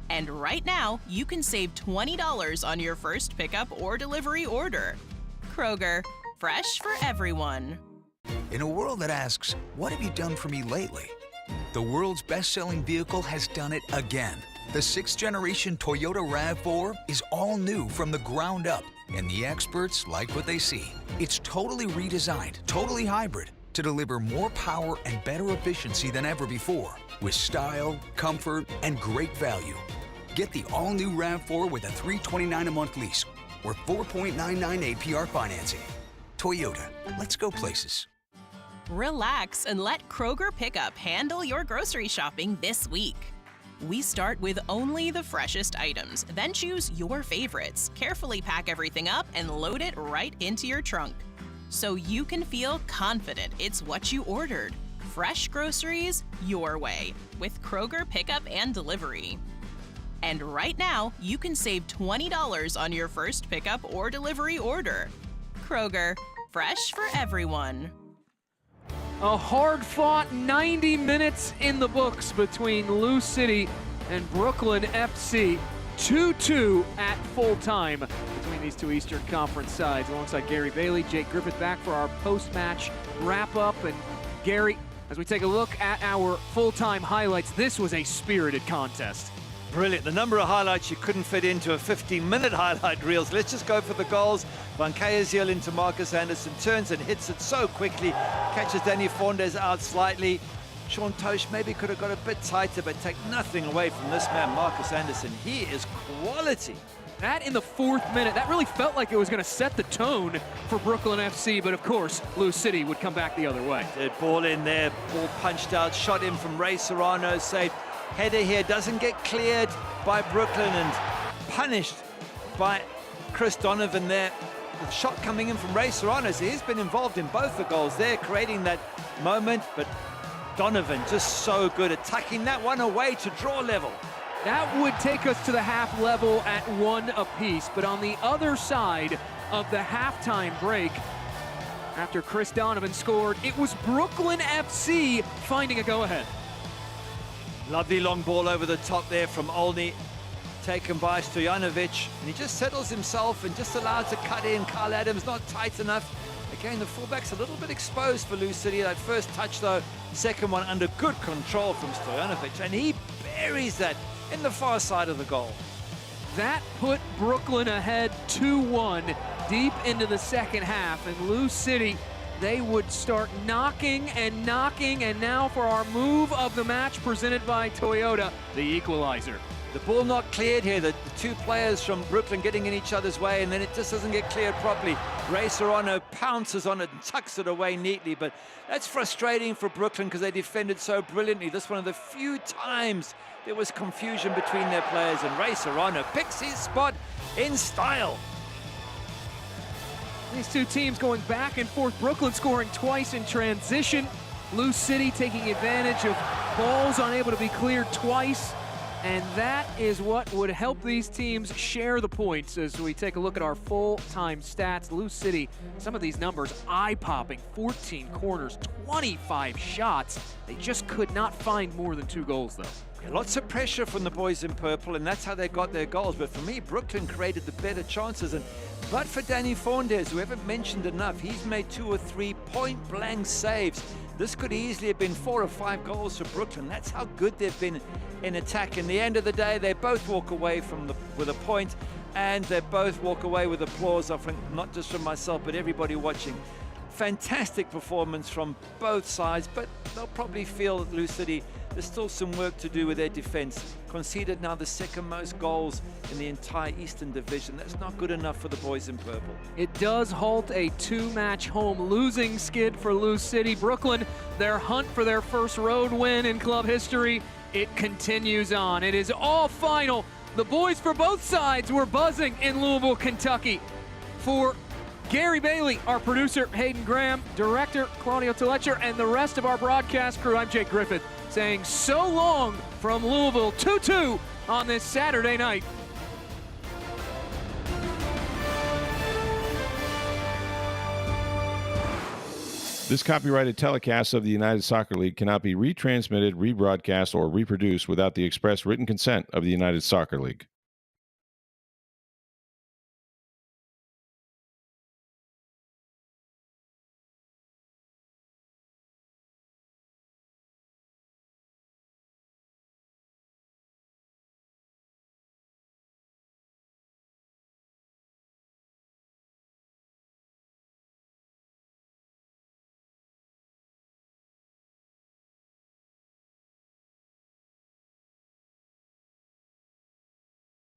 And right now, you can save $20 on your first pickup or delivery order. Kroger, fresh for everyone. In a world that asks, what have you done for me lately? The world's best-selling vehicle has done it again. The 6th-generation Toyota RAV4 is all new from the ground up, and the experts like what they see. It's totally redesigned, totally hybrid, to deliver more power and better efficiency than ever before, with style, comfort, and great value. Get the all-new RAV4 with a $329 a month lease or 4.99 APR financing. Toyota, let's go places. Relax and let Kroger Pickup handle your grocery shopping this week. We start with only the freshest items, then choose your favorites, carefully pack everything up, and load it right into your trunk. So you can feel confident it's what you ordered. Fresh groceries your way with Kroger Pickup and Delivery. And right now, you can save $20 on your first pickup or delivery order. Kroger, fresh for everyone. A hard-fought 90 minutes in the books between Lou City and Brooklyn FC. 2-2 at full time between these two Eastern Conference sides. Alongside Gary Bailey, Jake Griffith back for our post-match wrap-up. And Gary, as we take a look at our full-time highlights, this was a spirited contest. Brilliant. The number of highlights you couldn't fit into a 15-minute highlight reels. Let's just go for the goals. Van Kayaziel into Marcus Anderson, turns and hits it so quickly, catches Danny Fondes out slightly. Sean Tosh maybe could have got a bit tighter, but take nothing away from this man, Marcus Anderson. He is quality. That in the 4th minute, that really felt like it was going to set the tone for Brooklyn FC, but of course, Lou City would come back the other way. The ball in there, ball punched out, shot in from Ray Serrano, saved. Header here doesn't get cleared by Brooklyn and punished by Chris Donovan there. The shot coming in from Ray Serrano, so he's been involved in both the goals there, creating that moment, but Donovan just so good at tucking that one away to draw level. That would take us to the half level at 1 apiece, but on the other side of the halftime break, after Chris Donovan scored, it was Brooklyn FC finding a go-ahead. Lovely long ball over the top there from Olney, taken by Stojanovic, and he just settles himself and just allowed to cut in. Kyle Adams not tight enough. Again, the fullback's a little bit exposed for Lou City. That first touch though, second one under good control from Stojanovic, and he buries that in the far side of the goal. That put Brooklyn ahead 2-1 deep into the second half, and Lou City, they would start knocking, and now for our move of the match presented by Toyota, the equalizer. The ball not cleared here, the two players from Brooklyn getting in each other's way, and then it just doesn't get cleared properly. Ray Serrano pounces on it and tucks it away neatly, but that's frustrating for Brooklyn because they defended so brilliantly. This is one of the few times there was confusion between their players, and Ray Serrano picks his spot in style. These two teams going back and forth. Brooklyn scoring twice in transition. Lou City taking advantage of balls unable to be cleared twice. And that is what would help these teams share the points as we take a look at our full-time stats. Lou City, some of these numbers eye-popping. 14 corners, 25 shots. They just could not find more than 2 goals, though. Yeah, lots of pressure from the boys in purple, and that's how they got their goals. But for me, Brooklyn created the better chances. But for Danny Fondes, who haven't mentioned enough, he's made 2 or 3 point-blank saves. This could easily have been 4 or 5 goals for Brooklyn. That's how good they've been in attack. In the end of the day, they both walk away with a point, and they both walk away with applause, I think, not just from myself, but everybody watching. Fantastic performance from both sides, but they'll probably feel at Lou City there's still some work to do with their defense. Conceded now the second most goals in the entire Eastern Division. That's not good enough for the boys in purple. It does halt a 2-match home losing skid for Lou City. Brooklyn, their hunt for their first road win in club history, it continues on. It is all final. The boys for both sides were buzzing in Louisville, Kentucky. For Gary Bailey, our producer, Hayden Graham, director, Claudio Telecher, and the rest of our broadcast crew, I'm Jake Griffith, saying so long from Louisville. 2-2 on this Saturday night. This copyrighted telecast of the United Soccer League cannot be retransmitted, rebroadcast, or reproduced without the express written consent of the United Soccer League.